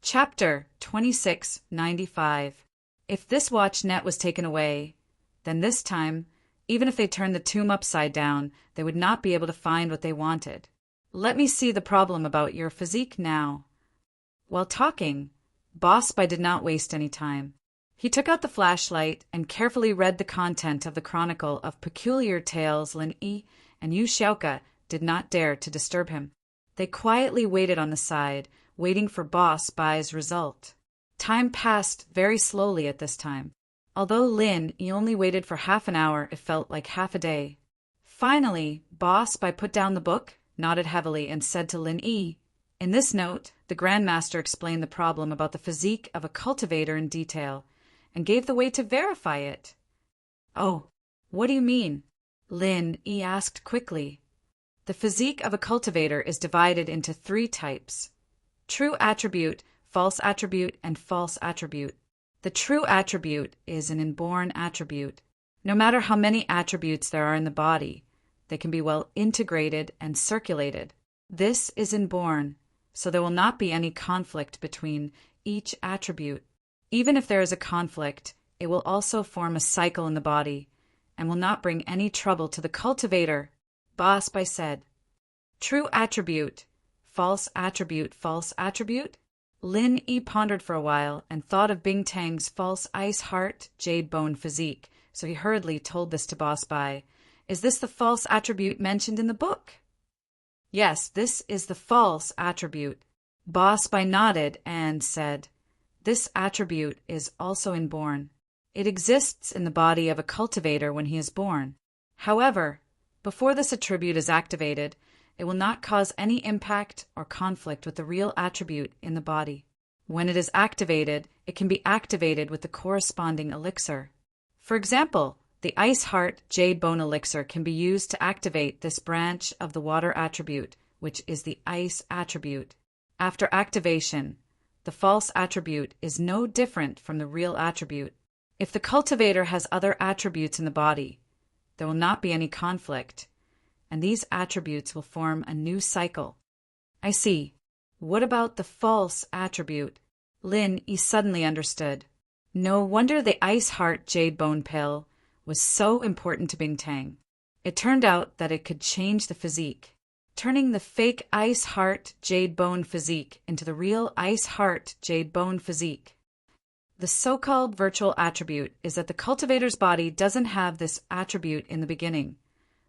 Chapter 2695. If this watch net was taken away, then this time, even if they turned the tomb upside down, they would not be able to find what they wanted. Let me see the problem about your physique now. While talking, Boss Spy did not waste any time. He took out the flashlight and carefully read the content of the Chronicle of Peculiar Tales. Lin Yi and Yu Xiaoka did not dare to disturb him. They quietly waited on the side, waiting for Boss Spy's result. Time passed very slowly at this time. Although Lin Yi only waited for half an hour, it felt like half a day. Finally, Boss Spy put down the book, nodded heavily, and said to Lin Yi, "In this note, the Grandmaster explained the problem about the physique of a cultivator in detail, and gave the way to verify it." "Oh, what do you mean?" Lin Yi asked quickly. "The physique of a cultivator is divided into 3 types: true attribute, false attribute, and false attribute. The true attribute is an inborn attribute. No matter how many attributes there are in the body, they can be well integrated and circulated. This is inborn, so there will not be any conflict between each attribute. Even if there is a conflict, it will also form a cycle in the body and will not bring any trouble to the cultivator." Boss Spy said. "True attribute, false attribute, false attribute?" Lin Yi pondered for a while and thought of Bing Tang's false ice heart, jade bone physique, so he hurriedly told this to Boss Spy. "Is this the false attribute mentioned in the book?" "Yes, this is the false attribute." Boss Spy nodded and said, "This attribute is also inborn. It exists in the body of a cultivator when he is born. However, before this attribute is activated, it will not cause any impact or conflict with the real attribute in the body. When it is activated, it can be activated with the corresponding elixir. For example, the Ice Heart Jade Bone Elixir can be used to activate this branch of the water attribute, which is the ice attribute. After activation, the false attribute is no different from the real attribute. If the cultivator has other attributes in the body, there will not be any conflict, and these attributes will form a new cycle." "I see. What about the false attribute?" Lin Yi suddenly understood. No wonder the Ice Heart Jade Bone pill was so important to Bing Tang. It turned out that it could change the physique, turning the fake Ice Heart Jade Bone physique into the real Ice Heart Jade Bone physique. The so-called virtual attribute is that the cultivator's body doesn't have this attribute in the beginning,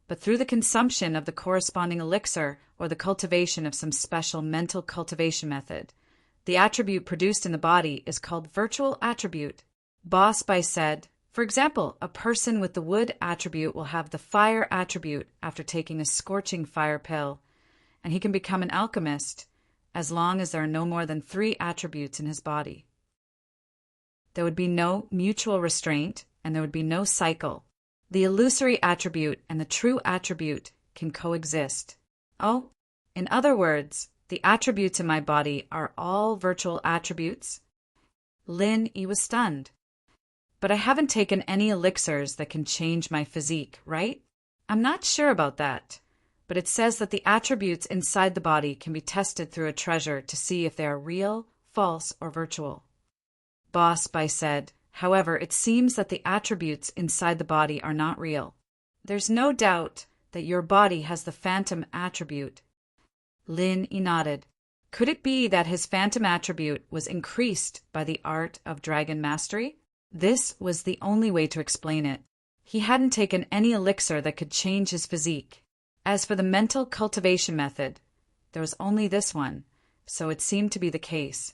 but through the consumption of the corresponding elixir or the cultivation of some special mental cultivation method, the attribute produced in the body is called virtual attribute. Boss Spy said, for example, a person with the wood attribute will have the fire attribute after taking a scorching fire pill, and he can become an alchemist as long as there are no more than 3 attributes in his body. There would be no mutual restraint, and there would be no cycle. The illusory attribute and the true attribute can coexist. Oh, in other words, the attributes in my body are all virtual attributes? Lin Yi was stunned. "But I haven't taken any elixirs that can change my physique, right?" "I'm not sure about that, but it says that the attributes inside the body can be tested through a treasure to see if they are real, false, or virtual." Boss Spy said, "However, it seems that the attributes inside the body are not real. There's no doubt that your body has the phantom attribute." Lin Yi nodded. Could it be that his phantom attribute was increased by the art of dragon mastery? This was the only way to explain it. He hadn't taken any elixir that could change his physique. As for the mental cultivation method, there was only this one, so it seemed to be the case.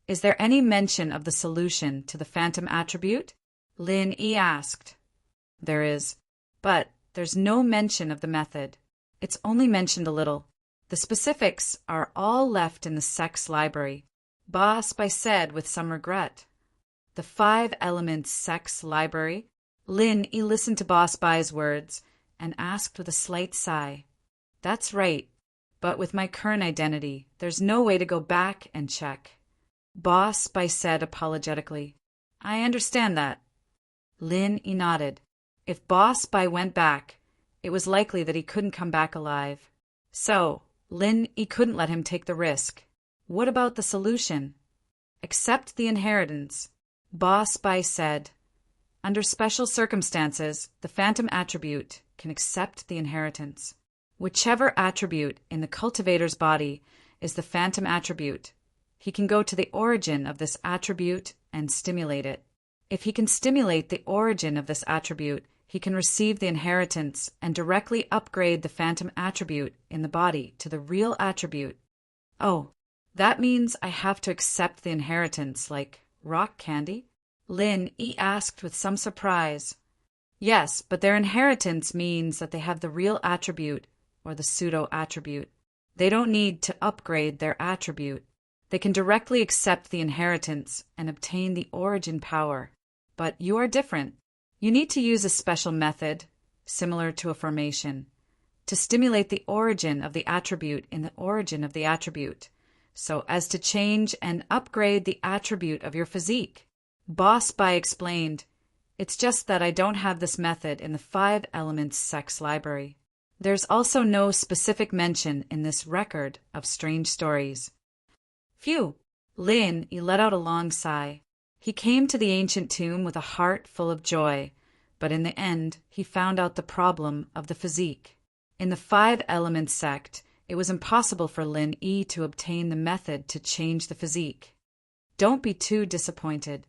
"Is there any mention of the solution to the phantom attribute?" Lin Yi asked. "There is, but there's no mention of the method. It's only mentioned a little. The specifics are all left in the sex library." Boss Spy said with some regret. "The 5 elements sex library?" Lin Yi listened to Boss Spy's words and asked with a slight sigh. "That's right, but with my current identity, there's no way to go back and check." Boss Spy said apologetically, "I understand that." Lin Yi nodded. If Boss Spy went back, it was likely that he couldn't come back alive. So, Lin Yi couldn't let him take the risk. What about the solution? Accept the inheritance. Boss Bai said, under special circumstances, the phantom attribute can accept the inheritance. Whichever attribute in the cultivator's body is the phantom attribute, he can go to the origin of this attribute and stimulate it. If he can stimulate the origin of this attribute, he can receive the inheritance and directly upgrade the phantom attribute in the body to the real attribute. Oh, that means I have to accept the inheritance like rock candy? Lin Yi asked with some surprise. Yes, but their inheritance means that they have the real attribute or the pseudo-attribute. They don't need to upgrade their attribute. They can directly accept the inheritance and obtain the origin power. But you are different. You need to use a special method, similar to a formation, to stimulate the origin of the attribute in the origin of the attribute, so as to change and upgrade the attribute of your physique. Boss Bai explained, it's just that I don't have this method in the 5 Elements Sex Library. There's also no specific mention in this record of strange stories. Phew! Lin Yi let out a long sigh. He came to the ancient tomb with a heart full of joy, but in the end he found out the problem of the physique. In the 5 Elements sect, it was impossible for Lin Yi to obtain the method to change the physique. Don't be too disappointed.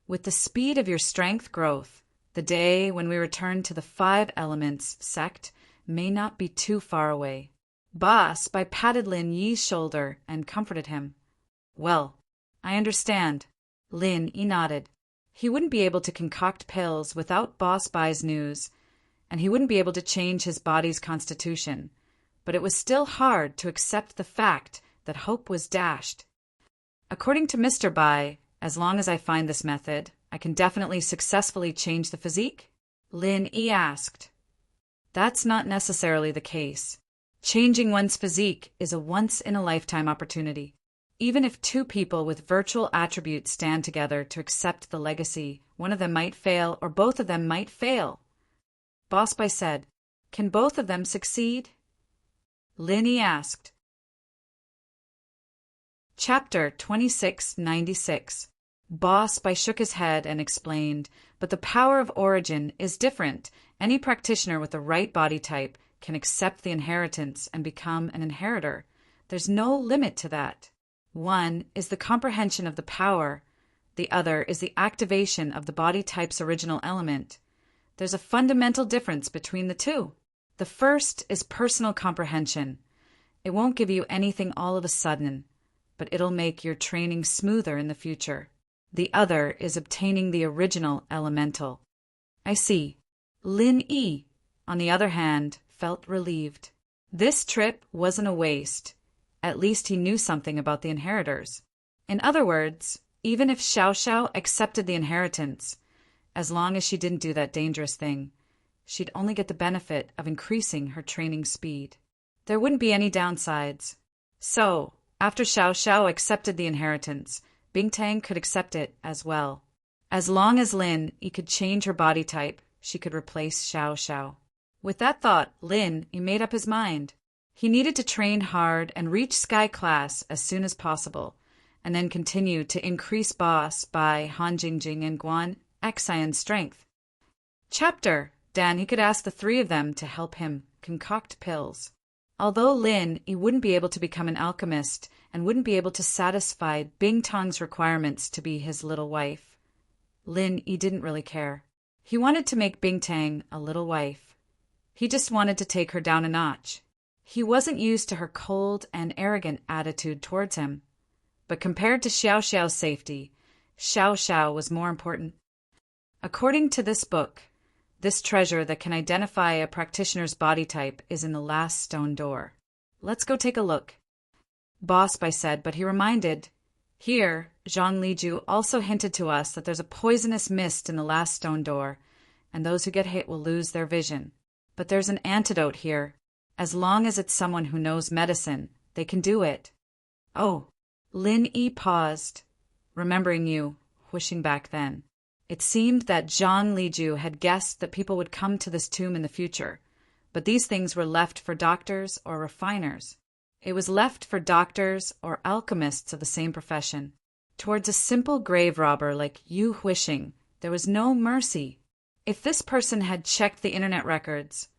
With the speed of your strength growth, the day when we return to the 5 Elements sect may not be too far away. Boss Bai patted Lin Yi's shoulder and comforted him. Well, I understand. Lin Yi nodded. He wouldn't be able to concoct pills without Boss Bai's news, and he wouldn't be able to change his body's constitution, but it was still hard to accept the fact that hope was dashed. According to Mr. Bai, as long as I find this method, I can definitely successfully change the physique? Lin Yi asked. That's not necessarily the case. Changing one's physique is a once-in-a-lifetime opportunity. Even if 2 people with virtual attributes stand together to accept the legacy, one of them might fail or both of them might fail. Boss Bai said, can both of them succeed? Lin Yi asked. Chapter 2696. Boss Bai shook his head and explained, but the power of origin is different. Any practitioner with the right body type can accept the inheritance and become an inheritor. There's no limit to that. One is the comprehension of the power. The other is the activation of the body type's original element. There's a fundamental difference between the two. The first is personal comprehension. It won't give you anything all of a sudden, but it'll make your training smoother in the future. The other is obtaining the original elemental. I see. Lin Yi, on the other hand, felt relieved. This trip wasn't a waste. At least he knew something about the inheritors. In other words, even if Xiao Xiao accepted the inheritance, as long as she didn't do that dangerous thing, she'd only get the benefit of increasing her training speed. There wouldn't be any downsides. So, after Xiao Xiao accepted the inheritance, Bingtang could accept it as well. As long as Lin Yi could change her body type, she could replace Xiao Xiao. With that thought, Lin Yi made up his mind. He needed to train hard and reach Sky Class as soon as possible, and then continue to increase Boss Bai, Han Jingjing, and Guan Xian's strength. Then he could ask the 3 of them to help him concoct pills. Although Lin Yi wouldn't be able to become an alchemist and wouldn't be able to satisfy Bingtang's requirements to be his little wife, Lin Yi didn't really care. He wanted to make Bingtang a little wife. He just wanted to take her down a notch. He wasn't used to her cold and arrogant attitude towards him. But compared to Xiao Xiao's safety, Xiao Xiao was more important. According to this book, this treasure that can identify a practitioner's body type is in the last stone door. Let's go take a look. Boss Bai said, but he reminded, here, Zhang Liju also hinted to us that there's a poisonous mist in the last stone door, and those who get hit will lose their vision. But there's an antidote here. As long as it's someone who knows medicine, they can do it. Oh, Lin Yi paused, remembering you, wishing back then. It seemed that Zhang Liju had guessed that people would come to this tomb in the future, but these things were left for doctors or refiners. It was left for doctors or alchemists of the same profession. Towards a simple grave robber like Yu Huixing, there was no mercy. If this person had checked the internet records,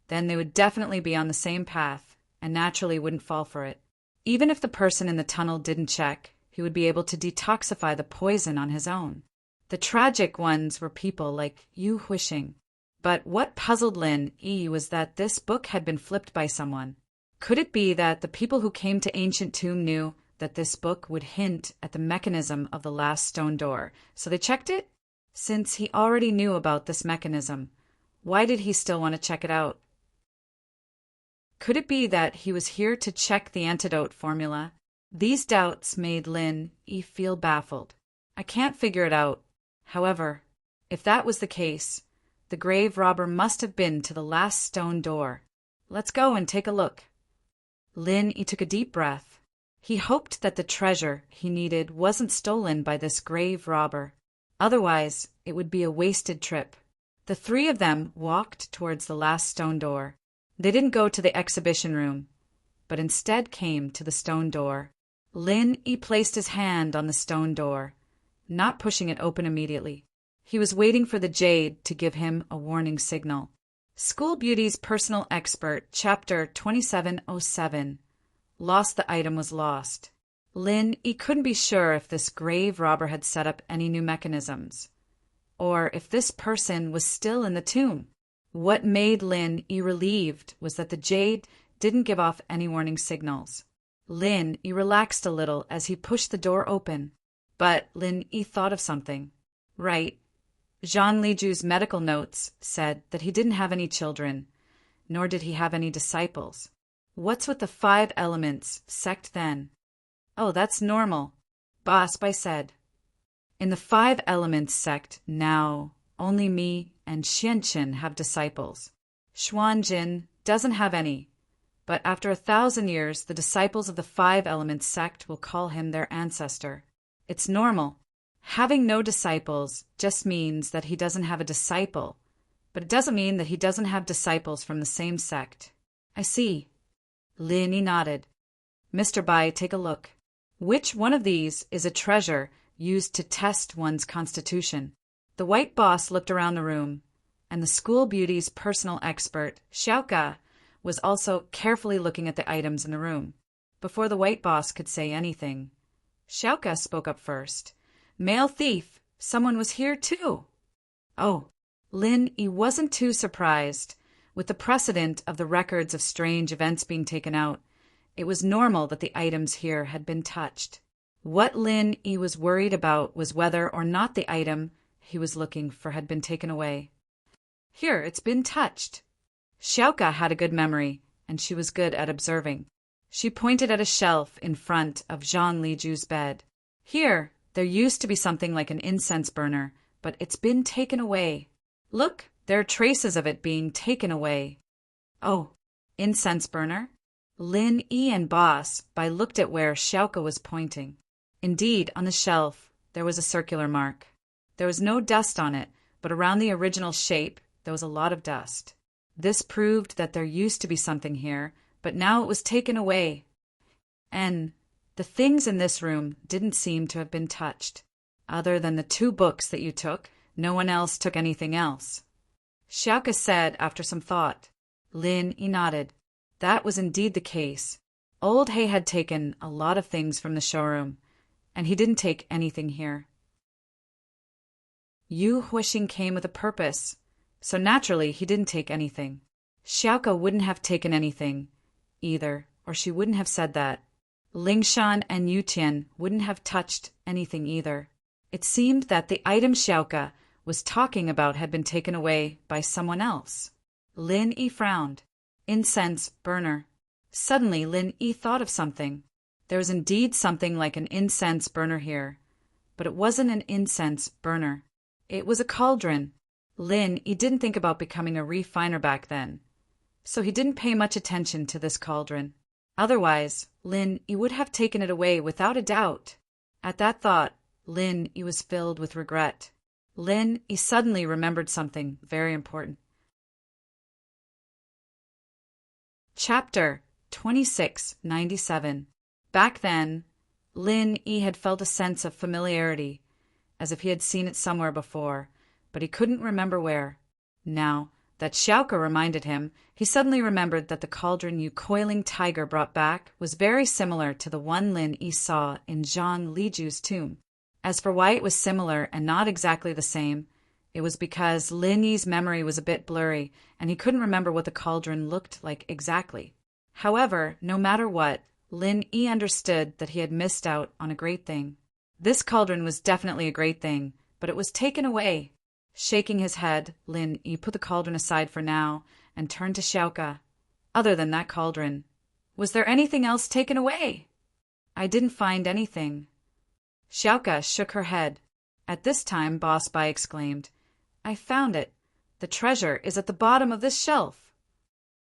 then they would definitely be on the same path and naturally wouldn't fall for it. Even if the person in the tunnel didn't check, he would be able to detoxify the poison on his own. The tragic ones were people like Yu Huixing. But what puzzled Lin Yi was that this book had been flipped by someone. Could it be that the people who came to Ancient Tomb knew that this book would hint at the mechanism of the last stone door, so they checked it? Since he already knew about this mechanism, why did he still want to check it out? Could it be that he was here to check the antidote formula? These doubts made Lin Yi feel baffled. I can't figure it out. However, if that was the case, the grave robber must have been to the last stone door. Let's go and take a look. Lin Yi took a deep breath. He hoped that the treasure he needed wasn't stolen by this grave robber. Otherwise, it would be a wasted trip. The three of them walked towards the last stone door. They didn't go to the exhibition room, but instead came to the stone door. Lin Yi placed his hand on the stone door, not pushing it open immediately. He was waiting for the jade to give him a warning signal. School Beauty's Personal Expert, Chapter 2707. Lost the item was lost. Lin Yi couldn't be sure if this grave robber had set up any new mechanisms, or if this person was still in the tomb. What made Lin Yi relieved was that the jade didn't give off any warning signals. Lin Yi relaxed a little as he pushed the door open. But Lin Yi thought of something. Right. Zhang Liju's medical notes said that he didn't have any children, nor did he have any disciples. What's with the 5 elements sect then? Oh, that's normal, Boss Bai said. In the 5 elements sect now, only me and Xianqin have disciples. Xuanjin doesn't have any, but after 1,000 years, the disciples of the 5 elements sect will call him their ancestor. It's normal. Having no disciples just means that he doesn't have a disciple, but it doesn't mean that he doesn't have disciples from the same sect. I see. Lin Yi nodded. Mr. Bai, take a look. Which one of these is a treasure used to test one's constitution? The white boss looked around the room, and the School Beauty's personal expert, Xiaoka, was also carefully looking at the items in the room. Before the white boss could say anything, Xiaoka spoke up first. Male thief, someone was here too. Oh, Lin Yi wasn't too surprised. With the precedent of the records of strange events being taken out, it was normal that the items here had been touched. What Lin Yi was worried about was whether or not the item he was looking for had been taken away. Here, it's been touched. Xiaoka had a good memory, and she was good at observing. She pointed at a shelf in front of Zhang Liju's bed. Here, there used to be something like an incense burner, but it's been taken away. Look, there are traces of it being taken away. Oh, incense burner? Lin Yi and Boss Bai looked at where Xiaoka was pointing. Indeed, on the shelf, there was a circular mark. There was no dust on it, but around the original shape, there was a lot of dust. This proved that there used to be something here, but now it was taken away. And the things in this room didn't seem to have been touched. Other than the 2 books that you took, no one else took anything else. Xiaoka said after some thought. Lin Yi nodded. That was indeed the case. Old He had taken a lot of things from the showroom, and he didn't take anything here. Yu Huixing came with a purpose, so naturally he didn't take anything. Xiaoka wouldn't have taken anything either, or she wouldn't have said that. Lingshan and Yutian wouldn't have touched anything either. It seemed that the item Xiaoka was talking about had been taken away by someone else. Lin Yi frowned. Incense burner. Suddenly Lin Yi thought of something. There was indeed something like an incense burner here, but it wasn't an incense burner. It was a cauldron. Lin Yi didn't think about becoming a refiner back then, so he didn't pay much attention to this cauldron. Otherwise, Lin Yi would have taken it away without a doubt. At that thought, Lin Yi was filled with regret. Lin Yi suddenly remembered something very important. Chapter 2697. Back then, Lin Yi had felt a sense of familiarity, as if he had seen it somewhere before, but he couldn't remember where. Now that Xiaoka reminded him, he suddenly remembered that the cauldron Yu coiling tiger brought back was very similar to the one Lin Yi saw in Zhang Liju's tomb. As for why it was similar and not exactly the same, it was because Lin Yi's memory was a bit blurry and he couldn't remember what the cauldron looked like exactly. However, no matter what, Lin Yi understood that he had missed out on a great thing. This cauldron was definitely a great thing, but it was taken away. Shaking his head, Lin Yi put the cauldron aside for now and turned to Xiaoka. Other than that cauldron, was there anything else taken away? I didn't find anything. Xiaoka shook her head. At this time, Boss Bai exclaimed, I found it. The treasure is at the bottom of this shelf.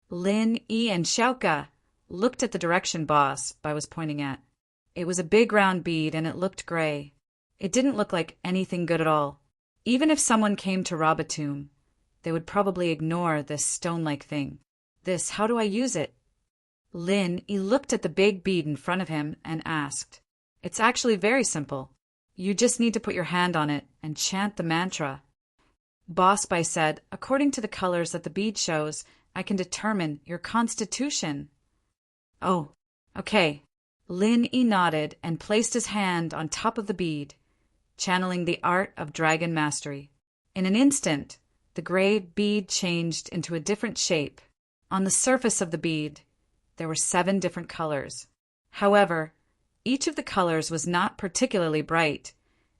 Lin Yi and Xiaoka looked at the direction Boss Bai was pointing at. It was a big round bead and it looked gray. It didn't look like anything good at all. Even if someone came to rob a tomb, they would probably ignore this stone-like thing. How do I use it? Lin Yi looked at the big bead in front of him and asked. It's actually very simple. You just need to put your hand on it and chant the mantra. Boss Bai said, according to the colors that the bead shows, I can determine your constitution. Oh, okay. Lin Yi nodded and placed his hand on top of the bead, channeling the art of dragon mastery. In an instant, the gray bead changed into a different shape. On the surface of the bead, there were 7 different colors. However, each of the colors was not particularly bright,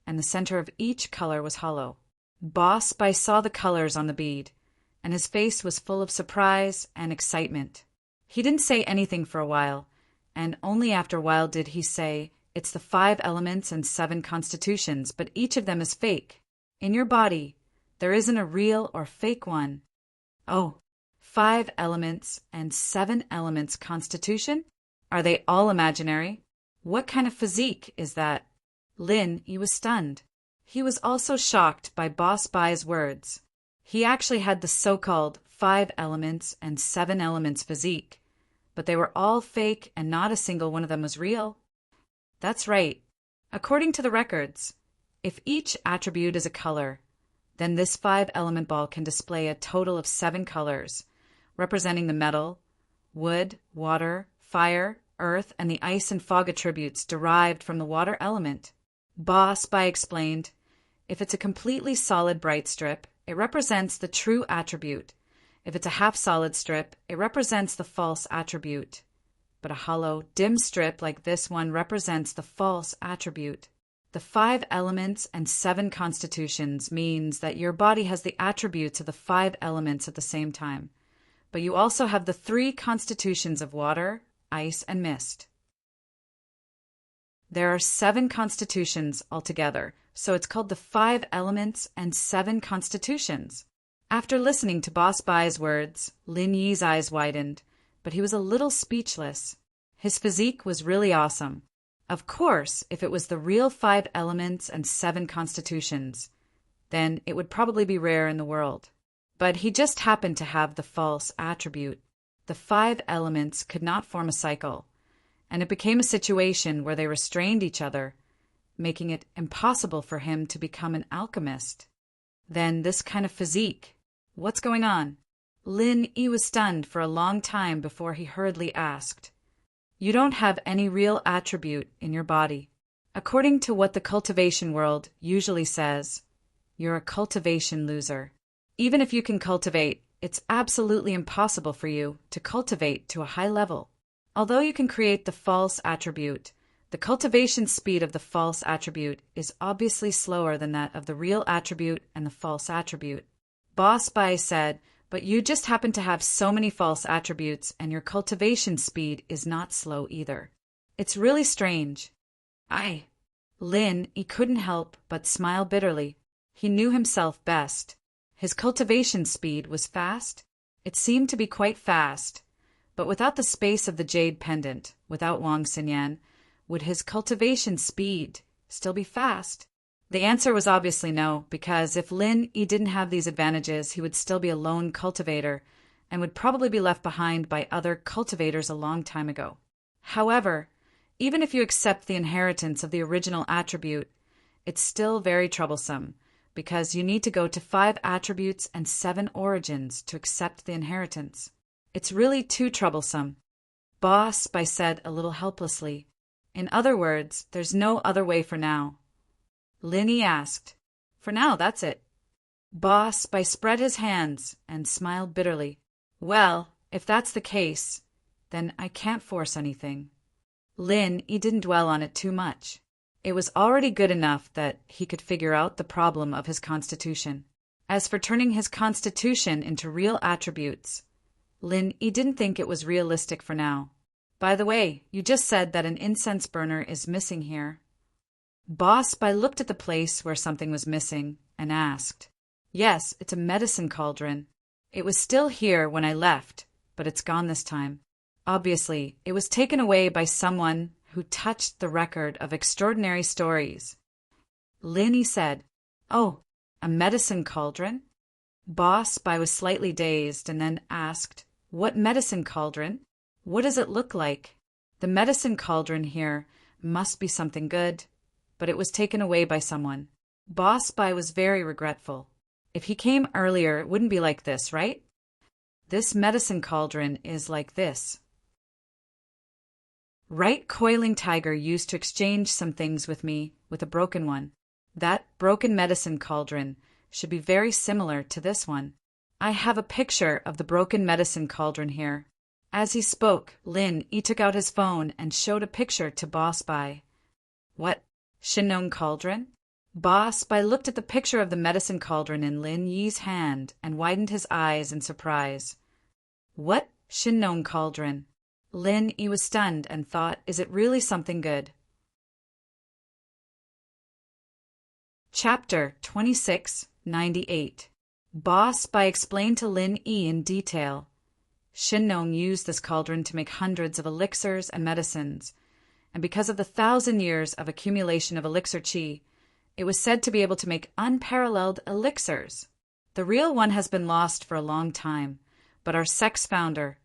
and the center of each color was hollow. Boss Bai saw the colors on the bead, and his face was full of surprise and excitement. He didn't say anything for a while, and only after a while did he say, it's the 5 elements and 7 constitutions, but each of them is fake. In your body, there isn't a real or fake one. Oh, 5 elements and 7 elements constitution? Are they all imaginary? What kind of physique is that? Lin Yi was stunned. He was also shocked by Boss Bai's words. He actually had the so-called 5 elements and 7 elements physique, but they were all fake and not a single one of them was real. That's right. According to the records, if each attribute is a color, then this 5-element ball can display a total of 7 colors, representing the metal, wood, water, fire, earth, and the ice and fog attributes derived from the water element. Boss Bai explained, if it's a completely solid bright strip, it represents the true attribute. If it's a half-solid strip, it represents the false attribute. But a hollow, dim strip like this one represents the false attribute. The 5 elements and 7 constitutions means that your body has the attributes of the 5 elements at the same time. But you also have the 3 constitutions of water, ice, and mist. There are 7 constitutions altogether, so it's called the 5 elements and 7 constitutions. After listening to Boss Bai's words, Lin Yi's eyes widened, but he was a little speechless. His physique was really awesome. Of course, if it was the real 5 elements and 7 constitutions, then it would probably be rare in the world. But he just happened to have the false attribute. The 5 elements could not form a cycle, and it became a situation where they restrained each other, making it impossible for him to become an alchemist. Then this kind of physique. What's going on? Lin Yi was stunned for a long time before he hurriedly asked, You don't have any real attribute in your body. According to what the cultivation world usually says, you're a cultivation loser. Even if you can cultivate, it's absolutely impossible for you to cultivate to a high level. Although you can create the false attribute, the cultivation speed of the false attribute is obviously slower than that of the real attribute and the false attribute. Boss Bai said, but you just happen to have so many false attributes and your cultivation speed is not slow either. It's really strange. Lin, he couldn't help but smile bitterly. He knew himself best. His cultivation speed was fast. It seemed to be quite fast. But without the space of the jade pendant, without Wang Xinyan, would his cultivation speed still be fast? The answer was obviously no, because if Lin Yi didn't have these advantages, he would still be a lone cultivator, and would probably be left behind by other cultivators a long time ago. However, even if you accept the inheritance of the original attribute, it's still very troublesome because you need to go to 5 attributes and 7 origins to accept the inheritance. It's really too troublesome. Boss By said a little helplessly. In other words, there's no other way for now. Linny asked. For now, that's it. Boss By spread his hands and smiled bitterly. Well, if that's the case, then I can't force anything. He didn't dwell on it too much. It was already good enough that he could figure out the problem of his constitution. As for turning his constitution into real attributes, he didn't think it was realistic for now. By the way, you just said that an incense burner is missing here. Boss By looked at the place where something was missing and asked. Yes, it's a medicine cauldron. It was still here when I left, but it's gone this time. Obviously, it was taken away by someone who touched the record of extraordinary stories. Linny said, Oh, a medicine cauldron? Boss By was slightly dazed and then asked, What medicine cauldron? What does it look like? The medicine cauldron here must be something good, but it was taken away by someone. Boss By was very regretful. If he came earlier, it wouldn't be like this, right? This medicine cauldron is like this. Right Coiling Tiger used to exchange some things with me with a broken one. That broken medicine cauldron should be very similar to this one. I have a picture of the broken medicine cauldron here. As he spoke, He took out his phone and showed a picture to Boss By. What? Shinnong cauldron? Boss By looked at the picture of the medicine cauldron in Lin Yi's hand and widened his eyes in surprise. What Shinnong cauldron? Lin Yi was stunned and thought, is it really something good? Chapter 2698. Boss By explained to Lin Yi in detail. Shinnong used this cauldron to make hundreds of elixirs and medicines, and because of the 1,000 years of accumulation of elixir qi, it was said to be able to make unparalleled elixirs. The real one has been lost for a long time, but our sect's founder,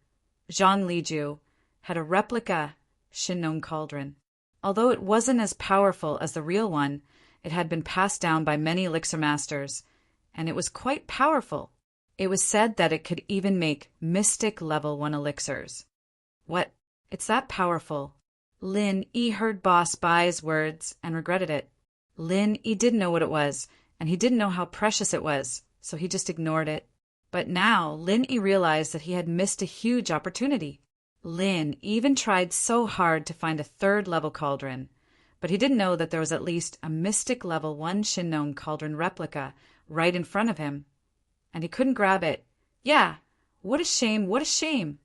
Zhang Liju, had a replica Shinnong cauldron. Although it wasn't as powerful as the real one, it had been passed down by many elixir masters, and it was quite powerful. It was said that it could even make mystic level 1 elixirs. What? It's that powerful? Lin Yi heard Boss By's words and regretted it. Lin Yi didn't know what it was, and he didn't know how precious it was, so he just ignored it. But now Lin Yi realized that he had missed a huge opportunity. Lin even tried so hard to find a 3rd level cauldron, but he didn't know that there was at least a mystic level 1 Shinnong cauldron replica right in front of him, and he couldn't grab it. Yeah, what a shame, what a shame.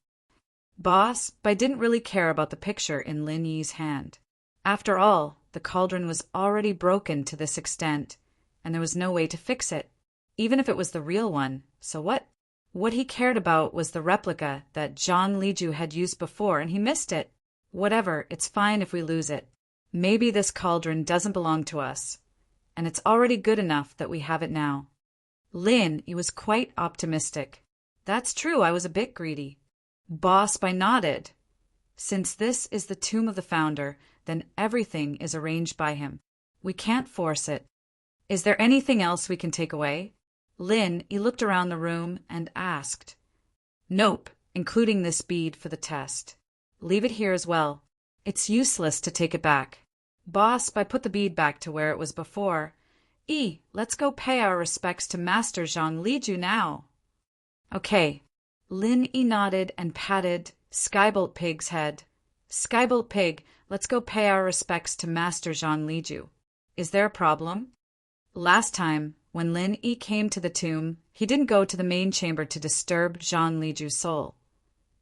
Boss By didn't really care about the picture in Lin Yi's hand. After all, the cauldron was already broken to this extent, and there was no way to fix it, even if it was the real one. So what? What he cared about was the replica that Zhang Liju had used before, and he missed it. Whatever, it's fine if we lose it. Maybe this cauldron doesn't belong to us, and it's already good enough that we have it now. He was quite optimistic. That's true, I was a bit greedy. Boss By nodded. Since this is the tomb of the founder, then everything is arranged by him. We can't force it. Is there anything else we can take away? He looked around the room and asked. Nope, including this bead for the test. Leave it here as well. It's useless to take it back. Boss By put the bead back to where it was before. Let's go pay our respects to Master Zhang Liju now. Okay. Lin Yi nodded and patted Skybolt Pig's head. Skybolt Pig, let's go pay our respects to Master Zhang Liju. Is there a problem? Last time, when Lin Yi came to the tomb, he didn't go to the main chamber to disturb Zhang Liju's soul.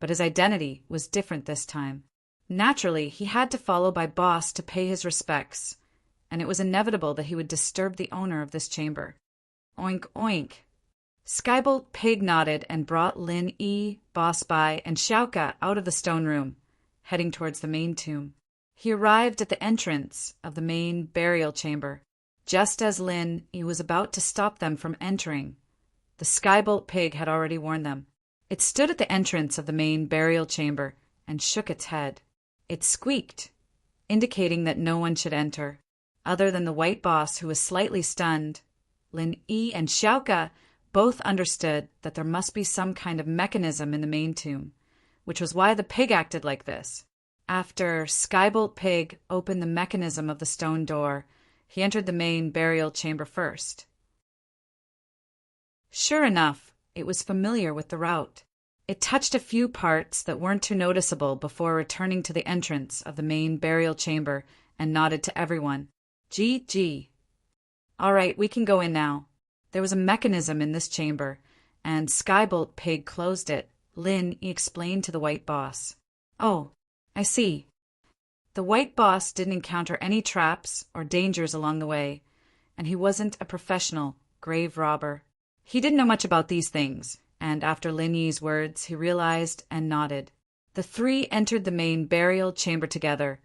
But his identity was different this time. Naturally, he had to follow by Boss to pay his respects, and it was inevitable that he would disturb the owner of this chamber. Oink, oink. Skybolt Pig nodded and brought Lin Yi, Boss By, and Xiaoka out of the stone room, heading towards the main tomb. He arrived at the entrance of the main burial chamber. Just as Lin Yi was about to stop them from entering, the Skybolt Pig had already warned them. It stood at the entrance of the main burial chamber and shook its head. It squeaked, indicating that no one should enter, other than the white boss, who was slightly stunned. Lin Yi and Xiaoka both understood that there must be some kind of mechanism in the main tomb, which was why the pig acted like this. After Skybolt Pig opened the mechanism of the stone door, he entered the main burial chamber first. Sure enough, it was familiar with the route. It touched a few parts that weren't too noticeable before returning to the entrance of the main burial chamber and nodded to everyone. Gee. All right, we can go in now. There was a mechanism in this chamber, and Skybolt Pig closed it. Lin explained to the white boss. Oh, I see. The white boss didn't encounter any traps or dangers along the way, and he wasn't a professional grave robber. He didn't know much about these things, and after Lin Yi's words, he realized and nodded. The three entered the main burial chamber together,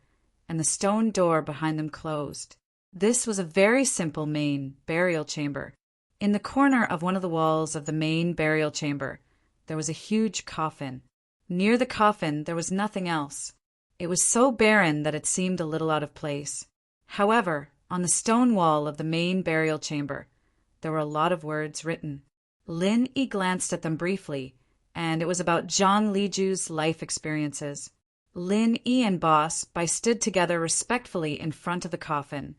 and the stone door behind them closed. This was a very simple main burial chamber. In the corner of one of the walls of the main burial chamber, there was a huge coffin. Near the coffin, there was nothing else. It was so barren that it seemed a little out of place. However, on the stone wall of the main burial chamber, there were a lot of words written. Lin Yi glanced at them briefly, and it was about Zhang Liju's life experiences. Lin Yi and Boss Bai stood together respectfully in front of the coffin,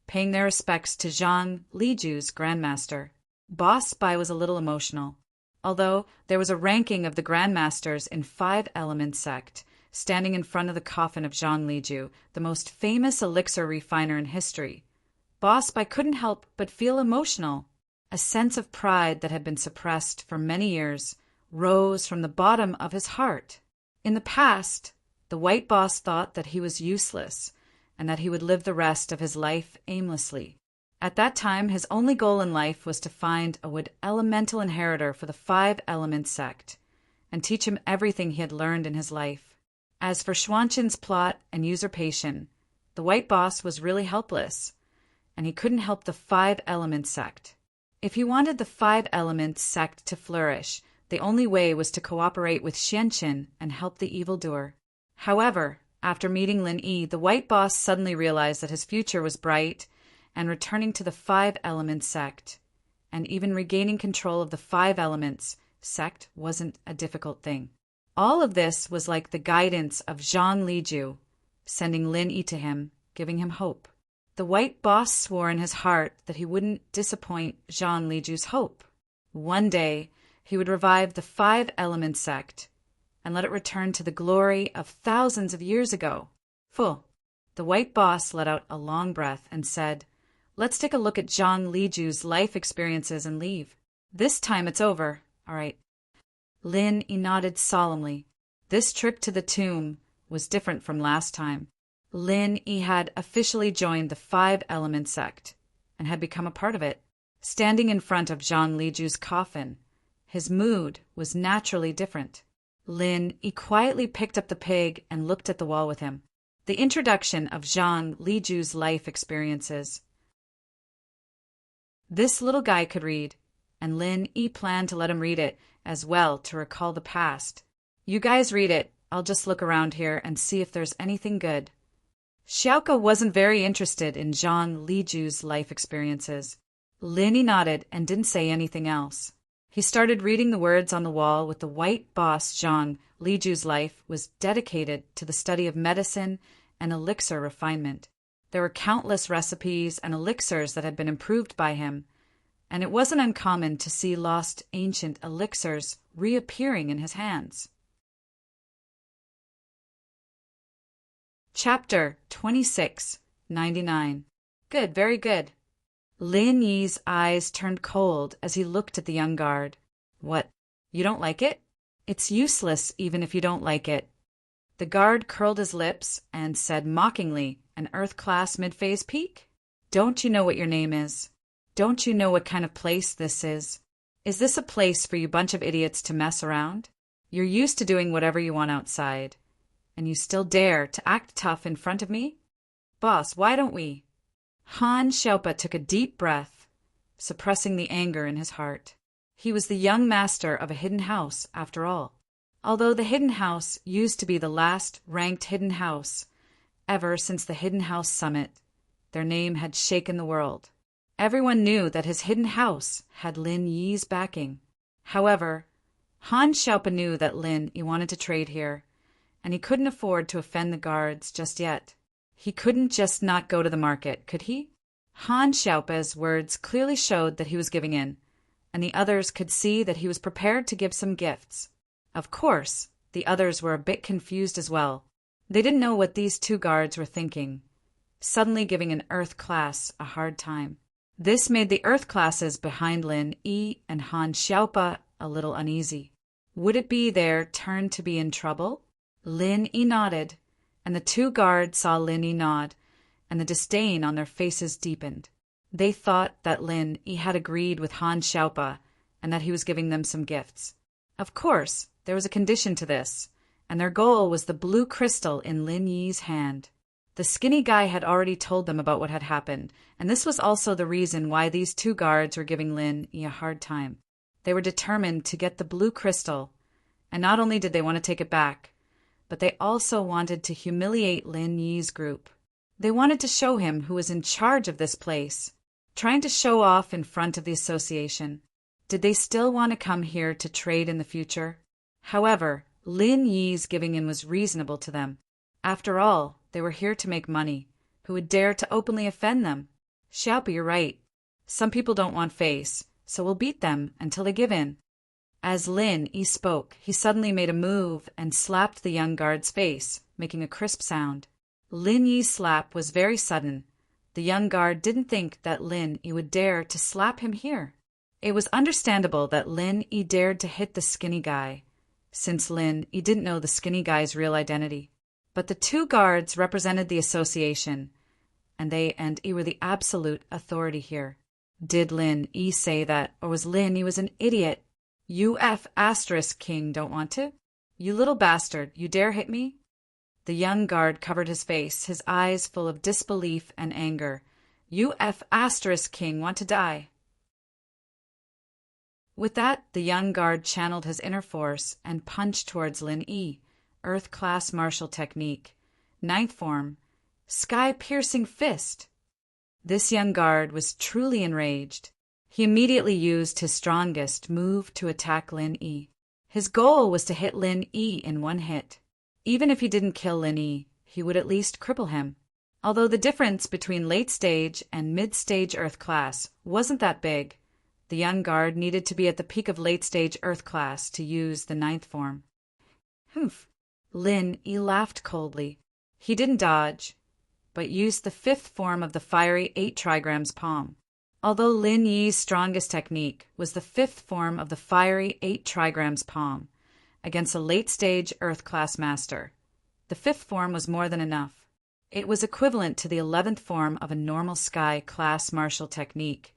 paying their respects to Zhang Liju's grandmaster. Boss Bai was a little emotional, although there was a ranking of the grandmasters in 5-element sect, standing in front of the coffin of Zhang Liju, the most famous elixir refiner in history. Boss Bai couldn't help but feel emotional. A sense of pride that had been suppressed for many years rose from the bottom of his heart. In the past, the white boss thought that he was useless and that he would live the rest of his life aimlessly. At that time, his only goal in life was to find a wood elemental inheritor for the 5-element sect and teach him everything he had learned in his life. As for Xuanqin's plot and usurpation, the white boss was really helpless, and he couldn't help the 5-element sect. If he wanted the 5-element sect to flourish, the only way was to cooperate with Xuanqin and help the evildoer. However, after meeting Lin Yi, the white boss suddenly realized that his future was bright, and returning to the 5-element sect, and even regaining control of the 5 elements sect wasn't a difficult thing. All of this was like the guidance of Zhang Liju, sending Lin Yi to him, giving him hope. The white boss swore in his heart that he wouldn't disappoint Zhang Liju's hope. One day, he would revive the 5-element sect and let it return to the glory of thousands of years ago. Full. The white boss let out a long breath and said, "Let's take a look at Zhang Liju's life experiences and leave. This time it's over, all right." Lin Yi nodded solemnly. This trip to the tomb was different from last time. Lin Yi had officially joined the 5-element sect and had become a part of it. Standing in front of Zhang Liju's coffin, his mood was naturally different. Lin Yi quietly picked up the pig and looked at the wall with him. The introduction of Zhang Liju's life experiences. This little guy could read, and Lin Yi planned to let him read it as well to recall the past. "You guys read it. I'll just look around here and see if there's anything good." Xiaoka wasn't very interested in Zhang Liju's life experiences. Lin Yi nodded and didn't say anything else. He started reading the words on the wall with the white boss. Zhang Liju's life was dedicated to the study of medicine and elixir refinement. There were countless recipes and elixirs that had been improved by him, and it wasn't uncommon to see lost ancient elixirs reappearing in his hands. Chapter 2699. Good, very good. Lin Yi's eyes turned cold as he looked at the young guard. "What, you don't like it? It's useless even if you don't like it." The guard curled his lips and said mockingly, "An Earth-class mid-phase peak? Don't you know what your name is? Don't you know what kind of place this is? Is this a place for you bunch of idiots to mess around? You're used to doing whatever you want outside, and you still dare to act tough in front of me? Boss, why don't we?" Han Xiaopa took a deep breath, suppressing the anger in his heart. He was the young master of a hidden house, after all. Although the hidden house used to be the last ranked hidden house ever since the Hidden House Summit, their name had shaken the world. Everyone knew that his hidden house had Lin Yi's backing. However, Han Xiaopa knew that Lin Yi wanted to trade here, and he couldn't afford to offend the guards just yet. He couldn't just not go to the market, could he? Han Xiaopa's words clearly showed that he was giving in, and the others could see that he was prepared to give some gifts. Of course, the others were a bit confused as well. They didn't know what these two guards were thinking, suddenly giving an Earth class a hard time. This made the Earth classes behind Lin Yi and Han Xiaopa a little uneasy. Would it be their turn to be in trouble? Lin Yi nodded, and the two guards saw Lin Yi nod, and the disdain on their faces deepened. They thought that Lin Yi had agreed with Han Xiaopa and that he was giving them some gifts. Of course, there was a condition to this, and their goal was the blue crystal in Lin Yi's hand. The skinny guy had already told them about what had happened, and this was also the reason why these two guards were giving Lin Yi a hard time. They were determined to get the blue crystal, and not only did they want to take it back, but they also wanted to humiliate Lin Yi's group. They wanted to show him who was in charge of this place, trying to show off in front of the association. Did they still want to come here to trade in the future? However, Lin Yi's giving in was reasonable to them. After all, they were here to make money. Who would dare to openly offend them? Xiaopa, you're right. Some people don't want face, so we'll beat them until they give in. As Lin Yi spoke, he suddenly made a move and slapped the young guard's face, making a crisp sound. Lin Yi's slap was very sudden. The young guard didn't think that Lin Yi would dare to slap him here. It was understandable that Lin Yi dared to hit the skinny guy, since Lin Yi didn't know the skinny guy's real identity. But the two guards represented the association, and they and Yi were the absolute authority here. Did Lin Yi say that, or was Lin Yi was an idiot? UF** King don't want to? You little bastard, you dare hit me? The young guard covered his face, his eyes full of disbelief and anger. UF** King want to die? With that, the young guard channeled his inner force and punched towards Lin Yi. Earth class martial technique. 9th form. Sky-piercing fist. This young guard was truly enraged. He immediately used his strongest move to attack Lin Yi. His goal was to hit Lin Yi in one hit. Even if he didn't kill Lin Yi, he would at least cripple him. Although the difference between late stage and mid-stage Earth class wasn't that big, the young guard needed to be at the peak of late stage Earth class to use the 9th form. Humph. Lin Yi laughed coldly. He didn't dodge, but used the 5th form of the fiery 8 trigrams palm. Although Lin Yi's strongest technique was the 5th form of the fiery 8 trigrams palm against a late-stage Earth class master, the 5th form was more than enough. It was equivalent to the 11th form of a normal Sky class martial technique.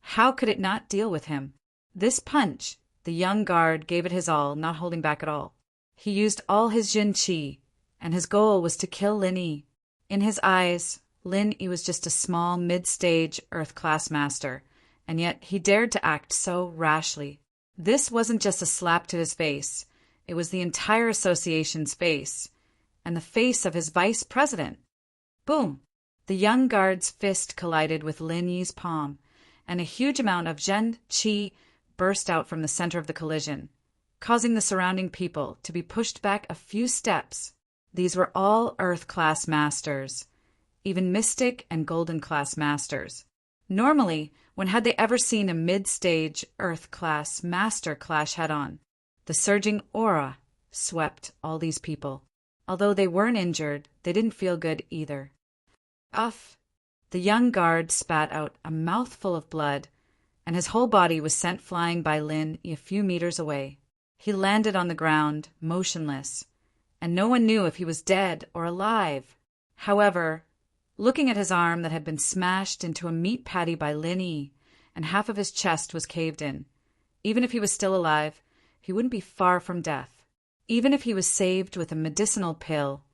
How could it not deal with him? This punch, the young guard gave it his all, not holding back at all. He used all his Jin Qi, and his goal was to kill Lin Yi. In his eyes, Lin Yi was just a small mid-stage Earth class master, and yet he dared to act so rashly. This wasn't just a slap to his face, it was the entire association's face, and the face of his vice president. Boom! The young guard's fist collided with Lin Yi's palm, and a huge amount of Jin Qi burst out from the center of the collision, causing the surrounding people to be pushed back a few steps. These were all Earth class masters, even Mystic and Golden class masters. Normally, when had they ever seen a mid-stage Earth class master clash head-on? The surging aura swept all these people. Although they weren't injured, they didn't feel good either. Uff! The young guard spat out a mouthful of blood, and his whole body was sent flying by Lin a few meters away. He landed on the ground, motionless, and no one knew if he was dead or alive. However, looking at his arm that had been smashed into a meat patty by Lin Yi, and half of his chest was caved in, even if he was still alive, he wouldn't be far from death. Even if he was saved with a medicinal pill,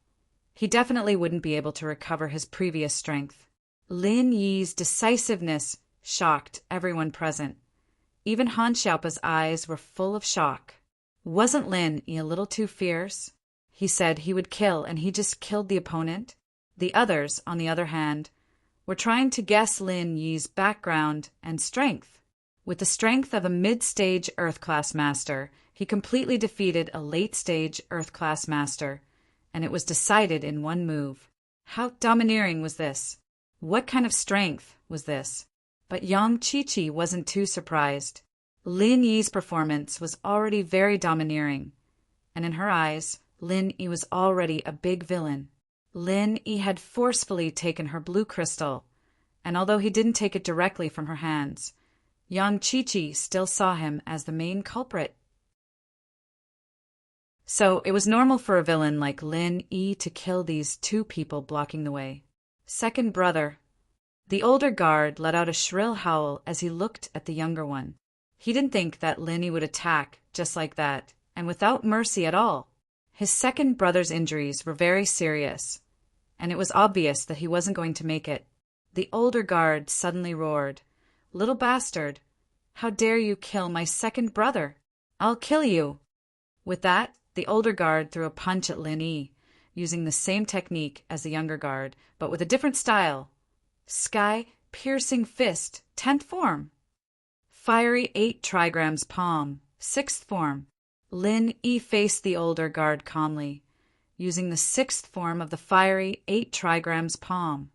he definitely wouldn't be able to recover his previous strength. Lin Yi's decisiveness shocked everyone present. Even Han Xiaopa's eyes were full of shock. Wasn't Lin Yi a little too fierce? He said he would kill, and he just killed the opponent. The others, on the other hand, were trying to guess Lin Yi's background and strength. With the strength of a mid-stage Earth-class master, he completely defeated a late-stage Earth-class master, and it was decided in one move. How domineering was this? What kind of strength was this? But Yang Qiqi wasn't too surprised. Lin Yi's performance was already very domineering, and in her eyes, Lin Yi was already a big villain. Lin Yi had forcefully taken her blue crystal, and although he didn't take it directly from her hands, Yang Qiqi still saw him as the main culprit. So it was normal for a villain like Lin Yi to kill these two people blocking the way. Second brother. The older guard let out a shrill howl as he looked at the younger one. He didn't think that Lin Yi would attack just like that, and without mercy at all. His second brother's injuries were very serious, and it was obvious that he wasn't going to make it. The older guard suddenly roared, "Little bastard! How dare you kill my second brother? I'll kill you!" With that, the older guard threw a punch at Lin Yi, using the same technique as the younger guard, but with a different style. Sky-piercing fist, 10th form. Fiery 8 trigrams palm, 6th form. Lin Yi faced the older guard calmly, using the 6th form of the fiery 8 trigrams palm.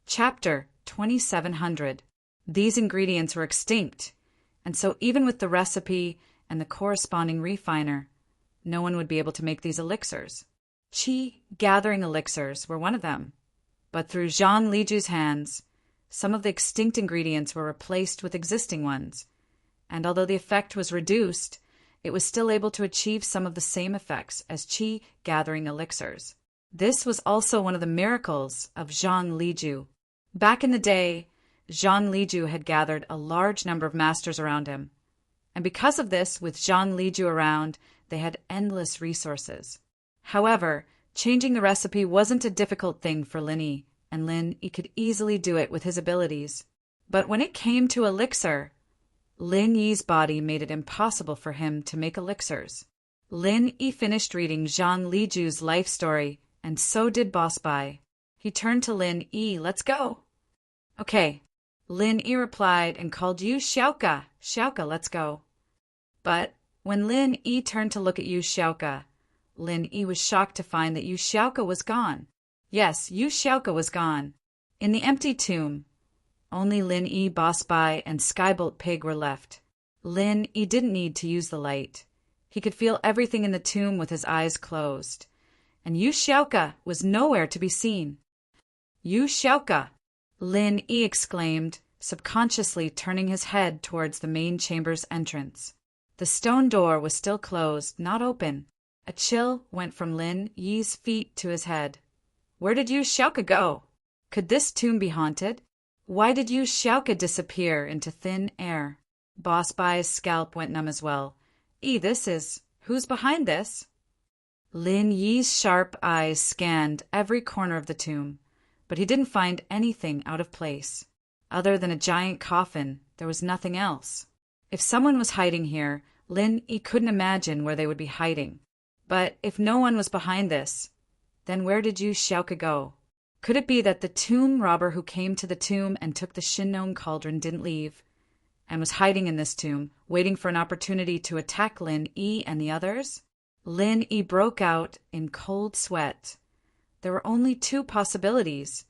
Chapter 2700. These ingredients were extinct, and so even with the recipe and the corresponding refiner, no one would be able to make these elixirs. Qi-gathering elixirs were one of them, but through Zhang Liju's hands, some of the extinct ingredients were replaced with existing ones, and although the effect was reduced, it was still able to achieve some of the same effects as Qi-gathering elixirs. This was also one of the miracles of Zhang Liju. Back in the day, Zhang Liju had gathered a large number of masters around him, and because of this, with Zhang Liju around, they had endless resources. However, changing the recipe wasn't a difficult thing for Lin Yi, and Lin Yi could easily do it with his abilities. But when it came to elixir, Lin Yi's body made it impossible for him to make elixirs. Lin Yi finished reading Zhang Liju's life story, and so did Boss Bai. He turned to Lin Yi, "Let's go." "Okay." Lin Yi replied and called Yu Xiaoka. "Xiaoka, let's go." But when Lin Yi turned to look at Yu Xiaoka, Lin Yi was shocked to find that Yu Xiaoka was gone. Yes, Yu Xiaoka was gone. In the empty tomb, only Lin Yi, Boss Bai, and Skybolt Pig were left. Lin Yi didn't need to use the light. He could feel everything in the tomb with his eyes closed. And Yu Xiaoka was nowhere to be seen. "Yu Xiaoka!" Lin Yi exclaimed, subconsciously turning his head towards the main chamber's entrance. The stone door was still closed, not open. A chill went from Lin Yi's feet to his head. Where did Yu Xiaoka go? Could this tomb be haunted? Why did Yu Xiaoka disappear into thin air? Boss Bai's scalp went numb as well. Who's behind this? Lin Yi's sharp eyes scanned every corner of the tomb, but he didn't find anything out of place. Other than a giant coffin, there was nothing else. If someone was hiding here, Lin Yi couldn't imagine where they would be hiding. But if no one was behind this, then where did Yu Xiaoka go? Could it be that the tomb robber who came to the tomb and took the Shinnon cauldron didn't leave, and was hiding in this tomb, waiting for an opportunity to attack Lin Yi and the others? Lin Yi broke out in cold sweat. There were only two possibilities.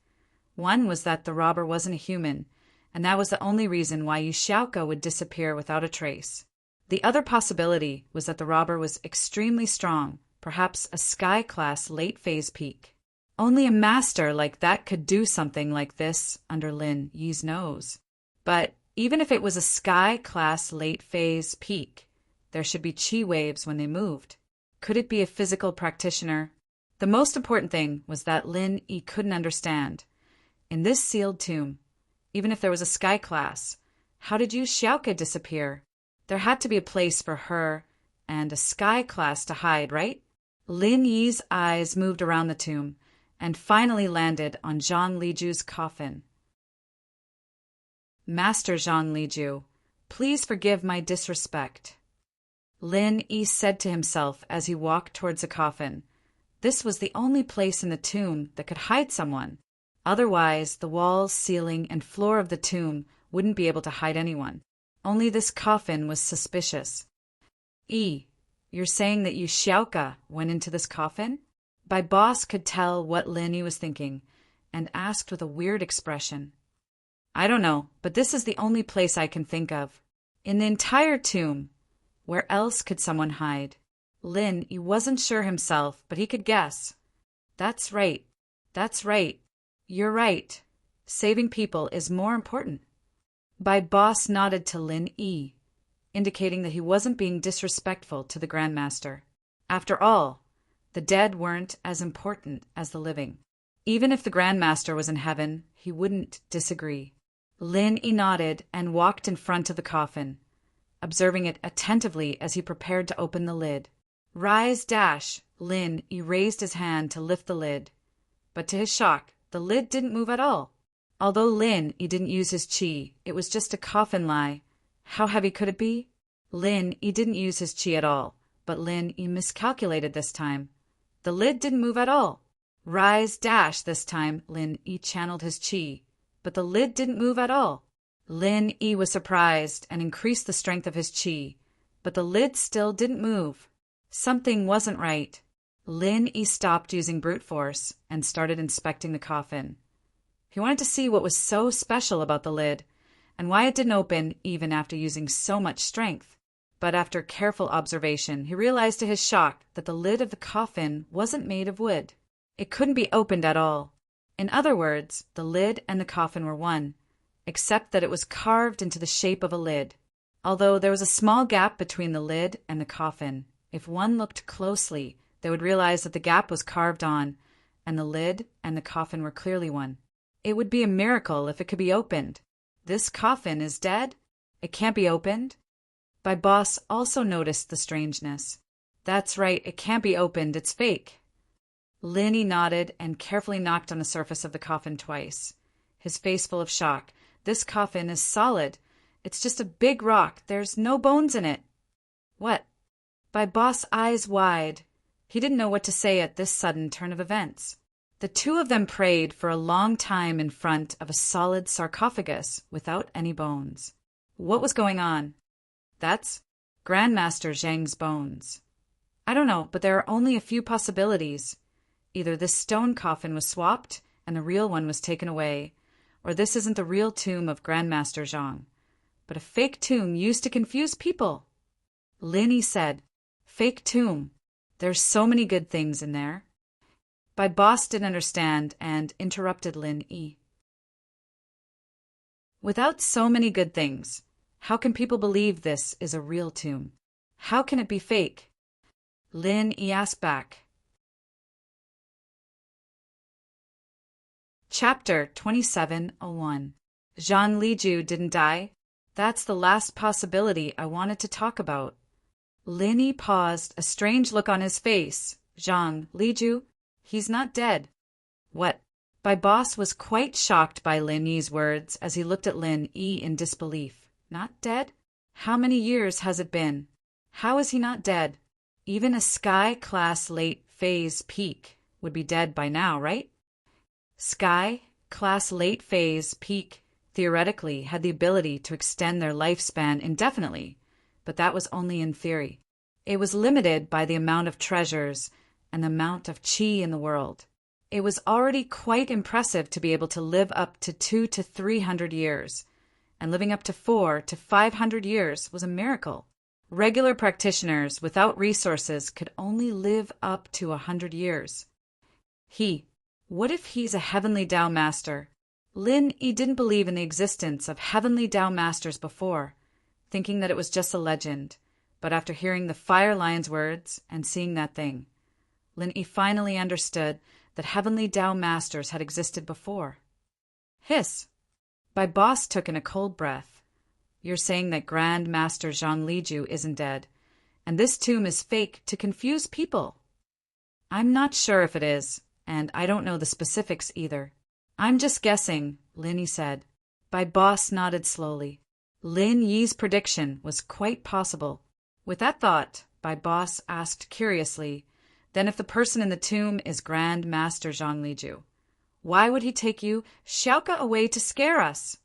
One was that the robber wasn't a human, and that was the only reason why Yu Xiaoka would disappear without a trace. The other possibility was that the robber was extremely strong, perhaps a Sky-class late-phase peak. Only a master like that could do something like this under Lin Yi's nose. But even if it was a Sky-class late-phase peak, there should be chi waves when they moved. Could it be a physical practitioner? The most important thing was that Lin Yi couldn't understand. In this sealed tomb, even if there was a Sky-class, how did Yu Xiaoka disappear? There had to be a place for her and a Sky-class to hide, right? Lin Yi's eyes moved around the tomb and finally landed on Zhang Liju's coffin. Master Zhang Liju, please forgive my disrespect. Lin Yi said to himself as he walked towards the coffin. This was the only place in the tomb that could hide someone. Otherwise, the walls, ceiling, and floor of the tomb wouldn't be able to hide anyone. Only this coffin was suspicious. Yi, you're saying that you Xiaoka went into this coffin? Bai Boss could tell what Lin Yi was thinking, and asked with a weird expression. I don't know, but this is the only place I can think of. In the entire tomb, where else could someone hide? Lin Yi wasn't sure himself, but he could guess. That's right. That's right. You're right. Saving people is more important. Bai Boss nodded to Lin Yi, indicating that he wasn't being disrespectful to the Grandmaster. After all, the dead weren't as important as the living. Even if the Grandmaster was in heaven, he wouldn't disagree. Lin Yi nodded and walked in front of the coffin, observing it attentively as he prepared to open the lid. Rise dash! Lin Yi raised his hand to lift the lid. But to his shock, the lid didn't move at all. Although Lin Yi didn't use his qi, it was just a coffin lie. How heavy could it be? Lin Yi didn't use his qi at all, but Lin Yi miscalculated this time. The lid didn't move at all. Rise dash this time Lin Yi channeled his qi, but the lid didn't move at all. Lin Yi was surprised and increased the strength of his qi, but the lid still didn't move. Something wasn't right. Lin Yi stopped using brute force and started inspecting the coffin. He wanted to see what was so special about the lid, and why it didn't open even after using so much strength. But after careful observation, he realized to his shock that the lid of the coffin wasn't made of wood. It couldn't be opened at all. In other words, the lid and the coffin were one, except that it was carved into the shape of a lid. Although there was a small gap between the lid and the coffin, if one looked closely, they would realize that the gap was carved on, and the lid and the coffin were clearly one. It would be a miracle if it could be opened. This coffin is dead? It can't be opened? Bai Boss also noticed the strangeness. That's right, it can't be opened, it's fake. Lin Yi nodded and carefully knocked on the surface of the coffin twice, his face full of shock. This coffin is solid. It's just a big rock. There's no bones in it. What? Bai Boss' eyes wide. He didn't know what to say at this sudden turn of events. The two of them prayed for a long time in front of a solid sarcophagus without any bones. What was going on? That's Grandmaster Zhang's bones. I don't know, but there are only a few possibilities. Either this stone coffin was swapped and the real one was taken away, or this isn't the real tomb of Grandmaster Zhang, but a fake tomb used to confuse people. Lin Yi said, Fake tomb. There's so many good things in there. Bai Boss didn't understand and interrupted Lin Yi. Without so many good things, how can people believe this is a real tomb? How can it be fake? Lin Yi asked back. Chapter 2701. Zhang Liju didn't die? That's the last possibility I wanted to talk about. Lin Yi paused, a strange look on his face. Zhang Liju? He's not dead. What? Bai Boss was quite shocked by Lin Yi's words as he looked at Lin Yi in disbelief. Not dead? How many years has it been? How is he not dead? Even a Sky-class late-phase peak would be dead by now, right? Sky-class late-phase peak theoretically had the ability to extend their lifespan indefinitely, but that was only in theory. It was limited by the amount of treasures and the amount of qi in the world. It was already quite impressive to be able to live up to 200 to 300 years, and living up to 400 to 500 years was a miracle. Regular practitioners without resources could only live up to 100 years. What if he's a heavenly Tao master? Lin Yi didn't believe in the existence of heavenly Tao masters before, thinking that it was just a legend, but after hearing the Fire Lion's words and seeing that thing, Lin Yi finally understood that heavenly Tao masters had existed before. Hiss! Bai Boss took in a cold breath. You're saying that Grand Master Zhang Liju isn't dead, and this tomb is fake to confuse people. I'm not sure if it is, and I don't know the specifics either. I'm just guessing, Lin Yi said. Bai Boss nodded slowly. Lin Yi's prediction was quite possible. With that thought, Bai Boss asked curiously, "Then if the person in the tomb is Grand Master Zhang Liju, why would he take you, Xiaoka, away to scare us?"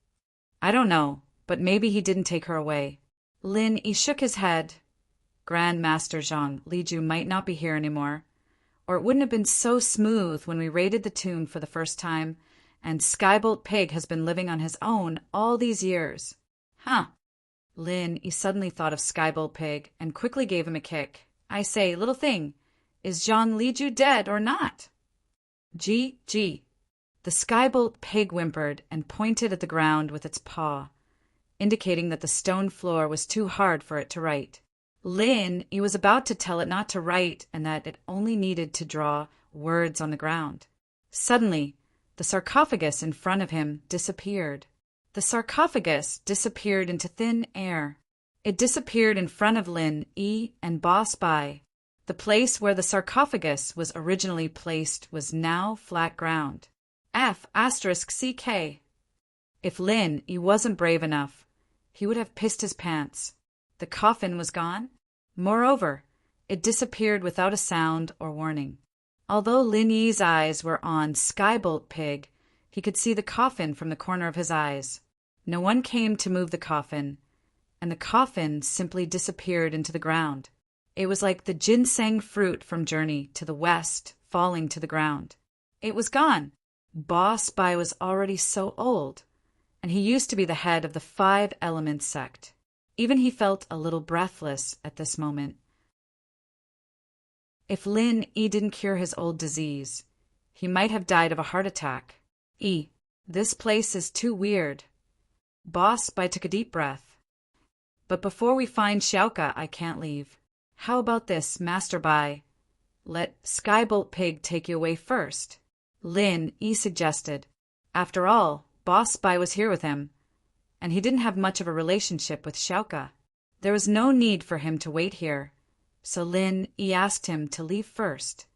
"I don't know, but maybe he didn't take her away." Lin Yi shook his head. "Grand Master Zhang Liju might not be here anymore, or it wouldn't have been so smooth when we raided the tomb for the first time, and Skybolt Pig has been living on his own all these years." "Huh." Lin Yi suddenly thought of Skybolt Pig and quickly gave him a kick. "I say, little thing, is Zhang Liju dead or not?" Gee. The Skybolt Pig whimpered and pointed at the ground with its paw, indicating that the stone floor was too hard for it to write. Lin Yi was about to tell it not to write and that it only needed to draw words on the ground. Suddenly, the sarcophagus in front of him disappeared. The sarcophagus disappeared into thin air. It disappeared in front of Lin Yi and Boss Bai. The place where the sarcophagus was originally placed was now flat ground. F***CK. If Lin Yi wasn't brave enough, he would have pissed his pants. The coffin was gone. Moreover, it disappeared without a sound or warning. Although Lin Yi's eyes were on Skybolt Pig, he could see the coffin from the corner of his eyes. No one came to move the coffin, and the coffin simply disappeared into the ground. It was like the ginseng fruit from Journey to the West falling to the ground. It was gone. Boss Bai was already so old, and he used to be the head of the 5 Elements sect. Even he felt a little breathless at this moment. If Lin Yi didn't cure his old disease, he might have died of a heart attack. This place is too weird. Boss Bai took a deep breath. "But before we find Xiaoka, I can't leave. How about this, Master Bai? Let Skybolt Pig take you away first," Lin Yi suggested. After all, Boss Bai was here with him, and he didn't have much of a relationship with Xiaoka. There was no need for him to wait here, so Lin Yi asked him to leave first.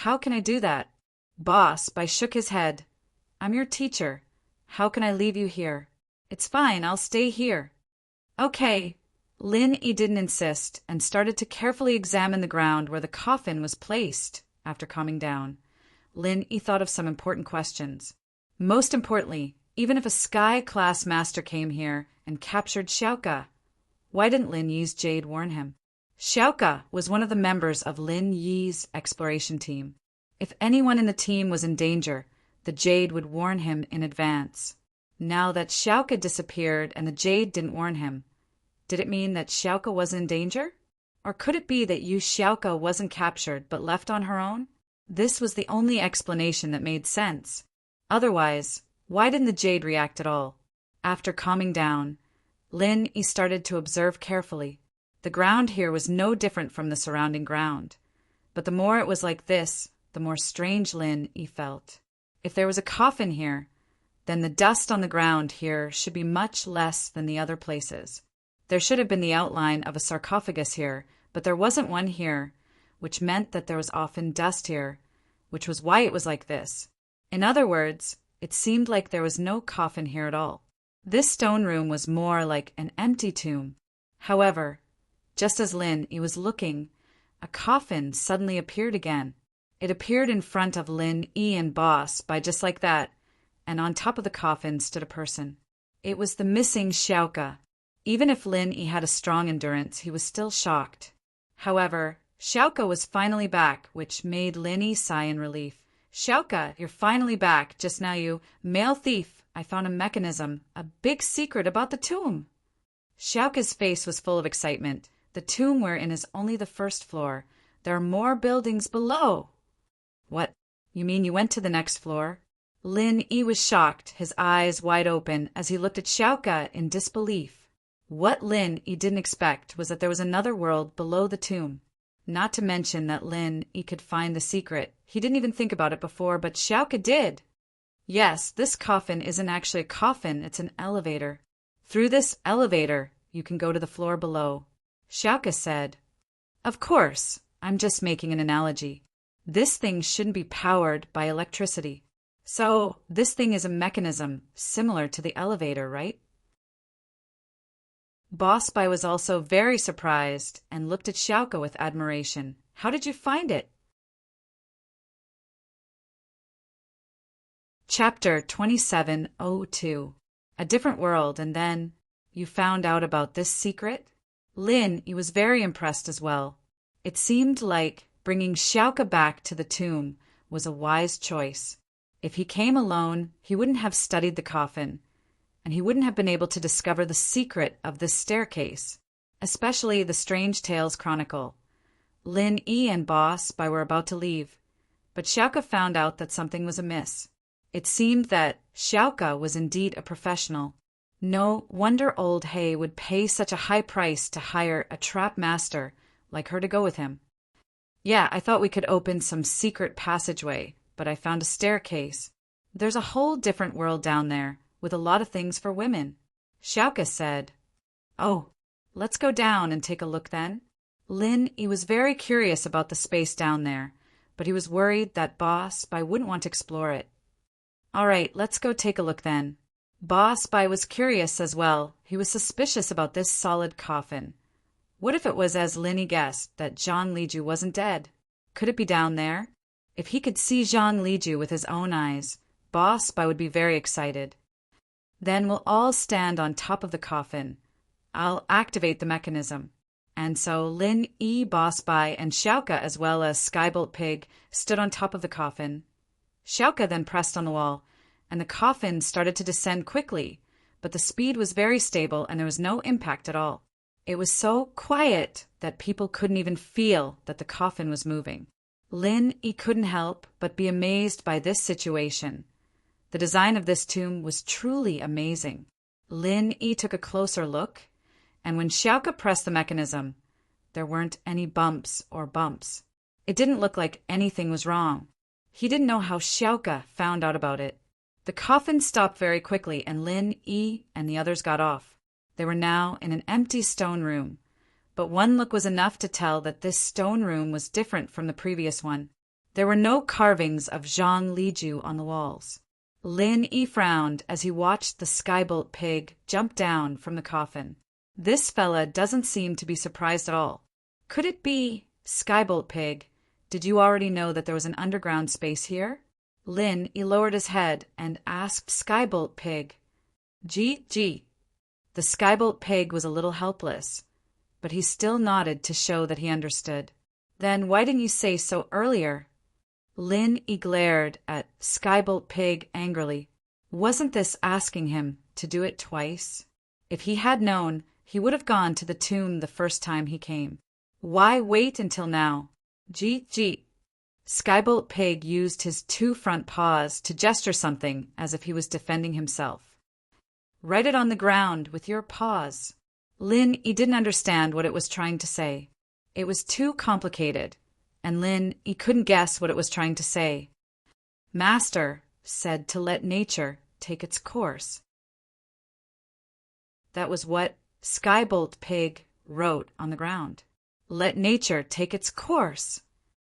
"How can I do that?" Boss Bai shook his head. "I'm your teacher. How can I leave you here?" "It's fine, I'll stay here." "Okay." Lin Yi didn't insist and started to carefully examine the ground where the coffin was placed. After calming down, Lin Yi thought of some important questions. Most importantly, even if a Sky-class master came here and captured Xiaoka, why didn't Lin Yi's Jade warn him? Xiaoka was one of the members of Lin Yi's exploration team. If anyone in the team was in danger, the Jade would warn him in advance. Now that Xiaoka disappeared and the Jade didn't warn him, did it mean that Xiaoka wasn't in danger? Or could it be that Xiaoka wasn't captured but left on her own? This was the only explanation that made sense. Otherwise, why didn't the Jade react at all? After calming down, Lin Yi started to observe carefully. The ground here was no different from the surrounding ground. But the more it was like this, the more strange Lin Yi felt. If there was a coffin here, then the dust on the ground here should be much less than the other places. There should have been the outline of a sarcophagus here, but there wasn't one here, which meant that there was often dust here, which was why it was like this. In other words, it seemed like there was no coffin here at all. This stone room was more like an empty tomb. However, just as Lin Yi was looking, a coffin suddenly appeared again. It appeared in front of Lin Yi and Boss Bai just like that, and on top of the coffin stood a person. It was the missing Xiaoka. Even if Lin Yi had a strong endurance, he was still shocked. However, Xiaoka was finally back, which made Lin Yi sigh in relief. "Xiaoka, you're finally back. Just now you, male thief, I found a mechanism, a big secret about the tomb." Xiaoka's face was full of excitement. The tomb we're in is only the first floor. There are more buildings below. "What? You mean you went to the next floor?" Lin Yi was shocked, his eyes wide open as he looked at Xiaoka in disbelief. What Lin Yi didn't expect was that there was another world below the tomb. Not to mention that Lin Yi could find the secret. He didn't even think about it before, but Xiaoka did. "Yes, this coffin isn't actually a coffin, it's an elevator. Through this elevator, you can go to the floor below," Xiaoka said. "Of course, I'm just making an analogy. This thing shouldn't be powered by electricity. So, this thing is a mechanism similar to the elevator, right? Boss Spy was also very surprised and looked at Xiaoka with admiration. How did you find it? Chapter 2702. A different world, and then you found out about this secret? Lin, he was very impressed as well. It seemed like bringing Xiaoka back to the tomb was a wise choice. If he came alone, he wouldn't have studied the coffin, and he wouldn't have been able to discover the secret of this staircase, especially the Strange Tales Chronicle. Lin Yi and Boss Spy were about to leave, but Xiaoka found out that something was amiss. It seemed that Xiaoka was indeed a professional. No wonder old He would pay such a high price to hire a trap master like her to go with him. Yeah, I thought we could open some secret passageway, but I found a staircase. There's a whole different world down there, with a lot of things for women. Xiaoka said, Oh, let's go down and take a look then. Lin, he was very curious about the space down there, but he was worried that Boss Spy wouldn't want to explore it. All right, let's go take a look then. Boss Spy was curious as well. He was suspicious about this solid coffin. What if it was as Linny guessed, that Zhang Liju wasn't dead? Could it be down there? If he could see Zhang Liju with his own eyes, Boss Spy would be very excited. Then we'll all stand on top of the coffin. I'll activate the mechanism. And so Lin Yi, Boss Spy, and Xiaoka, as well as Skybolt Pig, stood on top of the coffin. Xiaoka then pressed on the wall, and the coffin started to descend quickly, but the speed was very stable and there was no impact at all. It was so quiet that people couldn't even feel that the coffin was moving. Lin Yi couldn't help but be amazed by this situation. The design of this tomb was truly amazing. Lin Yi took a closer look, and when Xiaoka pressed the mechanism, there weren't any bumps or bumps. It didn't look like anything was wrong. He didn't know how Xiaoka found out about it. The coffin stopped very quickly, and Lin Yi and the others got off. They were now in an empty stone room, but one look was enough to tell that this stone room was different from the previous one. There were no carvings of Zhang Liju on the walls. Lin Yi frowned as he watched the Skybolt Pig jump down from the coffin. This fella doesn't seem to be surprised at all. Could it be, Skybolt Pig, did you already know that there was an underground space here? Lin Yi lowered his head and asked Skybolt Pig. Gee. The Skybolt Pig was a little helpless, but he still nodded to show that he understood. Then why didn't you say so earlier? Lin Yi glared at Skybolt Pig angrily. Wasn't this asking him to do it twice? If he had known, he would have gone to the tomb the first time he came. Why wait until now? Gee. Skybolt Pig used his two front paws to gesture something as if he was defending himself. Write it on the ground with your paws. Lin Yi didn't understand what it was trying to say. It was too complicated, and Lin Yi couldn't guess what it was trying to say. Master said to let nature take its course. That was what Skybolt Pig wrote on the ground. Let nature take its course.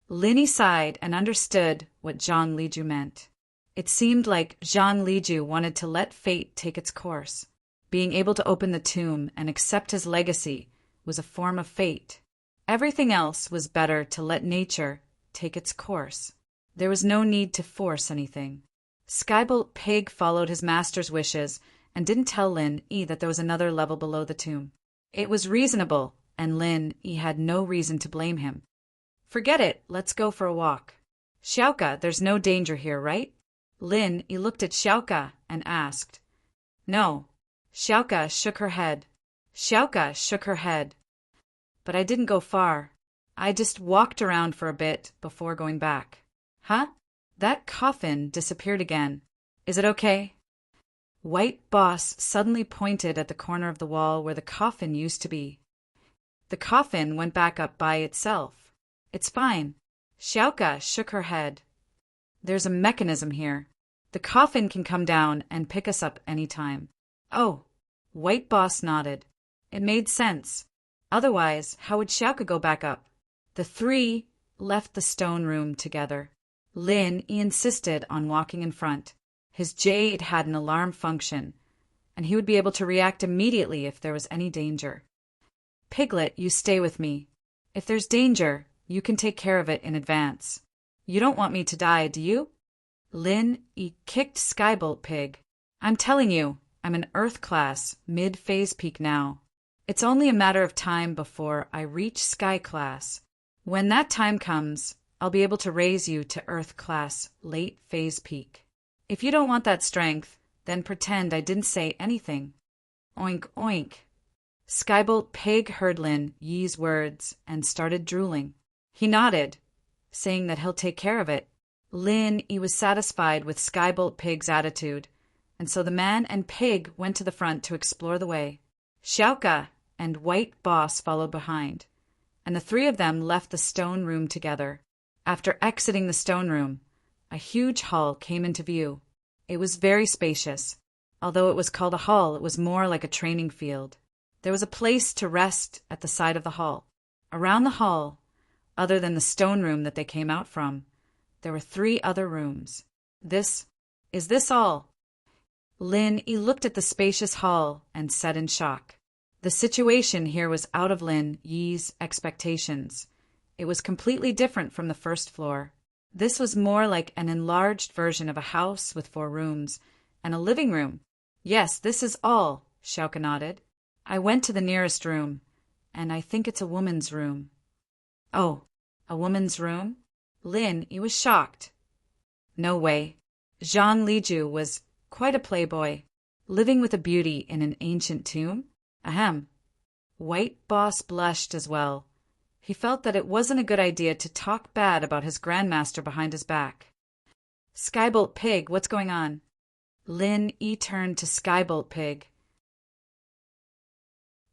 Lin Yi sighed and understood what Zhang Liju meant. It seemed like Zhang Liju wanted to let fate take its course. Being able to open the tomb and accept his legacy was a form of fate. Everything else was better to let nature take its course. There was no need to force anything. Skybolt Pig followed his master's wishes and didn't tell Lin Yi that there was another level below the tomb. It was reasonable, and Lin Yi had no reason to blame him. Forget it, let's go for a walk. Xiaoka, there's no danger here, right? Lin Yi looked at Xiaoka and asked. No. Xiaoka shook her head. But I didn't go far. I just walked around for a bit before going back. Huh? That coffin disappeared again. Is it okay? White Boss suddenly pointed at the corner of the wall where the coffin used to be. The coffin went back up by itself. It's fine. Xiaoka shook her head. There's a mechanism here. The coffin can come down and pick us up any time. Oh, White Boss nodded. It made sense. Otherwise, how would Xiaoka go back up? The three left the stone room together. Lin insisted on walking in front. His jade had an alarm function, and he would be able to react immediately if there was any danger. Piglet, you stay with me. If there's danger, you can take care of it in advance. You don't want me to die, do you? Lin kicked Skybolt Pig. I'm telling you, I'm an Earth class, mid-phase peak now. It's only a matter of time before I reach Sky class. When that time comes, I'll be able to raise you to Earth class, late phase peak. If you don't want that strength, then pretend I didn't say anything. Oink oink. Skybolt Pig heard Lin Yi's words and started drooling. He nodded, saying that he'll take care of it. Lin Yi was satisfied with Skybolt Pig's attitude, and so the man and Pig went to the front to explore the way. Xiaoka and White Boss followed behind, and the three of them left the stone room together. After exiting the stone room, a huge hall came into view. It was very spacious. Although it was called a hall, it was more like a training field. There was a place to rest at the side of the hall. Around the hall, other than the stone room that they came out from, there were 3 other rooms. Is this all? Lin Yi looked at the spacious hall and said in shock. The situation here was out of Lin Yi's expectations. It was completely different from the first floor. This was more like an enlarged version of a house with 4 rooms and a living room. Yes, this is all, Xiaoka nodded. I went to the nearest room, and I think it's a woman's room. Oh, a woman's room? Lin Yi was shocked. No way. Zhang Liju was quite a playboy, living with a beauty in an ancient tomb? Ahem. White Boss blushed as well. He felt that it wasn't a good idea to talk bad about his grandmaster behind his back. Skybolt Pig, what's going on? Lin Yi turned to Skybolt Pig.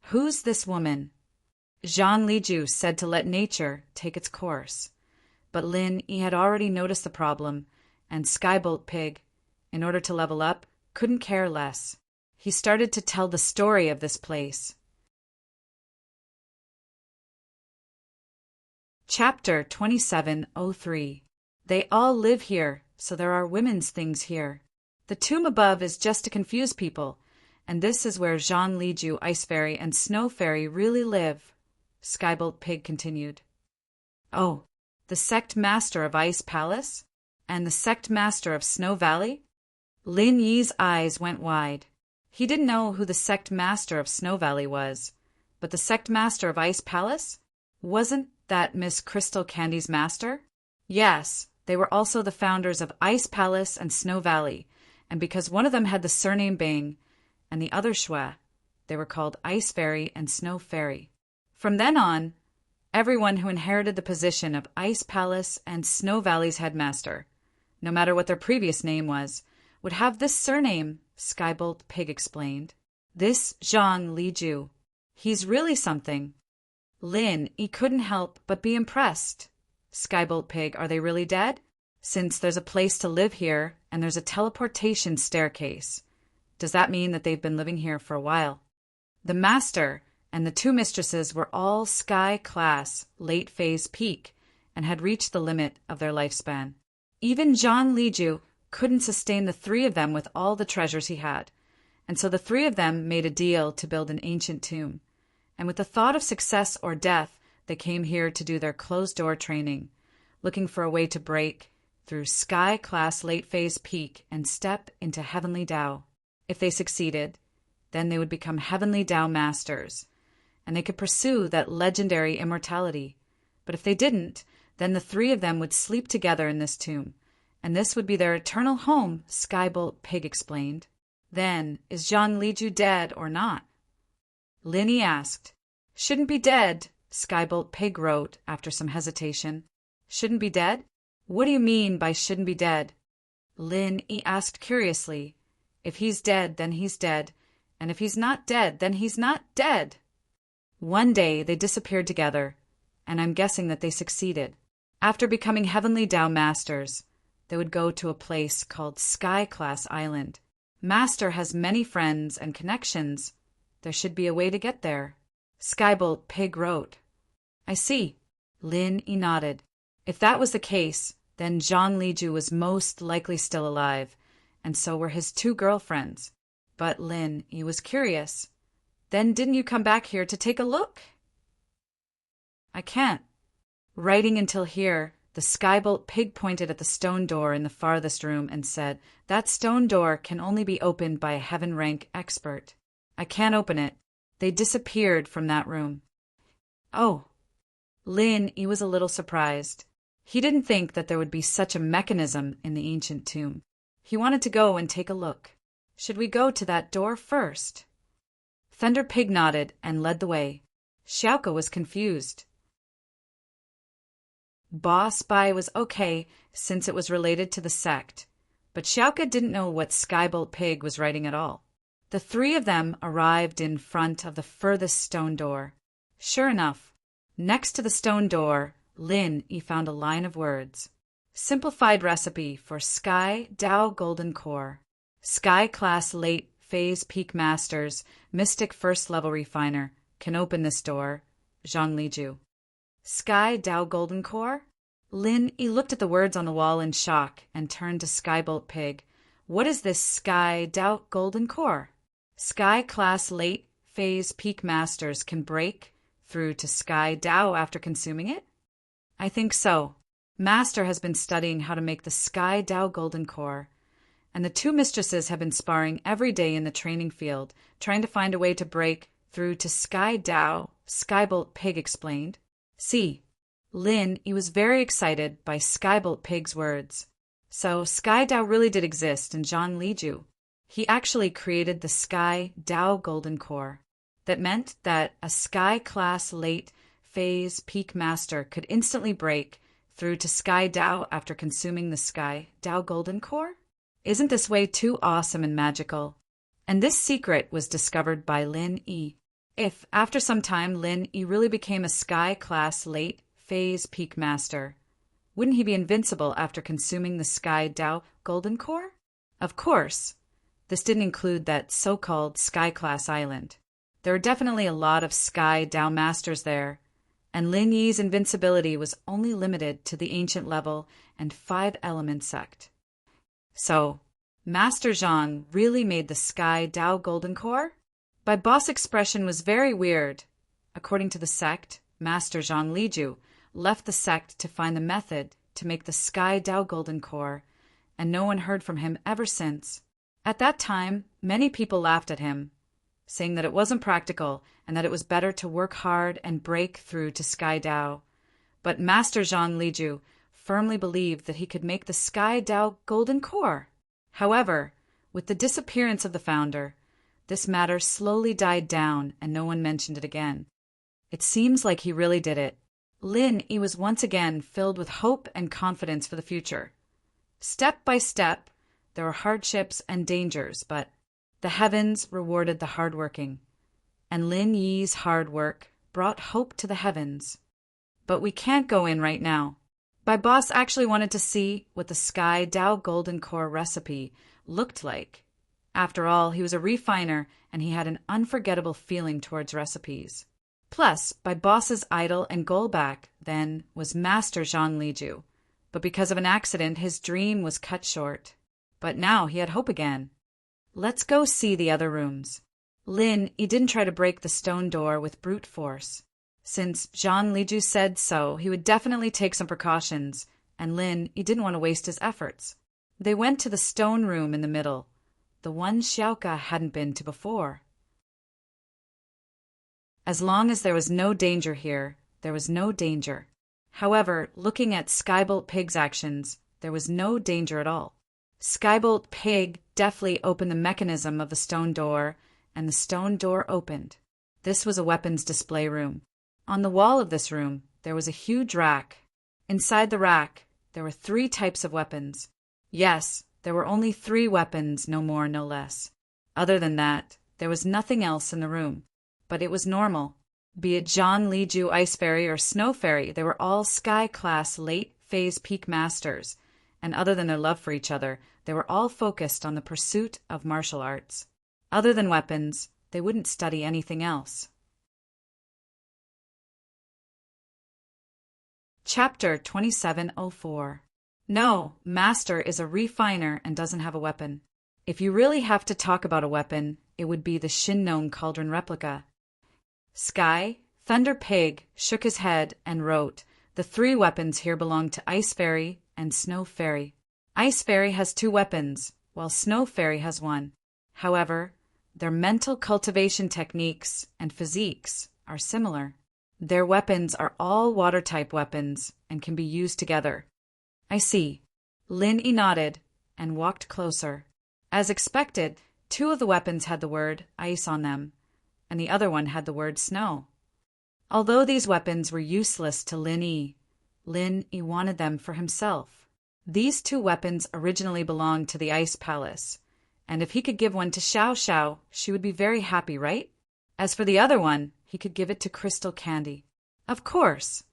Who's this woman? Zhang Liju said to let nature take its course. But Lin Yi had already noticed the problem, and Skybolt Pig, in order to level up, couldn't care less. He started to tell the story of this place. Chapter 2703. They all live here, so there are women's things here. The tomb above is just to confuse people, and this is where Zhang Liju, Ice Fairy, and Snow Fairy really live, Skybolt Pig continued. Oh, the sect master of Ice Palace? And the sect master of Snow Valley? Lin Yi's eyes went wide. He didn't know who the sect master of Snow Valley was, but the sect master of Ice Palace? Wasn't that Miss Crystal Candy's master? Yes, they were also the founders of Ice Palace and Snow Valley, and because one of them had the surname Bing and the other Shui, they were called Ice Fairy and Snow Fairy. From then on, everyone who inherited the position of Ice Palace and Snow Valley's headmaster, no matter what their previous name was, would have this surname, Skybolt Pig explained. This Zhang Liju. He's really something. Lin Yi couldn't help but be impressed. Skybolt Pig, are they really dead? Since there's a place to live here and there's a teleportation staircase, does that mean that they've been living here for a while? The master and the 2 mistresses were all Sky class, late phase peak, and had reached the limit of their lifespan. Even Zhang Liju couldn't sustain the 3 of them with all the treasures he had, and so the 3 of them made a deal to build an ancient tomb. And with the thought of success or death, they came here to do their closed-door training, looking for a way to break through Sky class late phase peak and step into Heavenly Tao. If they succeeded, then they would become Heavenly Tao masters, and they could pursue that legendary immortality. But if they didn't, then the 3 of them would sleep together in this tomb, and this would be their eternal home, Skybolt Pig explained. Then, is Zhang Liju dead or not? Lin Yi asked. Shouldn't be dead, Skybolt Pig wrote after some hesitation. Shouldn't be dead? What do you mean by shouldn't be dead? Lin Yi asked curiously. If he's dead, then he's dead, and if he's not dead, then he's not dead. One day they disappeared together, and I'm guessing that they succeeded. After becoming Heavenly Tao masters, they would go to a place called Sky Class Island. Master has many friends and connections. There should be a way to get there. Skybolt Pig wrote. I see. Lin Yi nodded. If that was the case, then Zhang Liju was most likely still alive, and so were his two girlfriends. But Lin, he was curious. Then didn't you come back here to take a look? I can't. Writing until here, the skybolt pig pointed at the stone door in the farthest room and said, "That stone door can only be opened by a heaven rank expert. I can't open it." They disappeared from that room. Oh. Lin, he was a little surprised. He didn't think that there would be such a mechanism in the ancient tomb. He wanted to go and take a look. Should we go to that door first? Thunder Pig nodded and led the way. Xiaoka was confused. Boss Bai was okay since it was related to the sect, but Xiaoka didn't know what Skybolt Pig was writing at all. The three of them arrived in front of the furthest stone door. Sure enough, next to the stone door, Lin, he found a line of words. Simplified recipe for Sky Dao Golden Core. Sky Class Late Phase Peak Masters Mystic First Level Refiner can open this door. Zhang Liju. Sky Dao Golden Core? Lin, he looked at the words on the wall in shock and turned to Skybolt Pig. What is this Sky Dao Golden Core? Sky Class Late Phase Peak Masters can break through to Sky Dao after consuming it? I think so. Master has been studying how to make the Sky Dao Golden Core, and the two mistresses have been sparring every day in the training field, trying to find a way to break through to Sky Dao, Skybolt Pig explained. See, Lin, he was very excited by Skybolt Pig's words. So Sky Dao really did exist in Zhang Liju. He actually created the Sky Dao Golden Core. That meant that a Sky Class Late Phase Peak Master could instantly break through to Sky Dao after consuming the Sky Dao Golden Core? Isn't this way too awesome and magical? And this secret was discovered by Lin Yi. If, after some time, Lin Yi really became a Sky Class Late Phase Peak Master, wouldn't he be invincible after consuming the Sky Dao Golden Core? Of course, this didn't include that so-called Sky Class Island. There were definitely a lot of Sky Dao Masters there, and Lin Yi's invincibility was only limited to the ancient level and 5-element sect. So, Master Zhang really made the Sky Dao Golden Core? By boss expression was very weird. According to the sect, Master Zhang Liju left the sect to find the method to make the Sky Dao Golden Core, and no one heard from him ever since. At that time, many people laughed at him, saying that it wasn't practical and that it was better to work hard and break through to Sky Dao. But Master Zhang Liju firmly believed that he could make the Sky Dao Golden Core. However, with the disappearance of the founder, this matter slowly died down and no one mentioned it again. It seems like he really did it. Lin Yi was once again filled with hope and confidence for the future. Step by step, there were hardships and dangers, but the heavens rewarded the hardworking, and Lin Yi's hard work brought hope to the heavens. But we can't go in right now. My boss actually wanted to see what the Sky Dao Golden Core recipe looked like. After all, he was a refiner and he had an unforgettable feeling towards recipes. Plus, by boss's idol and goal back, then, was Master Zhang Liju. But because of an accident, his dream was cut short. But now he had hope again. Let's go see the other rooms. Lin, he didn't try to break the stone door with brute force. Since Zhang Liju said so, he would definitely take some precautions, and Lin, he didn't want to waste his efforts. They went to the stone room in the middle, the one Xiaoka hadn't been to before. As long as there was no danger here, there was no danger. However, looking at Skybolt Pig's actions, there was no danger at all. Skybolt Pig deftly opened the mechanism of the stone door, and the stone door opened. This was a weapons display room. On the wall of this room, there was a huge rack. Inside the rack, there were 3 types of weapons. Yes, there were only 3 weapons, no more, no less. Other than that, there was nothing else in the room. But it was normal. Be it Zhang Liju Ice Fairy or Snow Fairy, they were all Sky Class Late Phase Peak Masters, and other than their love for each other, they were all focused on the pursuit of martial arts. Other than weapons, they wouldn't study anything else. Chapter 2704. No, Master is a refiner and doesn't have a weapon. If you really have to talk about a weapon, it would be the Shin-Gnome Cauldron replica. Sky, Thunder Pig, shook his head and wrote, "The three weapons here belong to Ice Fairy and Snow Fairy. Ice Fairy has two weapons, while Snow Fairy has one. However, their mental cultivation techniques and physiques are similar. Their weapons are all water-type weapons and can be used together." "I see." Lin-Yi nodded and walked closer. As expected, two of the weapons had the word ice on them, and the other one had the word snow. Although these weapons were useless to Lin-Yi, Lin-Yi wanted them for himself. These two weapons originally belonged to the Ice Palace, and if he could give one to Xiao Xiao, she would be very happy, right? As for the other one, he could give it to Crystal Candy. Of course!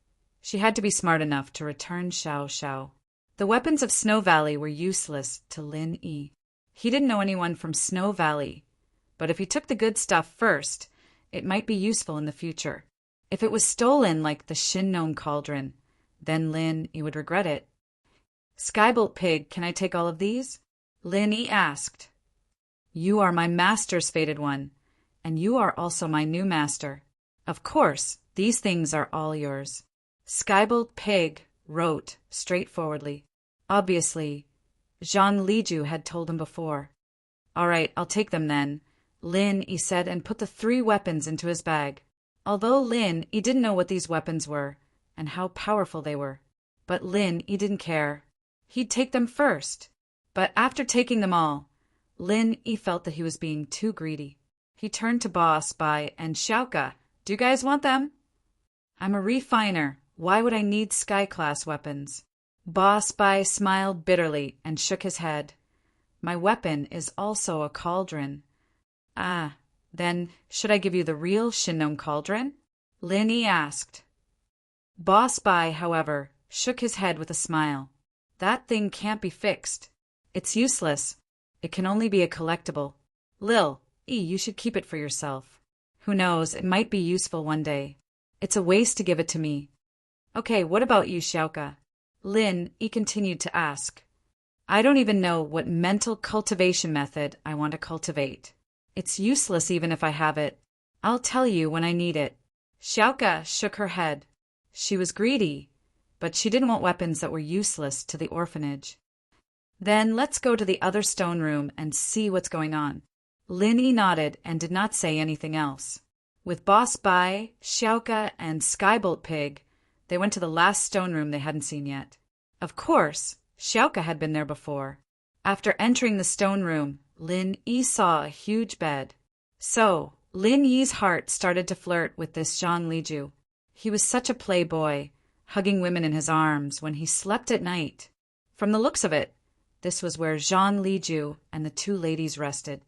She had to be smart enough to return Xiao Xiao. The weapons of Snow Valley were useless to Lin-Yi. He didn't know anyone from Snow Valley, but if he took the good stuff first, it might be useful in the future. If it was stolen like the Shin-Gnome Cauldron, then Lin-Yi would regret it. "Skybolt Pig, can I take all of these?" Lin-Yi asked. "You are my master's fated one, and you are also my new master. Of course, these things are all yours." Skybolt Pig wrote straightforwardly. Obviously, Jean Liju had told him before. "All right, I'll take them then," Lin-Yi said, and put the three weapons into his bag. Although Lin-Yi didn't know what these weapons were and how powerful they were, but Lin-Yi didn't care. He'd take them first. But after taking them all, Lin-Yi felt that he was being too greedy. He turned to Boss Bai and Xiaoka. "Do you guys want them?" "I'm a refiner. Why would I need sky-class weapons?" Boss Bai smiled bitterly and shook his head. "My weapon is also a cauldron." "Ah, then should I give you the real Shin-Gnome Cauldron?" Lin-Yi asked. Boss Bai, however, shook his head with a smile. "That thing can't be fixed. It's useless. It can only be a collectible. Lil-Yi, you should keep it for yourself. Who knows, it might be useful one day. It's a waste to give it to me." "Okay, what about you, Xiaoka?" Lin-Yi continued to ask. "I don't even know what mental cultivation method I want to cultivate. It's useless even if I have it. I'll tell you when I need it." Xiaoka shook her head. She was greedy, but she didn't want weapons that were useless to the orphanage. "Then let's go to the other stone room and see what's going on." Lin-Yi nodded and did not say anything else. With Boss Bai, Xiaoka, and Skybolt Pig, they went to the last stone room they hadn't seen yet. Of course, Xiaoka had been there before. After entering the stone room, Lin-Yi saw a huge bed. So, Lin-Yi's heart started to flirt with this Jean Liju. He was such a playboy, hugging women in his arms when he slept at night. From the looks of it, this was where Jean Liju and the two ladies rested.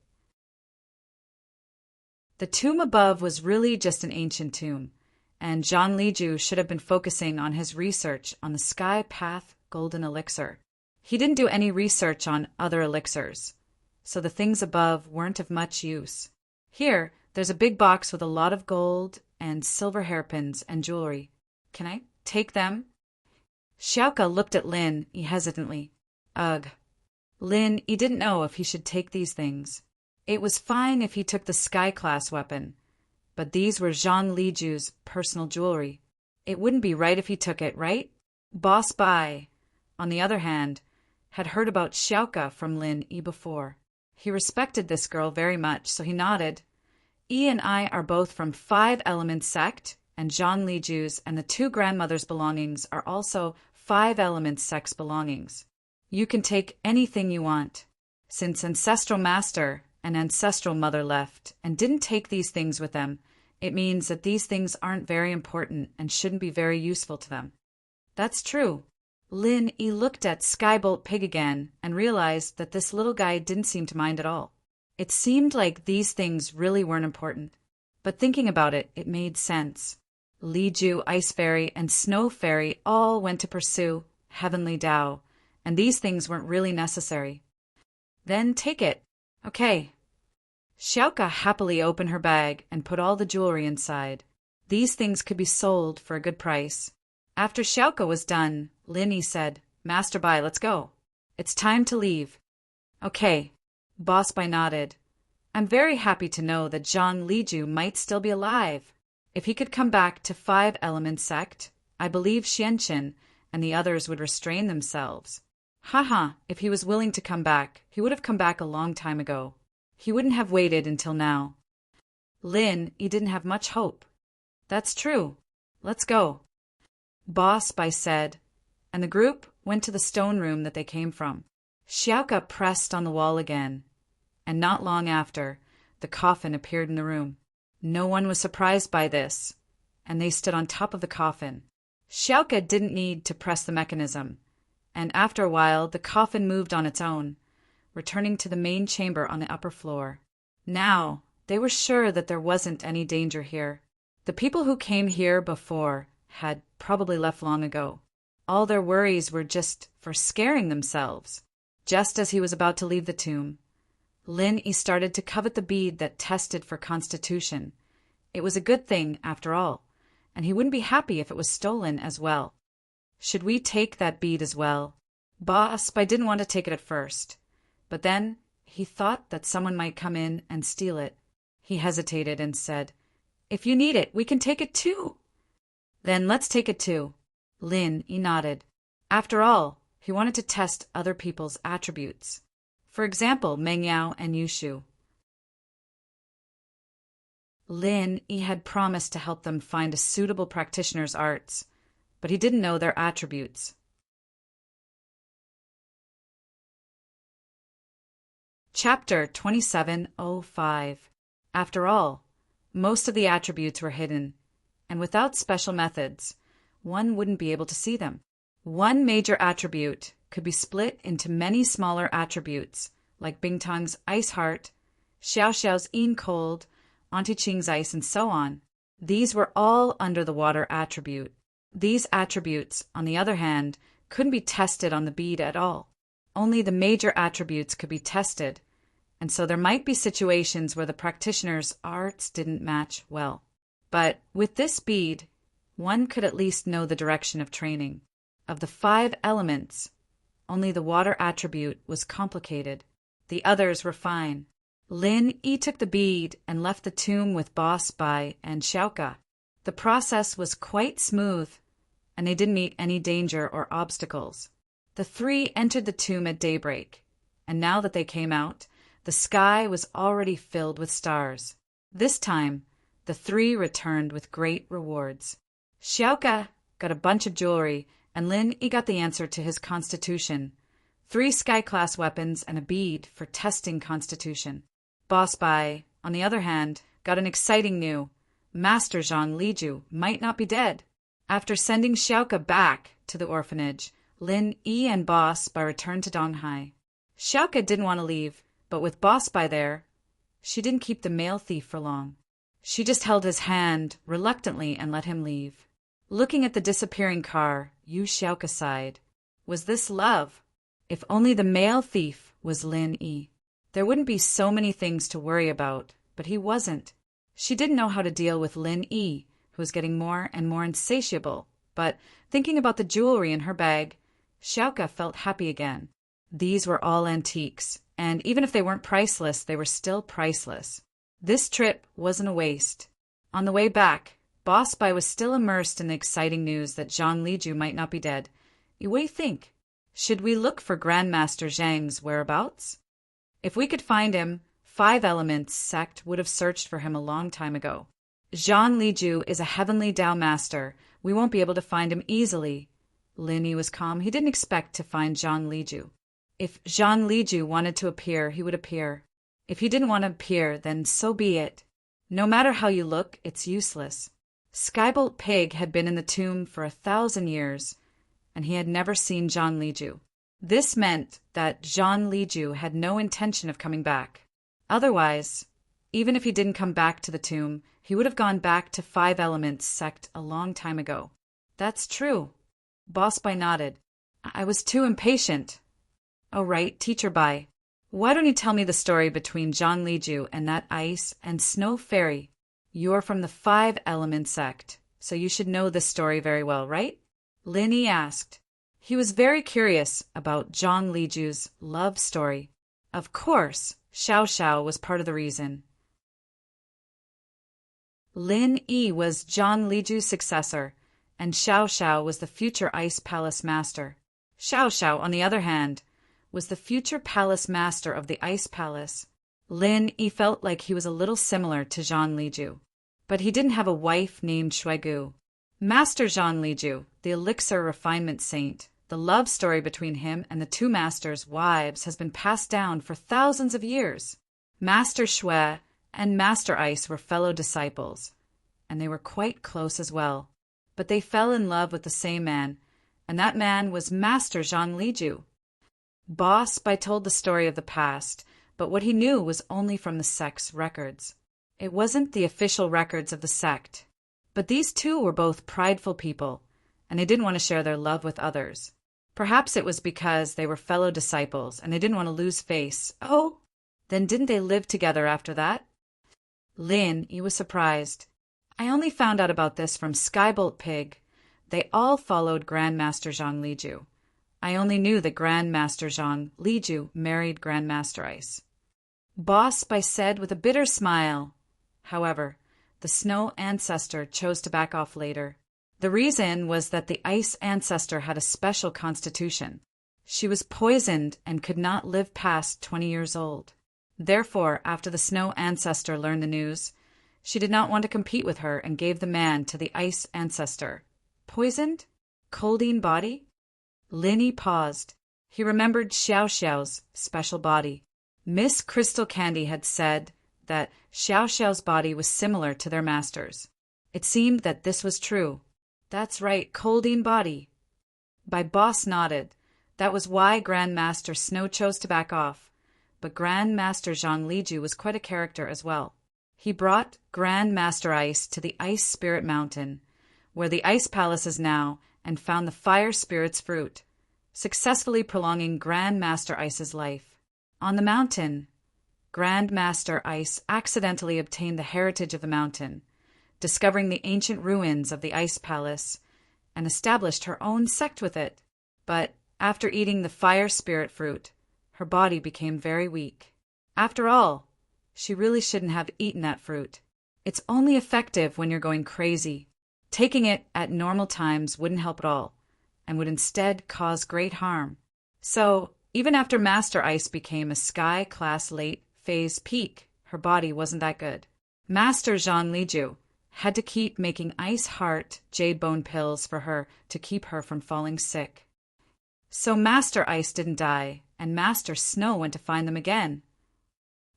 The tomb above was really just an ancient tomb, and Jean Liju should have been focusing on his research on the Sky Path Golden Elixir. He didn't do any research on other elixirs, so the things above weren't of much use. Here, there's a big box with a lot of gold and silver hairpins and jewelry. Can I take them? Xiaoka looked at Lin-Yi hesitantly. Ugh. Lin-Yi didn't know if he should take these things. It was fine if he took the sky-class weapon, but these were Jean Liju's personal jewelry. It wouldn't be right if he took it, right? Boss Bai, on the other hand, had heard about Xiaoka from Lin-Yi before. He respected this girl very much, so he nodded. "Yi and I are both from 5 Elements sect, and Jean Liju's and the 2 grandmothers' belongings are also 5 Elements sect's belongings. You can take anything you want. Since Ancestral Master and Ancestral Mother left and didn't take these things with them, it means that these things aren't very important and shouldn't be very useful to them." That's true. Lin-Yi looked at Skybolt Pig again and realized that this little guy didn't seem to mind at all. It seemed like these things really weren't important. But thinking about it, it made sense. Liju, Ice Fairy, and Snow Fairy all went to pursue Heavenly Tao, and these things weren't really necessary. Then take it. Okay. Xiaoka happily opened her bag and put all the jewelry inside. These things could be sold for a good price. After Xiaoka was done, Lin-Yi said, Master Bai, let's go. It's time to leave. Okay. Boss Bai nodded. I'm very happy to know that Zhang Liju might still be alive. If he could come back to Five Element Sect, I believe Xianqin and the others would restrain themselves. Haha, if he was willing to come back, he would have come back a long time ago. He wouldn't have waited until now. Lin, he didn't have much hope. That's true. Let's go. Boss Bai said, and the group went to the stone room that they came from. Xiaoka pressed on the wall again, and not long after, the coffin appeared in the room. No one was surprised by this, and they stood on top of the coffin. Xiaoka didn't need to press the mechanism, and after a while the coffin moved on its own, returning to the main chamber on the upper floor. Now, they were sure that there wasn't any danger here. The people who came here before had probably left long ago. All their worries were just for scaring themselves. Just as he was about to leave the tomb, Lin Yi started to covet the bead that tested for constitution. It was a good thing, after all, and he wouldn't be happy if it was stolen as well. Should we take that bead as well? Boss Bai didn't want to take it at first, but then he thought that someone might come in and steal it. He hesitated and said, If you need it, we can take it too. Then let's take it too. Lin Yi nodded. After all, he wanted to test other people's attributes. For example, Meng Yao and Yushu. Lin Yi had promised to help them find a suitable practitioner's arts, but he didn't know their attributes. Chapter 2705. After all, most of the attributes were hidden, and without special methods, one wouldn't be able to see them. One major attribute could be split into many smaller attributes, like Bingtang's Ice Heart, Xiao Xiao's Yin Cold, Auntie Qing's Ice, and so on. These were all under the water attribute. These attributes, on the other hand, couldn't be tested on the bead at all. Only the major attributes could be tested, and so there might be situations where the practitioner's arts didn't match well. But with this bead, one could at least know the direction of training. Of the 5 elements, only the water attribute was complicated. The others were fine. Lin Yi took the bead and left the tomb with Boss Bai and Xiaoka. The process was quite smooth, and they didn't meet any danger or obstacles. The 3 entered the tomb at daybreak, and now that they came out, the sky was already filled with stars. This time, the 3 returned with great rewards. Xiaoka got a bunch of jewelry, and Lin Yi got the answer to his constitution, 3 sky-class weapons and a bead for testing constitution. Boss Bai, on the other hand, got an exciting new, Master Zhang Liju might not be dead. After sending Xiaoka back to the orphanage, Lin Yi and Boss Bai returned to Donghai. Xiaoka didn't want to leave, but with Boss Bai there, she didn't keep the male thief for long. She just held his hand reluctantly and let him leave. Looking at the disappearing car, Yu Xiaoka sighed. Was this love? If only the male thief was Lin Yi. There wouldn't be so many things to worry about, but he wasn't. She didn't know how to deal with Lin Yi, who was getting more and more insatiable, but thinking about the jewelry in her bag, Xiaoka felt happy again. These were all antiques, and even if they weren't priceless, they were still priceless. This trip wasn't a waste. On the way back, Boss Bai was still immersed in the exciting news that Zhang Liju might not be dead. What do you think? Should we look for Grandmaster Zhang's whereabouts? If we could find him, 5 Elements sect would have searched for him a long time ago. Zhang Liju is a heavenly Dao master. We won't be able to find him easily. Lin Yi was calm. He didn't expect to find Zhang Liju. If Zhang Liju wanted to appear, he would appear. If he didn't want to appear, then so be it. No matter how you look, it's useless. Skybolt Pig had been in the tomb for 1,000 years, and he had never seen Zhang Liju. This meant that Zhang Liju had no intention of coming back. Otherwise, even if he didn't come back to the tomb, he would have gone back to 5 Elements sect a long time ago. That's true. Boss Bai nodded. I was too impatient. Oh right, Teacher Bai. Why don't you tell me the story between Zhang Liju and that ice and snow fairy? You're from the 5 Element sect, so you should know this story very well, right? Lin Yi asked. He was very curious about Zhang Liju's love story. Of course, Xiao Xiao was part of the reason. Lin Yi was Zhang Liju's successor, and Xiao Xiao was the future Ice Palace Master. Xiao Xiao, on the other hand, was the future Palace Master of the Ice Palace. Lin Yi felt like he was a little similar to Zhang Liju, but he didn't have a wife named Shuigu. Master Zhang Liju, the elixir refinement saint, the love story between him and the two masters' wives has been passed down for thousands of years. Master Shui and Master Ice were fellow disciples, and they were quite close as well. But they fell in love with the same man, and that man was Master Zhang Liju. Boss Bai told the story of the past, but what he knew was only from the sect's records. It wasn't the official records of the sect. But these two were both prideful people, and they didn't want to share their love with others. Perhaps it was because they were fellow disciples, and they didn't want to lose face. Oh, then didn't they live together after that? Lin Yi was surprised. I only found out about this from Skybolt Pig. They all followed Grandmaster Zhang Liju. I only knew that Grandmaster Zhang Liju married Grandmaster Ice. Boss Bai said with a bitter smile. However, the Snow Ancestor chose to back off later. The reason was that the Ice Ancestor had a special constitution. She was poisoned and could not live past 20 years old. Therefore, after the Snow Ancestor learned the news, she did not want to compete with her and gave the man to the Ice Ancestor. Poisoned? Coldine body? Lin Yi paused. He remembered Xiao Xiao's special body. Miss Crystal Candy had said that Xiao Xiao's body was similar to their master's. It seemed that this was true. That's right, Coldine body. Boss nodded. That was why Grandmaster Snow chose to back off. But Grandmaster Zhang Liju was quite a character as well. He brought Grandmaster Ice to the Ice Spirit Mountain, where the Ice Palace is now, and found the Fire Spirit's fruit, successfully prolonging Grandmaster Ice's life. On the mountain, Grandmaster Ice accidentally obtained the heritage of the mountain, discovering the ancient ruins of the Ice Palace, and established her own sect with it. But after eating the Fire Spirit fruit, her body became very weak. After all, she really shouldn't have eaten that fruit. It's only effective when you're going crazy. Taking it at normal times wouldn't help at all, and would instead cause great harm. So, even after Master Ice became a Sky Class late phase peak, her body wasn't that good. Master Zhang Liju had to keep making Ice Heart Jade Bone pills for her to keep her from falling sick. So Master Ice didn't die, and Master Snow went to find them again.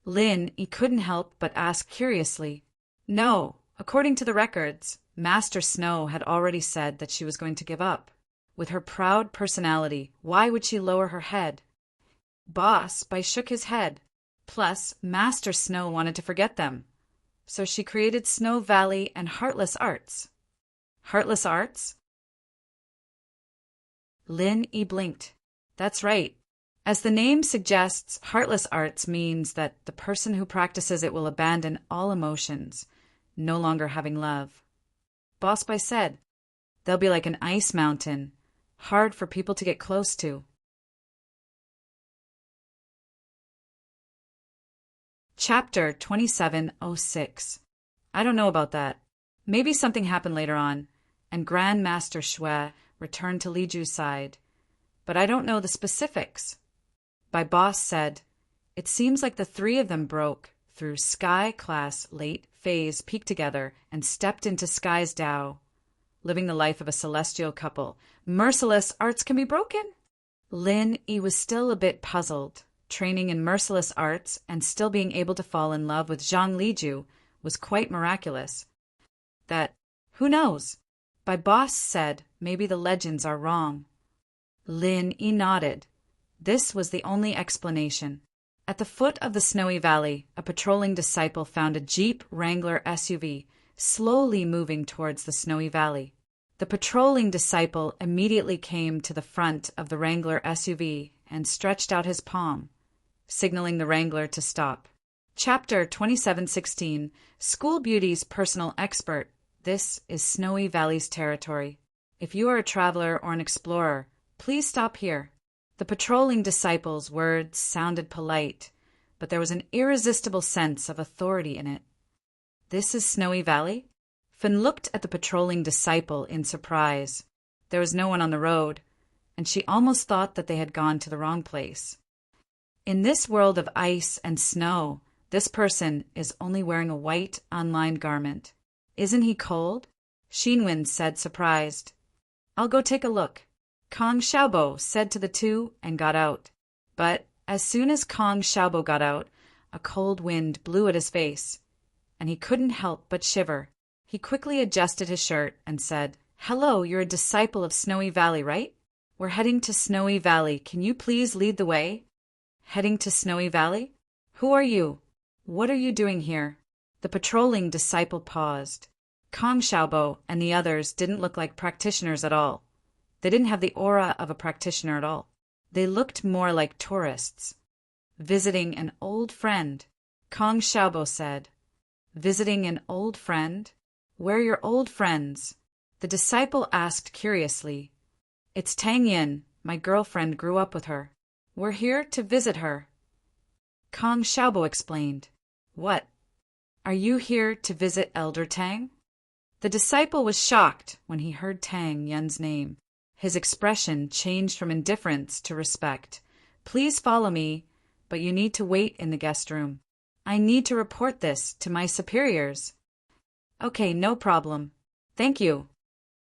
Lin Yi couldn't help but ask curiously. No, according to the records, Master Snow had already said that she was going to give up. With her proud personality, why would she lower her head? Boss Bai shook his head. Plus, Master Snow wanted to forget them. So she created Snow Valley and Heartless Arts. Heartless Arts? Lin Yi blinked. That's right. As the name suggests, Heartless Arts means that the person who practices it will abandon all emotions, no longer having love. Boss Bai said, they'll be like an ice mountain, hard for people to get close to. Chapter 2706. I don't know about that. Maybe something happened later on, and Grandmaster Shui returned to Liju's side. But I don't know the specifics. Boss said, it seems like the three of them broke through Sky Class late phase peak together and stepped into Sky's Tao, living the life of a celestial couple. Merciless arts can be broken? Lin Yi was still a bit puzzled. Training in merciless arts and still being able to fall in love with Zhang Liju was quite miraculous. That, who knows? Boss said maybe the legends are wrong. Lin Yi nodded. This was the only explanation. At the foot of the snowy valley, a patrolling disciple found a Jeep Wrangler SUV slowly moving towards the snowy valley. The patrolling disciple immediately came to the front of the Wrangler SUV and stretched out his palm, signaling the Wrangler to stop. Chapter 2716, School Beauty's Personal Expert. This is Snowy Valley's territory. If you are a traveler or an explorer, Please stop here." The patrolling disciple's words sounded polite, but there was an irresistible sense of authority in it. "This is Snowy Valley?" Finn looked at the patrolling disciple in surprise. There was no one on the road, and she almost thought that they had gone to the wrong place. In this world of ice and snow, this person is only wearing a white, unlined garment. "Isn't he cold?" Xinwen said, surprised. "I'll go take a look," Kong Xiaobo said to the two and got out. But as soon as Kong Xiaobo got out, a cold wind blew at his face, and he couldn't help but shiver. He quickly adjusted his shirt and said, "Hello, you're a disciple of Snowy Valley, right? We're heading to Snowy Valley. Can you please lead the way?" "Heading to Snowy Valley? Who are you? What are you doing here?" The patrolling disciple paused. Kong Xiaobo and the others didn't look like practitioners at all. They didn't have the aura of a practitioner at all. They looked more like tourists. "Visiting an old friend," Kong Xiaobo said. "Visiting an old friend? Where are your old friends?" The disciple asked curiously. "It's Tang Yin. My girlfriend grew up with her. We're here to visit her." Kong Xiaobo explained. "What? Are you here to visit Elder Tang?" The disciple was shocked when he heard Tang Yin's name. His expression changed from indifference to respect. "Please follow me, but you need to wait in the guest room. I need to report this to my superiors." "Okay, no problem. Thank you,"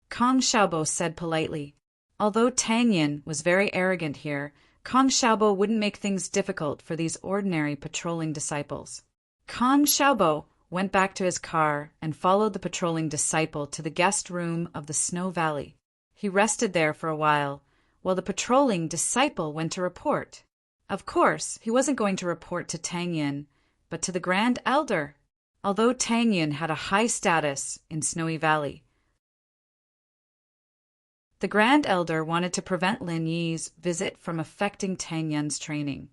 Kong Xiaobo said politely. Although Tang Yin was very arrogant here, Kong Xiaobo wouldn't make things difficult for these ordinary patrolling disciples. Kong Xiaobo went back to his car and followed the patrolling disciple to the guest room of the Snow Valley. He rested there for a while the patrolling disciple went to report. Of course, he wasn't going to report to Tang Yin, but to the Grand Elder. Although Tang Yin had a high status in Snowy Valley, the Grand Elder wanted to prevent Lin Yi's visit from affecting Tang Yin's training.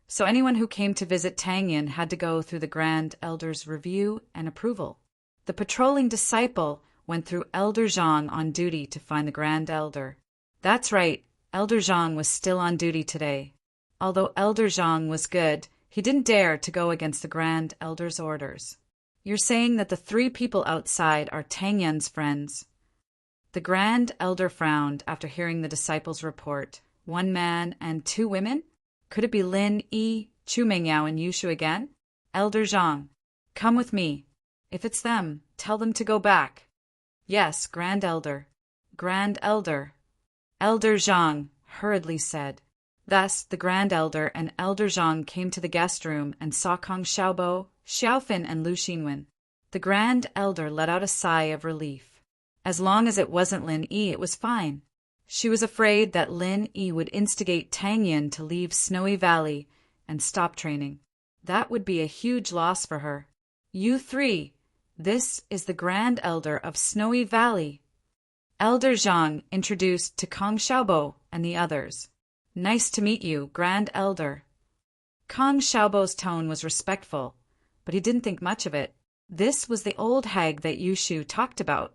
So anyone who came to visit Tang Yin had to go through the Grand Elder's review and approval. The patrolling disciple went through Elder Zhang on duty to find the Grand Elder. That's right, Elder Zhang was still on duty today. Although Elder Zhang was good, he didn't dare to go against the Grand Elder's orders. "You're saying that the 3 people outside are Tang Yin's friends?" The Grand Elder frowned after hearing the disciple's report. 1 man and 2 women? Could it be Lin Yi, Chu Mingyao, and Yushu again? "Elder Zhang, come with me. If it's them, tell them to go back." "Yes, Grand Elder." "Grand Elder." Elder Zhang hurriedly said. Thus the Grand Elder and Elder Zhang came to the guest room and saw Kong Xiaobo, Xiaofin, and Lu Xinwen. The Grand Elder let out a sigh of relief. As long as it wasn't Lin Yi, it was fine. She was afraid that Lin Yi would instigate Tang Yin to leave Snowy Valley and stop training. That would be a huge loss for her. "You 3, this is the Grand Elder of Snowy Valley." Elder Zhang introduced to Kong Xiaobo and the others. "Nice to meet you, Grand Elder." Kong Xiaobo's tone was respectful, but he didn't think much of it. This was the old hag that Yushu talked about.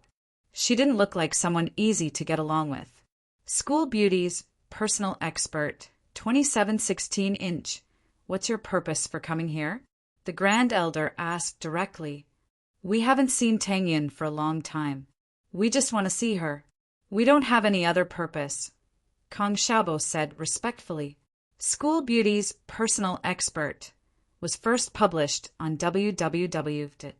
She didn't look like someone easy to get along with. "School beauties, personal expert, 27/16 inch. What's your purpose for coming here?" The Grand Elder asked directly. "We haven't seen Tang Yin for a long time. We just want to see her. We don't have any other purpose," Kong Xiaobo said respectfully. School Beauty's Personal Expert was first published on www.guli.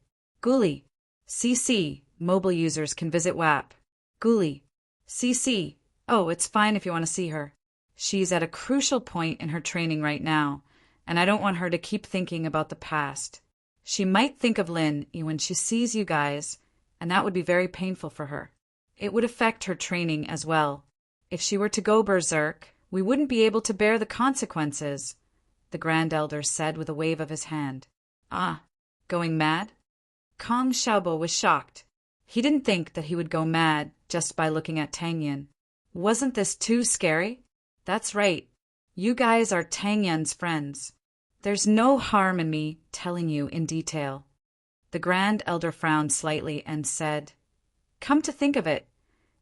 CC. Mobile users can visit WAP. Guli. CC. Oh, it's fine if you want to see her. She's at a crucial point in her training right now, and I don't want her to keep thinking about the past. She might think of Lin when she sees you guys, and that would be very painful for her. It would affect her training as well. If she were to go berserk, we wouldn't be able to bear the consequences, the Grand Elder said with a wave of his hand. "Ah, going mad?" Kong Xiaobo was shocked. He didn't think that he would go mad just by looking at Tang Yin. Wasn't this too scary? "That's right. You guys are Tang Yin's friends. There's no harm in me telling you in detail." The Grand Elder frowned slightly and said, "Come to think of it,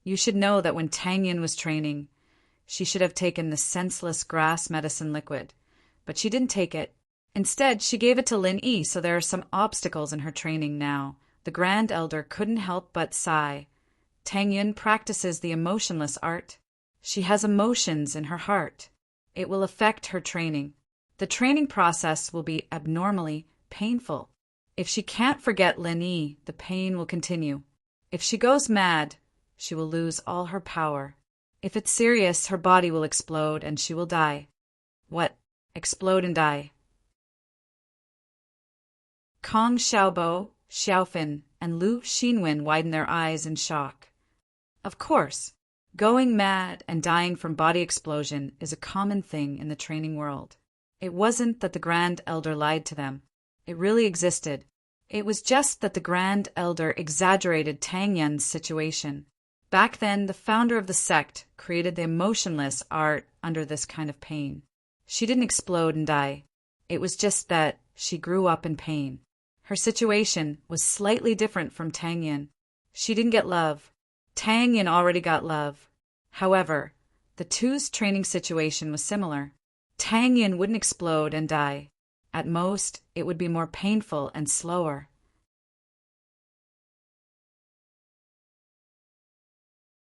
you should know that when Tang Yin was training, She should have taken the senseless grass medicine liquid, but she didn't take it. Instead, she gave it to Lin Yi, so there are some obstacles in her training now. The Grand Elder couldn't help but sigh. Tang Yun practices the emotionless art. She has emotions in her heart. It will affect her training. The training process will be abnormally painful. If she can't forget Lin Yi, the pain will continue. If she goes mad, she will lose all her power. If it's serious, her body will explode and she will die. What? Explode and die? Kong Xiaobo, Xiaofan, and Lu Xinwen widened their eyes in shock. Of course, going mad and dying from body explosion is a common thing in the training world. It wasn't that the Grand Elder lied to them. It really existed. It was just that the Grand Elder exaggerated Tang Yun's situation. Back then, the founder of the sect created the emotionless art under this kind of pain. She didn't explode and die. It was just that she grew up in pain. Her situation was slightly different from Tang Yun. She didn't get love. Tang Yun already got love. However, the two's training situation was similar. Tang Yun wouldn't explode and die. At most, it would be more painful and slower.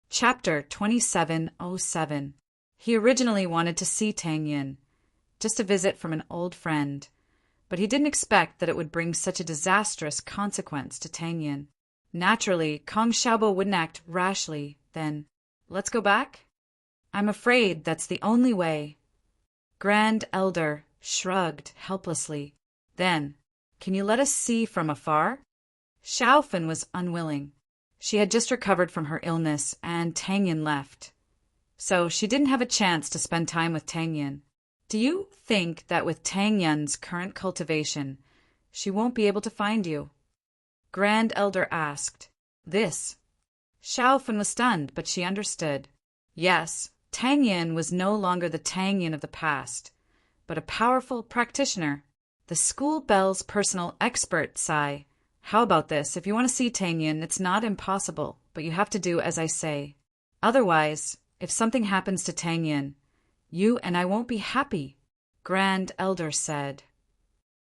Chapter 2707. He originally wanted to see Tang Yun, just a visit from an old friend, but he didn't expect that it would bring such a disastrous consequence to Tang Yun. Naturally, Kong Xiaobo wouldn't act rashly, then. Let's go back? I'm afraid that's the only way. Grand Elder shrugged helplessly. Then, can you let us see from afar? Xiaofan was unwilling. She had just recovered from her illness, and Tang Yun left. So she didn't have a chance to spend time with Tang Yun. Do you think that with Tang Yun's current cultivation, she won't be able to find you? Grand Elder asked. This. Xiaofan was stunned, but she understood. Yes, Tang Yun was no longer the Tang Yun of the past, but a powerful practitioner. The school bell's personal expert, Sai. How about this? If you want to see Tang Yun, it's not impossible, but you have to do as I say. Otherwise, if something happens to Tang Yun, you and I won't be happy, Grand Elder said.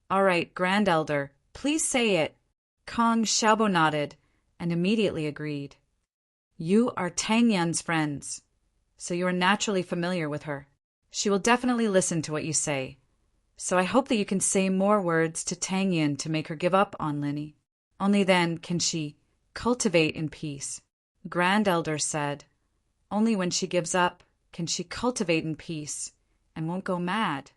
All right, Grand Elder, please say it. Kong Xiaobo nodded and immediately agreed. You are Tang Yun's friends, so you are naturally familiar with her. She will definitely listen to what you say. So I hope that you can say more words to Tang Yun to make her give up on Linny. Only then can she cultivate in peace. Grand Elder said, only when she gives up can she cultivate in peace and won't go mad.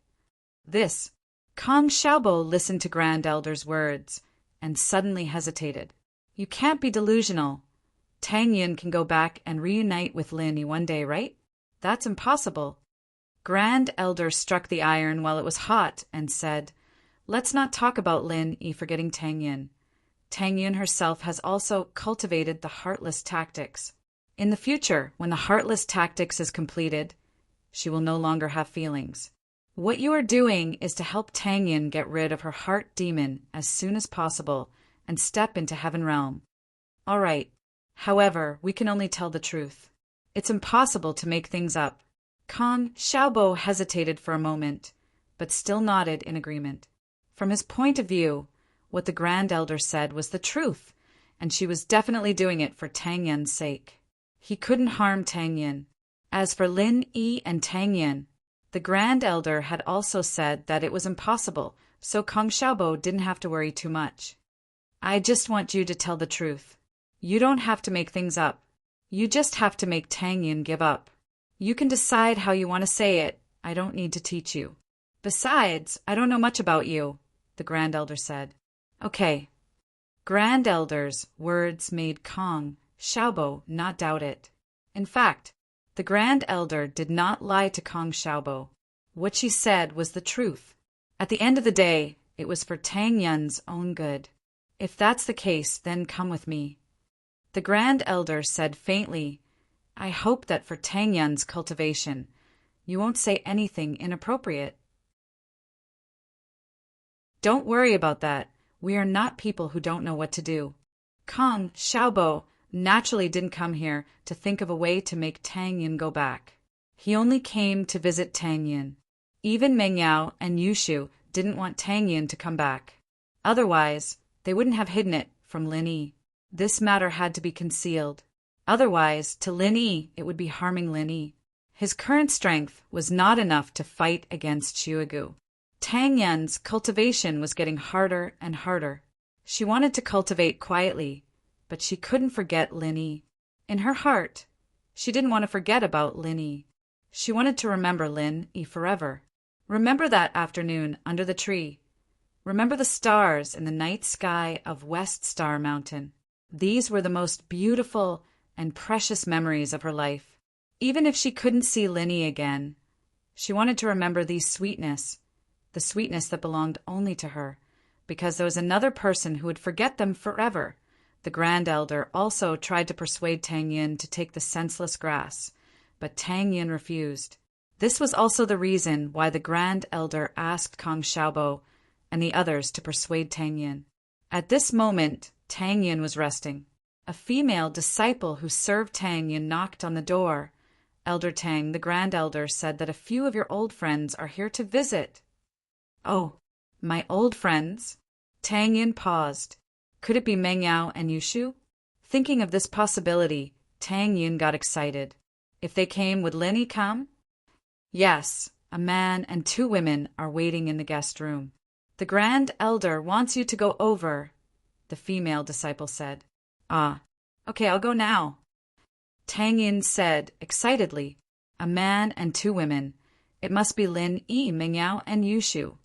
This. Kong Xiaobo listened to Grand Elder's words and suddenly hesitated. You can't be delusional. Tang Yun can go back and reunite with Linny one day, right? That's impossible. Grand Elder struck the iron while it was hot and said, let's not talk about Lin Yi forgetting Tang Yun. Tang Yun herself has also cultivated the heartless tactics. In the future, when the heartless tactics is completed, she will no longer have feelings. What you are doing is to help Tang Yun get rid of her heart demon as soon as possible and step into Heaven Realm. All right. However, we can only tell the truth. It's impossible to make things up. Kong Xiaobo hesitated for a moment, but still nodded in agreement. From his point of view, what the Grand Elder said was the truth, and she was definitely doing it for Tang Yun's sake. He couldn't harm Tang Yun. As for Lin Yi and Tang Yun, the Grand Elder had also said that it was impossible, so Kong Xiaobo didn't have to worry too much. I just want you to tell the truth. You don't have to make things up. You just have to make Tang Yun give up. You can decide how you want to say it. I don't need to teach you. Besides, I don't know much about you, the Grand Elder said. Okay. Grand Elder's words made Kong Xiaobo not doubt it. In fact, the Grand Elder did not lie to Kong Xiaobo. What she said was the truth. At the end of the day, it was for Tang Yun's own good. If that's the case, then come with me. The Grand Elder said faintly, I hope that for Tang Yun's cultivation, you won't say anything inappropriate. Don't worry about that. We are not people who don't know what to do. Kong Xiaobo naturally didn't come here to think of a way to make Tang Yun go back. He only came to visit Tang Yin. Even Meng Yao and Yushu didn't want Tang Yin to come back. Otherwise, they wouldn't have hidden it from Lin Yi. This matter had to be concealed. Otherwise, to Lin Yi, it would be harming Lin Yi. His current strength was not enough to fight against Shuigu. Tang Yin's cultivation was getting harder and harder. She wanted to cultivate quietly, but she couldn't forget Lin Yi. In her heart, she didn't want to forget about Lin Yi. She wanted to remember Lin Yi forever. Remember that afternoon under the tree. Remember the stars in the night sky of West Star Mountain. These were the most beautiful and precious memories of her life. Even if she couldn't see Lin Yi again, she wanted to remember the sweetness that belonged only to her, because there was another person who would forget them forever. The Grand Elder also tried to persuade Tang Yin to take the senseless grass, but Tang Yin refused. This was also the reason why the Grand Elder asked Kong Xiaobo and the others to persuade Tang Yin. At this moment, Tang Yin was resting. A female disciple who served Tang Yin knocked on the door. Elder Tang, the Grand Elder, said that a few of your old friends are here to visit. Oh, my old friends? Tang Yin paused. Could it be Meng Yao and Yushu? Thinking of this possibility, Tang Yin got excited. If they came, would Lin Yi come? Yes, a man and 2 women are waiting in the guest room. The Grand Elder wants you to go over, the female disciple said. Ah, okay, I'll go now. Tang Yin said excitedly, a man and 2 women. It must be Lin Yi, Meng Yao, and Yushu.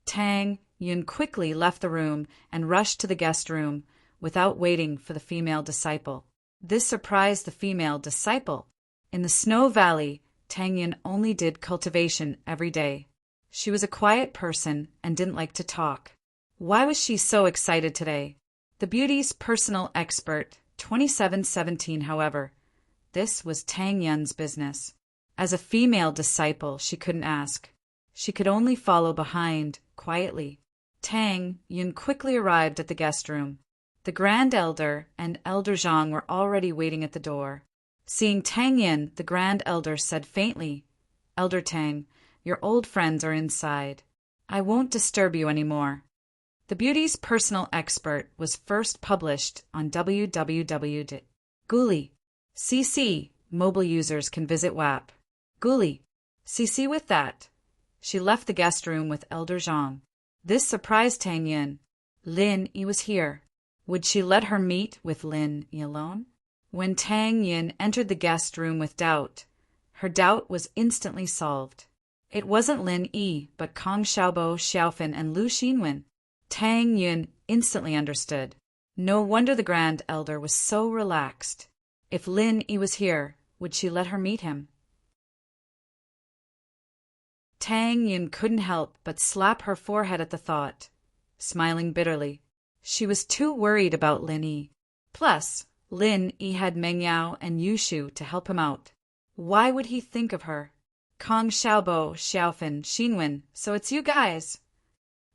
Tang Yin quickly left the room and rushed to the guest room without waiting for the female disciple. This surprised the female disciple. In the Snow Valley, Tang Yin only did cultivation every day. She was a quiet person and didn't like to talk. Why was she so excited today? The beauty's personal expert, 2717, however, this was Tang Yin's business. As a female disciple, she couldn't ask. She could only follow behind, quietly. Tang Yin quickly arrived at the guest room. The Grand Elder and Elder Zhang were already waiting at the door. Seeing Tang Yin, the Grand Elder said faintly, Elder Tang, your old friends are inside. I won't disturb you anymore. The beauty's personal expert was first published on www.guli. CC, mobile users can visit WAP. Guli. CC with that. She left the guest room with Elder Zhang. This surprised Tang Yin. Lin Yi was here. Would she let her meet with Lin Yi alone? When Tang Yin entered the guest room with doubt, her doubt was instantly solved. It wasn't Lin Yi, but Kong Xiaobo, Xiaofan, and Lu Xinwen. Tang Yin instantly understood. No wonder the Grand Elder was so relaxed. If Lin Yi was here, would she let her meet him? Tang Yin couldn't help but slap her forehead at the thought, smiling bitterly. She was too worried about Lin Yi. Plus, Lin Yi had Meng Yao and Yushu to help him out. Why would he think of her? Kong Xiaobo, Xiaofan, Xinwen, so it's you guys.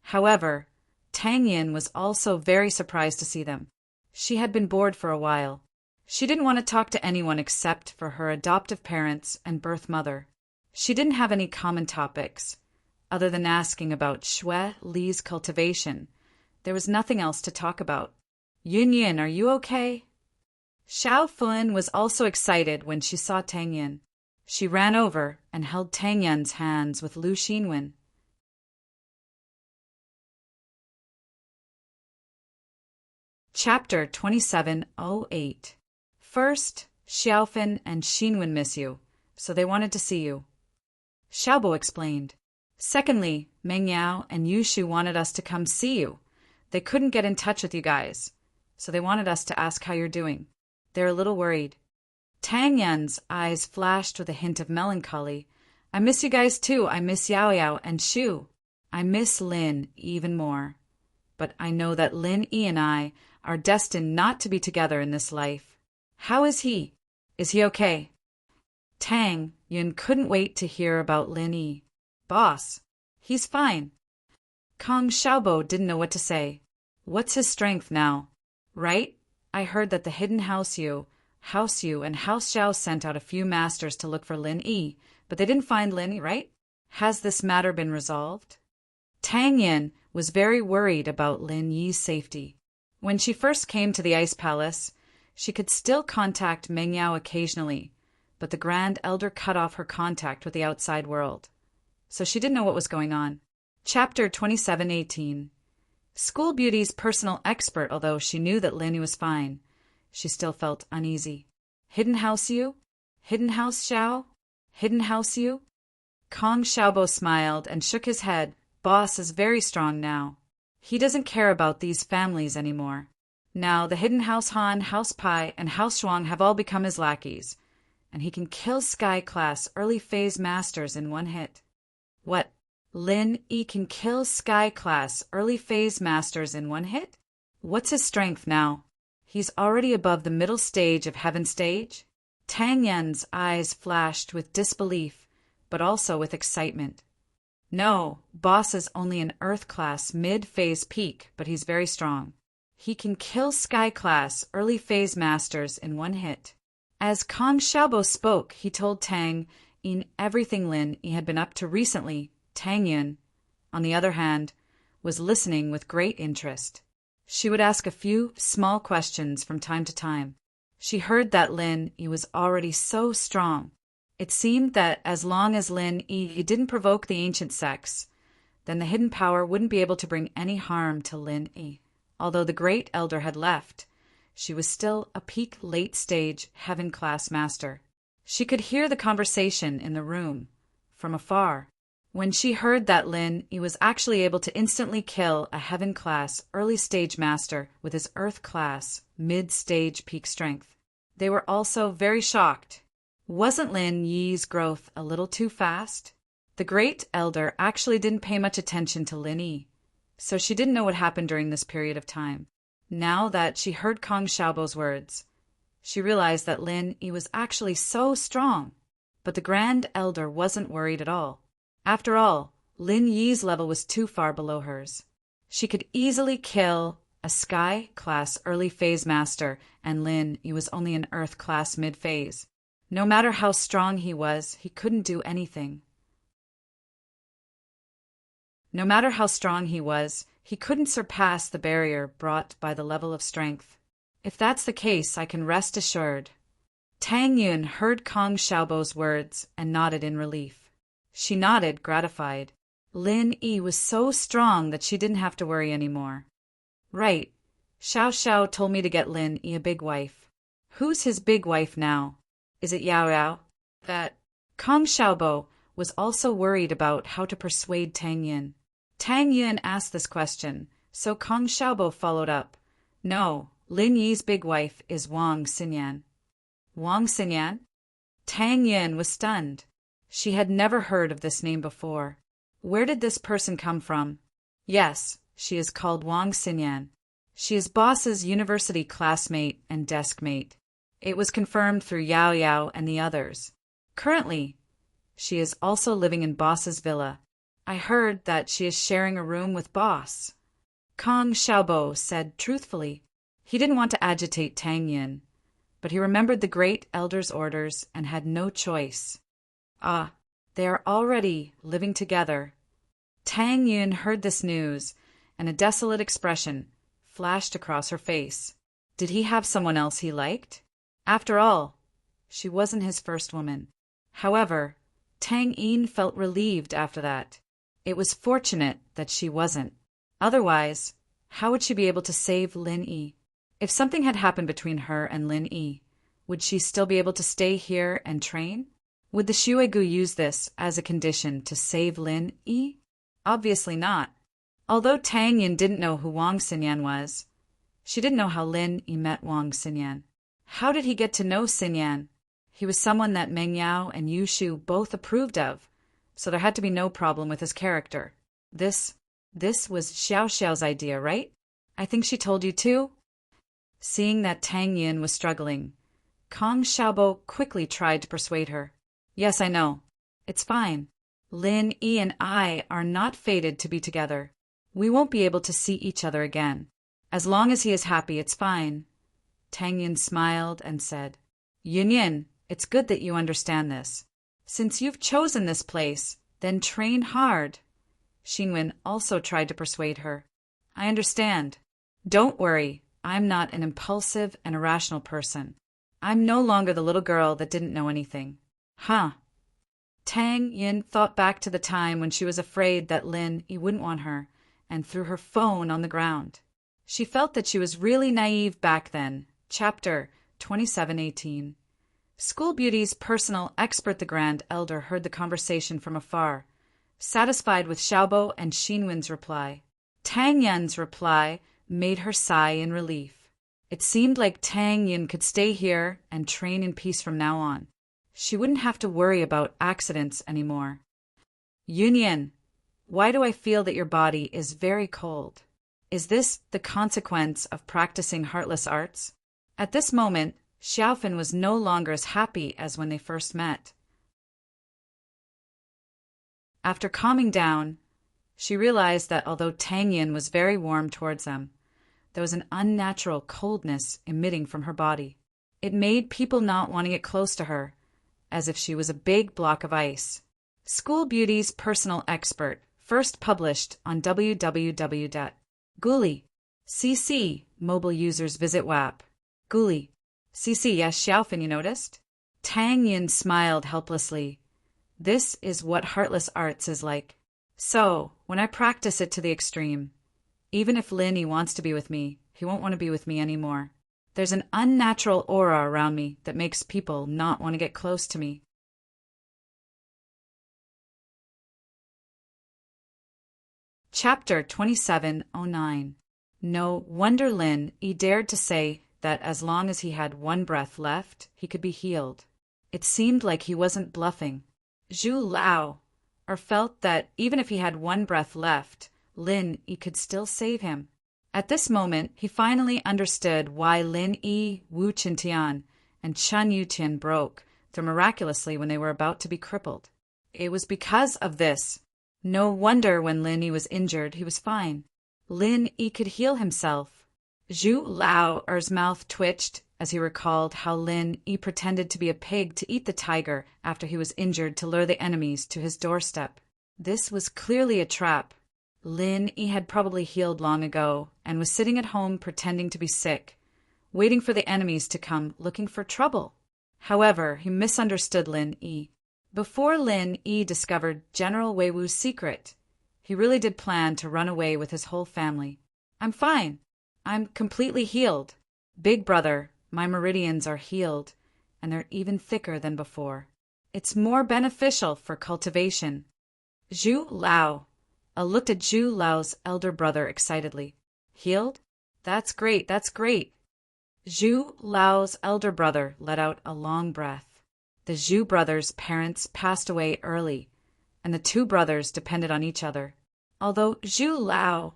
However, Tang Yin was also very surprised to see them. She had been bored for a while. She didn't want to talk to anyone except for her adoptive parents and birth mother. She didn't have any common topics. Other than asking about Shui Li's cultivation, there was nothing else to talk about. Yin Yin, are you okay? Xiao Fun was also excited when she saw Tang Yin. She ran over and held Tang Yin's hands with Lu Xinwen. Chapter 2708. First, Xiaofan and Xinwen miss you, so they wanted to see you. Xiaobo explained. Secondly, Meng Yao and Yushu wanted us to come see you. They couldn't get in touch with you guys, so they wanted us to ask how you're doing. They're a little worried. Tang Yin's eyes flashed with a hint of melancholy. I miss you guys too. I miss Yao Yao and Shu. I miss Lin even more. But I know that Lin Yi and I are destined not to be together in this life. How is he? Is he okay? Tang Yin couldn't wait to hear about Lin Yi. Boss, he's fine. Kong Xiaobo didn't know what to say. What's his strength now? Right? I heard that the hidden House Yu, and House Xiao sent out a few masters to look for Lin Yi, but they didn't find Lin Yi, right? Has this matter been resolved? Tang Yin was very worried about Lin Yi's safety. When she first came to the Ice Palace, she could still contact Meng Yao occasionally, but the Grand Elder cut off her contact with the outside world. So she didn't know what was going on. Chapter 27:18. School Beauty's personal expert, although she knew that Lin Yi was fine, she still felt uneasy. Hidden House you? Hidden House Xiao? Hidden House you? Kong Xiaobo smiled and shook his head. Boss is very strong now. He doesn't care about these families anymore. Now the Hidden House Han, House Pai, and House Shuang have all become his lackeys, and he can kill Sky Class early phase masters in one hit. What? Lin Yi can kill Sky Class early phase masters in one hit? What's his strength now? He's already above the middle stage of Heaven Stage? Tang Yan's eyes flashed with disbelief, but also with excitement. No, boss is only an Earth Class mid-phase peak, but he's very strong. He can kill Sky Class early phase masters in one hit. As Kong Xiaobo spoke, he told Tang Yin everything Lin Yi had been up to recently. Tang Yin, on the other hand, was listening with great interest. She would ask a few small questions from time to time. She heard that Lin Yi was already so strong. It seemed that as long as Lin Yi didn't provoke the ancient sects, then the hidden power wouldn't be able to bring any harm to Lin Yi. Although the Great Elder had left, she was still a peak late-stage Heaven Class master. She could hear the conversation in the room from afar. When she heard that Lin Yi was actually able to instantly kill a Heaven Class early-stage master with his Earth Class mid-stage peak strength, they were also very shocked. Wasn't Lin Yi's growth a little too fast? The Great Elder actually didn't pay much attention to Lin Yi, so she didn't know what happened during this period of time. Now that she heard Kong Xiaobo's words, she realized that Lin Yi was actually so strong. But the Grand Elder wasn't worried at all. After all, Lin Yi's level was too far below hers. She could easily kill a Sky Class early phase master, and Lin Yi was only an Earth Class mid-phase. No matter how strong he was, he couldn't do anything. No matter how strong he was, he couldn't surpass the barrier brought by the level of strength. If that's the case, I can rest assured. Tang Yin heard Kong Xiaobo's words and nodded in relief. She nodded, gratified. Lin Yi was so strong that she didn't have to worry anymore. Right. Xiao Xiao told me to get Lin Yi a big wife. Who's his big wife now? Is it Yao Yao? That Kong Xiaobo was also worried about how to persuade Tang Yin. Tang Yin asked this question, so Kong Xiaobo followed up. No, Lin Yi's big wife is Wang Xinyan. Wang Xinyan? Tang Yin was stunned. She had never heard of this name before. Where did this person come from? Yes, she is called Wang Xinyan. She is boss's university classmate and desk mate. It was confirmed through Yao Yao and the others. Currently, she is also living in boss's villa. I heard that she is sharing a room with boss. Kong Xiaobo said truthfully. He didn't want to agitate Tang Yin, but he remembered the Great Elder's orders and had no choice. Ah, they are already living together. Tang Yin heard this news, and a desolate expression flashed across her face. Did he have someone else he liked? After all, she wasn't his first woman. However, Tang Yin felt relieved after that. It was fortunate that she wasn't. Otherwise, how would she be able to save Lin Yi? If something had happened between her and Lin Yi, would she still be able to stay here and train? Would the Xuegu use this as a condition to save Lin Yi? Obviously not. Although Tang Yin didn't know who Wang Xinyan was, she didn't know how Lin Yi met Wang Xinyan. How did he get to know Xinyan? He was someone that Meng Yao and Yu Shu both approved of, so there had to be no problem with his character. This was Xiao Xiao's idea, right? I think she told you too? Seeing that Tang Yin was struggling, Kong Xiaobo quickly tried to persuade her. Yes, I know. It's fine. Lin Yi and I are not fated to be together. We won't be able to see each other again. As long as he is happy, it's fine. Tang Yin smiled and said, Yin Yin, it's good that you understand this. Since you've chosen this place, then train hard. Xinwen also tried to persuade her. I understand. Don't worry, I'm not an impulsive and irrational person. I'm no longer the little girl that didn't know anything. Huh. Tang Yin thought back to the time when she was afraid that Lin Yi wouldn't want her, and threw her phone on the ground. She felt that she was really naive back then. Chapter 27:18. School Beauty's personal expert, the Grand Elder, heard the conversation from afar, satisfied with Xiaobo and Xinwen's reply. Tang Yin's reply made her sigh in relief. It seemed like Tang Yin could stay here and train in peace from now on. She wouldn't have to worry about accidents anymore. Yunyan, why do I feel that your body is very cold? Is this the consequence of practicing heartless arts? At this moment, Xiaofan was no longer as happy as when they first met. After calming down, she realized that although Tang Yin was very warm towards them, there was an unnatural coldness emitting from her body. It made people not want to get close to her, as if she was a big block of ice. School Beauty's personal expert, first published on www.guli.cc. Mobile users visit WAP. Guli. CC, yes, Xiaofan, you noticed? Tang Yin smiled helplessly. This is what heartless arts is like. So, when I practice it to the extreme, even if Lin Yi wants to be with me, he won't want to be with me anymore. There's an unnatural aura around me that makes people not want to get close to me. Chapter 27:09. No wonder Lin Yi dared to say that as long as he had one breath left, he could be healed. It seemed like he wasn't bluffing. Zhu Lao felt that even if he had one breath left, Lin Yi could still save him. At this moment, he finally understood why Lin Yi, Wu Qintian, and Chen Yutian broke through miraculously when they were about to be crippled. It was because of this. No wonder when Lin Yi was injured, he was fine. Lin Yi could heal himself. Zhu Lao's mouth twitched as he recalled how Lin Yi pretended to be a pig to eat the tiger after he was injured to lure the enemies to his doorstep. This was clearly a trap. Lin Yi had probably healed long ago and was sitting at home pretending to be sick, waiting for the enemies to come looking for trouble. However, he misunderstood Lin Yi. Before Lin Yi discovered General Wei Wu's secret, he really did plan to run away with his whole family. I'm fine. I'm completely healed. Big brother, my meridians are healed, and they're even thicker than before. It's more beneficial for cultivation. Zhu Lao looked at Zhu Lao's elder brother excitedly. Healed? That's great, that's great. Zhu Lao's elder brother let out a long breath. The Zhu brothers' parents passed away early, and the two brothers depended on each other. Although Zhu Lao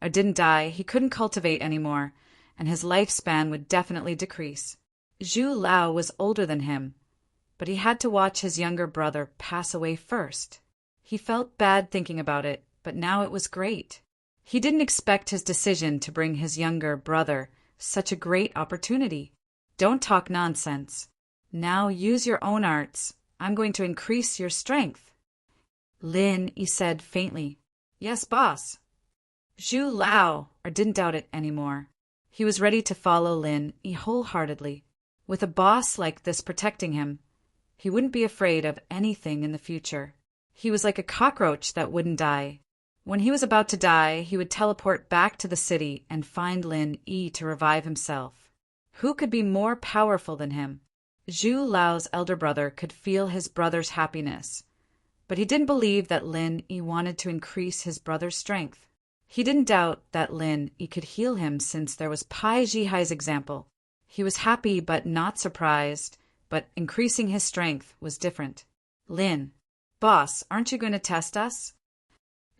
didn't die, he couldn't cultivate anymore, and his lifespan would definitely decrease. Zhu Lao was older than him, but he had to watch his younger brother pass away first. He felt bad thinking about it, but now it was great. He didn't expect his decision to bring his younger brother such a great opportunity. Don't talk nonsense. Now use your own arts. I'm going to increase your strength. Lin Yi said faintly. Yes, boss. Zhu Lao didn't doubt it anymore. He was ready to follow Lin Yi wholeheartedly. With a boss like this protecting him, he wouldn't be afraid of anything in the future. He was like a cockroach that wouldn't die. When he was about to die, he would teleport back to the city and find Lin Yi to revive himself. Who could be more powerful than him? Zhu Lao's elder brother could feel his brother's happiness, but he didn't believe that Lin Yi wanted to increase his brother's strength. He didn't doubt that Lin Yi could heal him since there was Pai Zhihai's example. He was happy but not surprised, but increasing his strength was different. Lin, boss, aren't you going to test us?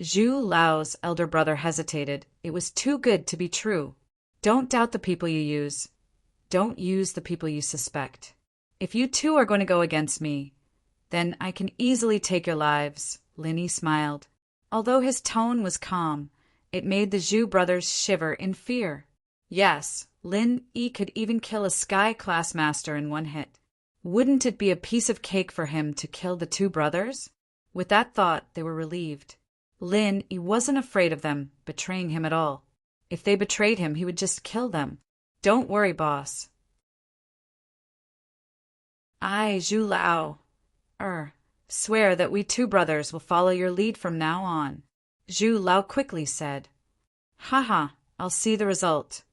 Zhu Lao's elder brother hesitated. It was too good to be true. Don't doubt the people you use. Don't use the people you suspect. If you two are going to go against me, then I can easily take your lives. Lin Yi smiled. Although his tone was calm, it made the Zhu brothers shiver in fear. Yes, Lin Yi could even kill a Sky Class Master in one hit. Wouldn't it be a piece of cake for him to kill the two brothers? With that thought, they were relieved. He wasn't afraid of them betraying him at all. If they betrayed him, he would just kill them. Don't worry, boss. I, Zhu Lao, swear that we two brothers will follow your lead from now on. Zhu Lao quickly said. Haha, I'll see the result.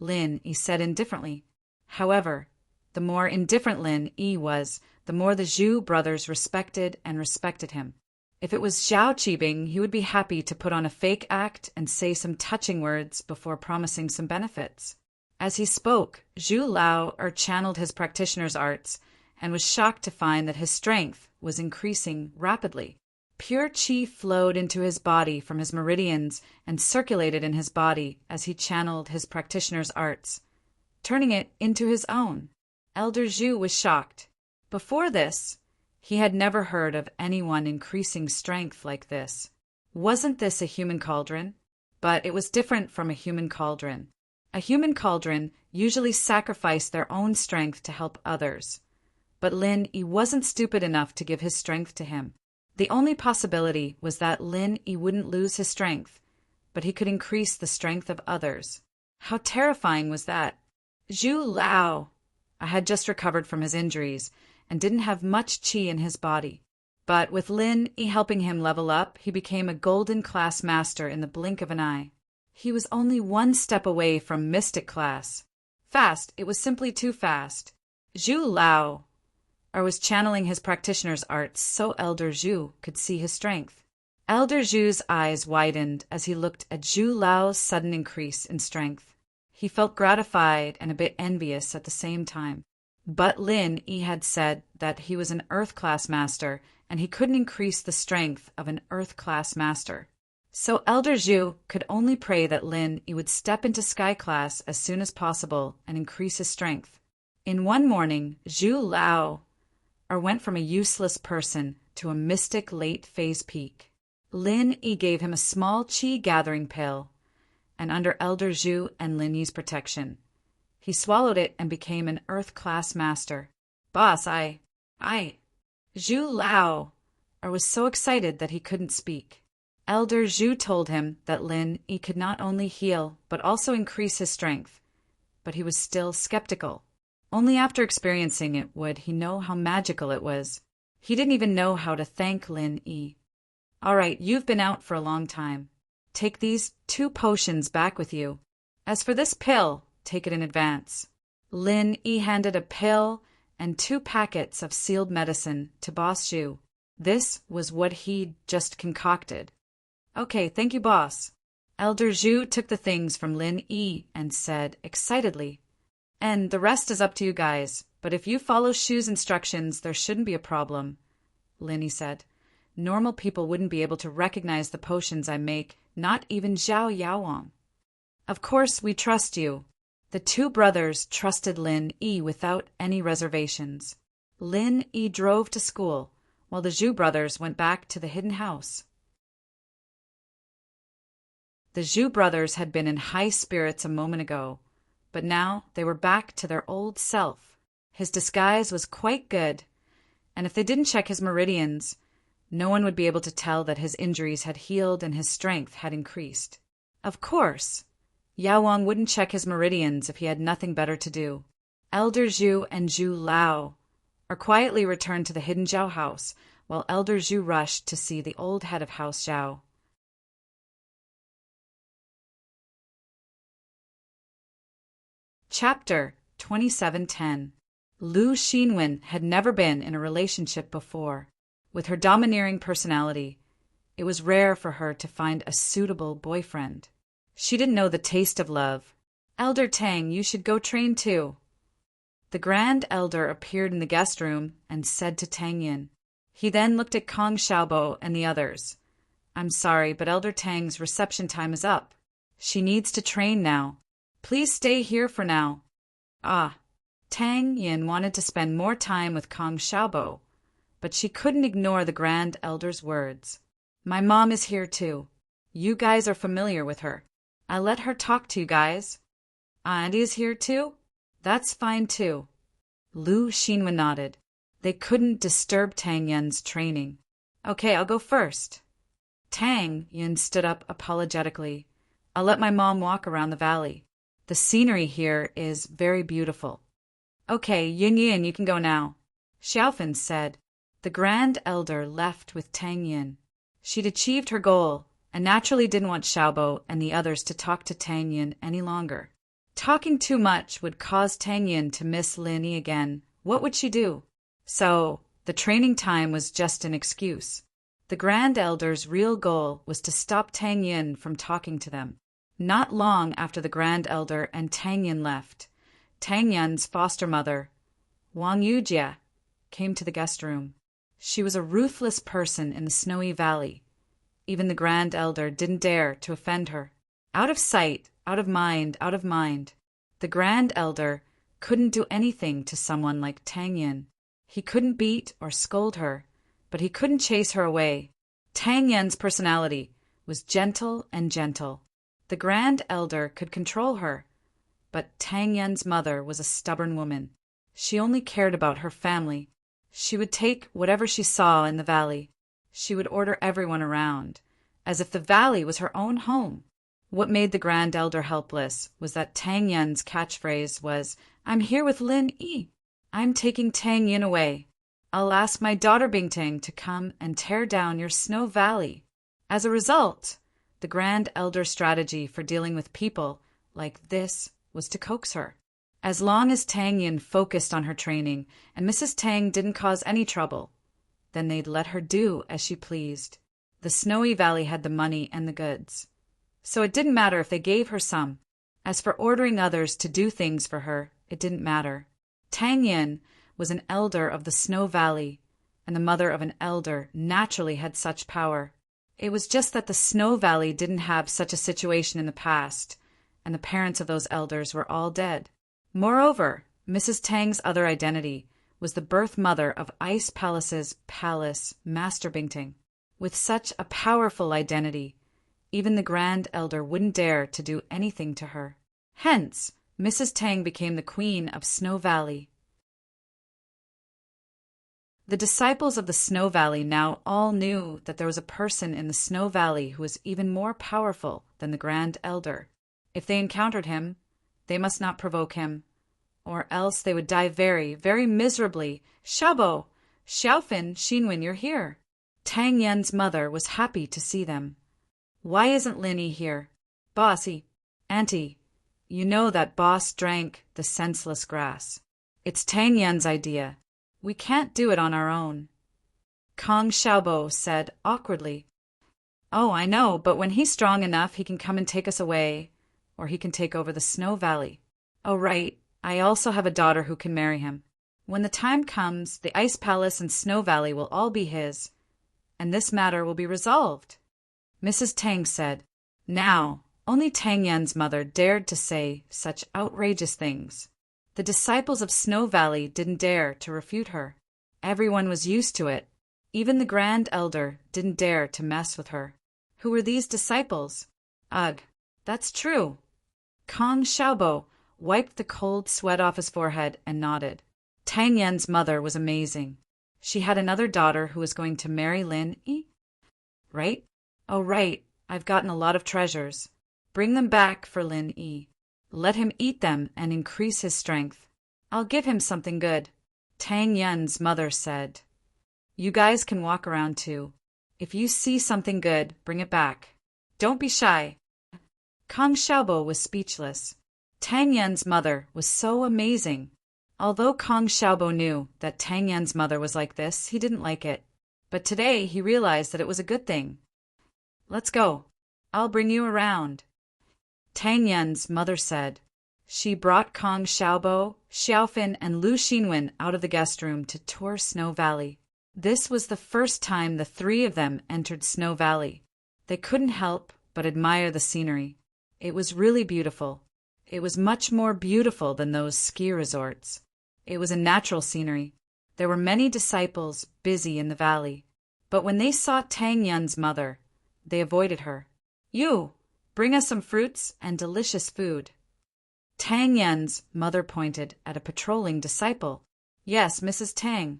He said indifferently. However, the more indifferent Yi was, the more the Zhu brothers respected him. If it was Zhao Qibing, he would be happy to put on a fake act and say some touching words before promising some benefits. As he spoke, Zhu Lao channeled his practitioner's arts and was shocked to find that his strength was increasing rapidly. Pure qi flowed into his body from his meridians and circulated in his body as he channeled his practitioner's arts, turning it into his own. Elder Zhu was shocked. Before this, he had never heard of anyone increasing strength like this. Wasn't this a human cauldron? But it was different from a human cauldron. A human cauldron usually sacrificed their own strength to help others. But Yi wasn't stupid enough to give his strength to him. The only possibility was that Yi wouldn't lose his strength, but he could increase the strength of others. How terrifying was that? Zhu Lao had just recovered from his injuries and didn't have much qi in his body. But with Yi helping him level up, he became a golden class master in the blink of an eye. He was only one step away from mystic class. Fast, it was simply too fast. Zhu Lao was channeling his practitioner's arts so Elder Zhu could see his strength. Elder Zhu's eyes widened as he looked at Zhu Lao's sudden increase in strength. He felt gratified and a bit envious at the same time. But Yi had said that he was an Earth class master and he couldn't increase the strength of an Earth class master. So Elder Zhu could only pray that Yi would step into Sky class as soon as possible and increase his strength. In one morning, Zhu Lao went from a useless person to a mystic late-phase peak. Yi gave him a small qi gathering pill, and under Elder Zhu and Yi's protection, he swallowed it and became an Earth-class master. Boss, Zhu Lao was so excited that he couldn't speak. Elder Zhu told him that Yi could not only heal but also increase his strength, but he was still skeptical. Only after experiencing it would he know how magical it was. He didn't even know how to thank Yi. All right, you've been out for a long time. Take these 2 potions back with you. As for this pill, take it in advance. Yi handed a pill and 2 packets of sealed medicine to Boss Zhu. This was what he'd just concocted. Okay, thank you, boss. Elder Zhu took the things from Yi and said excitedly, and the rest is up to you guys, but if you follow Shu's instructions, there shouldn't be a problem. Yi said, normal people wouldn't be able to recognize the potions I make, not even Zhao Yaowang. Of course, we trust you. The 2 brothers trusted Yi without any reservations. Yi drove to school, while the Zhu brothers went back to the hidden house. The Zhu brothers had been in high spirits a moment ago, but now they were back to their old self. His disguise was quite good, and if they didn't check his meridians, no one would be able to tell that his injuries had healed and his strength had increased. Of course, Yaowang wouldn't check his meridians if he had nothing better to do. Elder Zhu and Zhu Lao quietly returned to the hidden Zhao house, while Elder Zhu rushed to see the old head of House Zhao. Chapter 2710. Lu Xinwen had never been in a relationship before. With her domineering personality, it was rare for her to find a suitable boyfriend. She didn't know the taste of love. Elder Tang, you should go train too. The Grand Elder appeared in the guest room and said to Tang Yin. He then looked at Kong Xiaobo and the others. I'm sorry, but Elder Tang's reception time is up. She needs to train now. Please stay here for now. Tang Yin wanted to spend more time with Kong Xiaobo, but she couldn't ignore the Grand Elder's words. My mom is here too. You guys are familiar with her. I'll let her talk to you guys. Auntie is here too? That's fine too. Lu Xinwen nodded. They couldn't disturb Tang Yun's training. Okay, I'll go first. Tang Yun stood up apologetically. I'll let my mom walk around the valley. The scenery here is very beautiful. Okay, Yun Yin, you can go now. Xiaofan said. The Grand Elder left with Tang Yin. She'd achieved her goal, and naturally didn't want Xiaobo and the others to talk to Tang Yin any longer. Talking too much would cause Tang Yin to miss Lin Yi again. What would she do? So, the training time was just an excuse. The Grand Elder's real goal was to stop Tang Yin from talking to them. Not long after the Grand Elder and Tang Yin left, Tang Yun's foster mother, Wang Yujie, came to the guest room. She was a ruthless person in the snowy valley. Even the Grand Elder didn't dare to offend her. Out of sight, out of mind, out of mind. The Grand Elder couldn't do anything to someone like Tang Yin. He couldn't beat or scold her, but he couldn't chase her away. Tang Yun's personality was gentle and gentle. The Grand Elder could control her, but Tang Yun's mother was a stubborn woman. She only cared about her family. She would take whatever she saw in the valley. She would order everyone around, as if the valley was her own home. What made the Grand Elder helpless was that Tang Yun's catchphrase was, I'm here with Lin Yi. I'm taking Tang Yin away. I'll ask my daughter Bingting to come and tear down your snow valley. As a result, the Grand Elder's strategy for dealing with people like this was to coax her. As long as Tang Yin focused on her training and Mrs. Tang didn't cause any trouble, then they'd let her do as she pleased. The snowy valley had the money and the goods, so it didn't matter if they gave her some. As for ordering others to do things for her, it didn't matter. Tang Yin was an elder of the Snow Valley, and the mother of an elder naturally had such power. It was just that the Snow Valley didn't have such a situation in the past, and the parents of those elders were all dead. Moreover, Mrs. Tang's other identity was the birth mother of Ice Palace's palace, Master Bingting. With such a powerful identity, even the Grand Elder wouldn't dare to do anything to her. Hence, Mrs. Tang became the queen of Snow Valley. The disciples of the Snow Valley now all knew that there was a person in the Snow Valley who was even more powerful than the Grand Elder. If they encountered him, they must not provoke him, or else they would die very, very miserably. Xiaobo, Xiaofan, Xinwen, you're here. Tang Yun's mother was happy to see them. Why isn't Lin Yi here? Bossy, Auntie, you know that boss drank the senseless grass. It's Tang Yun's idea. We can't do it on our own. Kong Xiaobo said awkwardly. Oh, I know, but when he's strong enough, he can come and take us away, or he can take over the Snow Valley. Oh, right. I also have a daughter who can marry him. When the time comes, the Ice Palace and Snow Valley will all be his, and this matter will be resolved. Mrs. Tang said. Now, only Tang Yun's mother dared to say such outrageous things. The disciples of Snow Valley didn't dare to refute her. Everyone was used to it. Even the Grand Elder didn't dare to mess with her. Who were these disciples? Ugh, that's true. Kong Xiaobo wiped the cold sweat off his forehead and nodded. Tang Yun's mother was amazing. She had another daughter who was going to marry Lin Yi. Right? Oh, right. I've gotten a lot of treasures. Bring them back for Lin Yi. Let him eat them and increase his strength. I'll give him something good. Tang Yun's mother said. You guys can walk around too. If you see something good, bring it back. Don't be shy. Kong Xiaobo was speechless. Tang Yun's mother was so amazing. Although Kong Xiaobo knew that Tang Yun's mother was like this, he didn't like it. But today he realized that it was a good thing. Let's go. I'll bring you around. Tang Yun's mother said. She brought Kong Xiaobo, Xiaofan, and Lu Xinwen out of the guest room to tour Snow Valley. This was the first time the three of them entered Snow Valley. They couldn't help but admire the scenery. It was really beautiful. It was much more beautiful than those ski resorts. It was a natural scenery. There were many disciples busy in the valley. But when they saw Tang Yun's mother, they avoided her. You, bring us some fruits and delicious food. Tang Yun's mother pointed at a patrolling disciple. Yes, Mrs. Tang.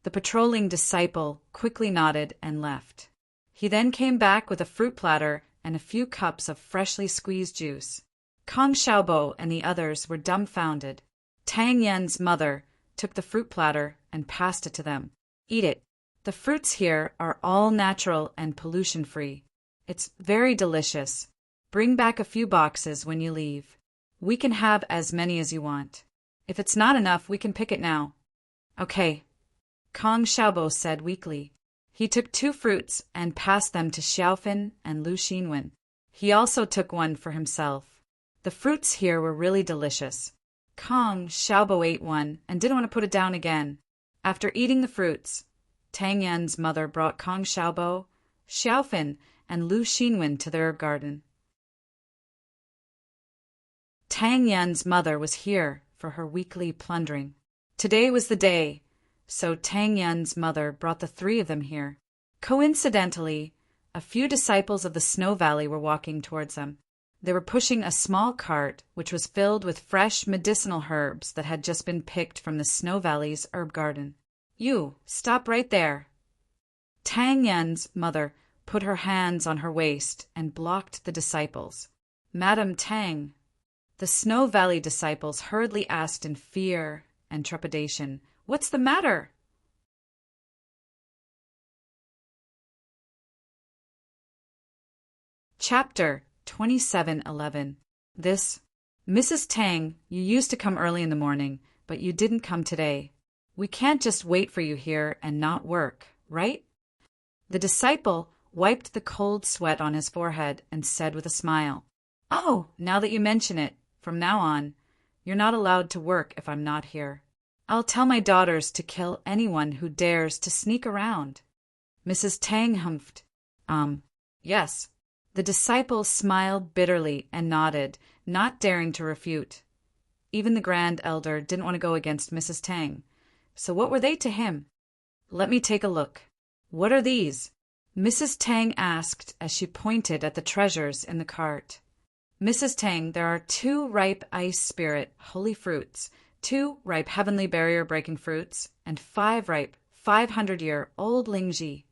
The patrolling disciple quickly nodded and left. He then came back with a fruit platter and a few cups of freshly squeezed juice. Kong Xiaobo and the others were dumbfounded. Tang Yan's mother took the fruit platter and passed it to them. Eat it. The fruits here are all natural and pollution-free. It's very delicious. Bring back a few boxes when you leave. We can have as many as you want. If it's not enough, we can pick it now. Okay, Kong Xiaobo said weakly. He took 2 fruits and passed them to Xiaofan and Lu Xinwen. He also took one for himself. The fruits here were really delicious. Kong Xiaobo ate one and didn't want to put it down again. After eating the fruits, Tang Yan's mother brought Kong Xiaobo, Xiaofan, and Lu Xinwen to their garden. Tang Yan's mother was here for her weekly plundering. Today was the day, so Tang Yan's mother brought the 3 of them here. Coincidentally, a few disciples of the Snow Valley were walking towards them. They were pushing a small cart which was filled with fresh medicinal herbs that had just been picked from the Snow Valley's herb garden. You, stop right there. Tang Yan's mother put her hands on her waist and blocked the disciples. Madam Tang. The Snow Valley disciples hurriedly asked in fear and trepidation, "What's the matter?" Chapter 27:11. Mrs. Tang, you used to come early in the morning, but you didn't come today. We can't just wait for you here and not work, right? The disciple wiped the cold sweat on his forehead and said with a smile, "Oh, now that you mention it, from now on, you're not allowed to work if I'm not here. I'll tell my daughters to kill anyone who dares to sneak around." Mrs. Tang humphed. Yes. The disciple smiled bitterly and nodded, not daring to refute. Even the grand elder didn't want to go against Mrs. Tang. So what were they to him? Let me take a look. What are these? Mrs. Tang asked as she pointed at the treasures in the cart. Mrs. Tang, there are 2 ripe ice spirit holy fruits, 2 ripe heavenly barrier-breaking fruits, and 5 ripe 500-year-old Lingji.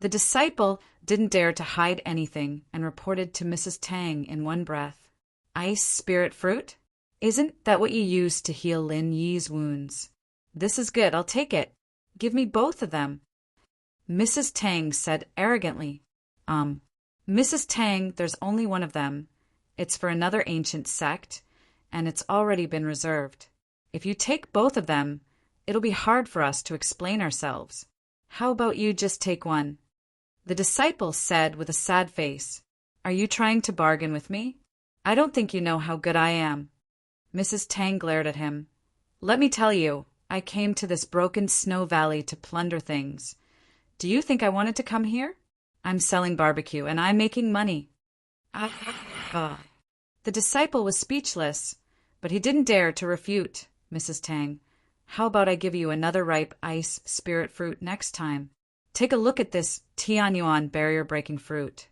The disciple didn't dare to hide anything and reported to Mrs. Tang in one breath. Ice spirit fruit? Isn't that what you used to heal Lin Yi's wounds? This is good, I'll take it. Give me both of them. Mrs. Tang said arrogantly. Mrs. Tang, there's only one of them. It's for another ancient sect, and it's already been reserved. If you take both of them, it'll be hard for us to explain ourselves. How about you just take one? The disciple said with a sad face, "Are you trying to bargain with me? I don't think you know how good I am." Mrs. Tang glared at him. "Let me tell you, I came to this broken snow valley to plunder things. Do you think I wanted to come here? I'm selling barbecue, and I'm making money." The disciple was speechless, but he didn't dare to refute Mrs. Tang. "How about I give you another ripe ice spirit fruit next time? Take a look at this Tianyuan barrier-breaking fruit.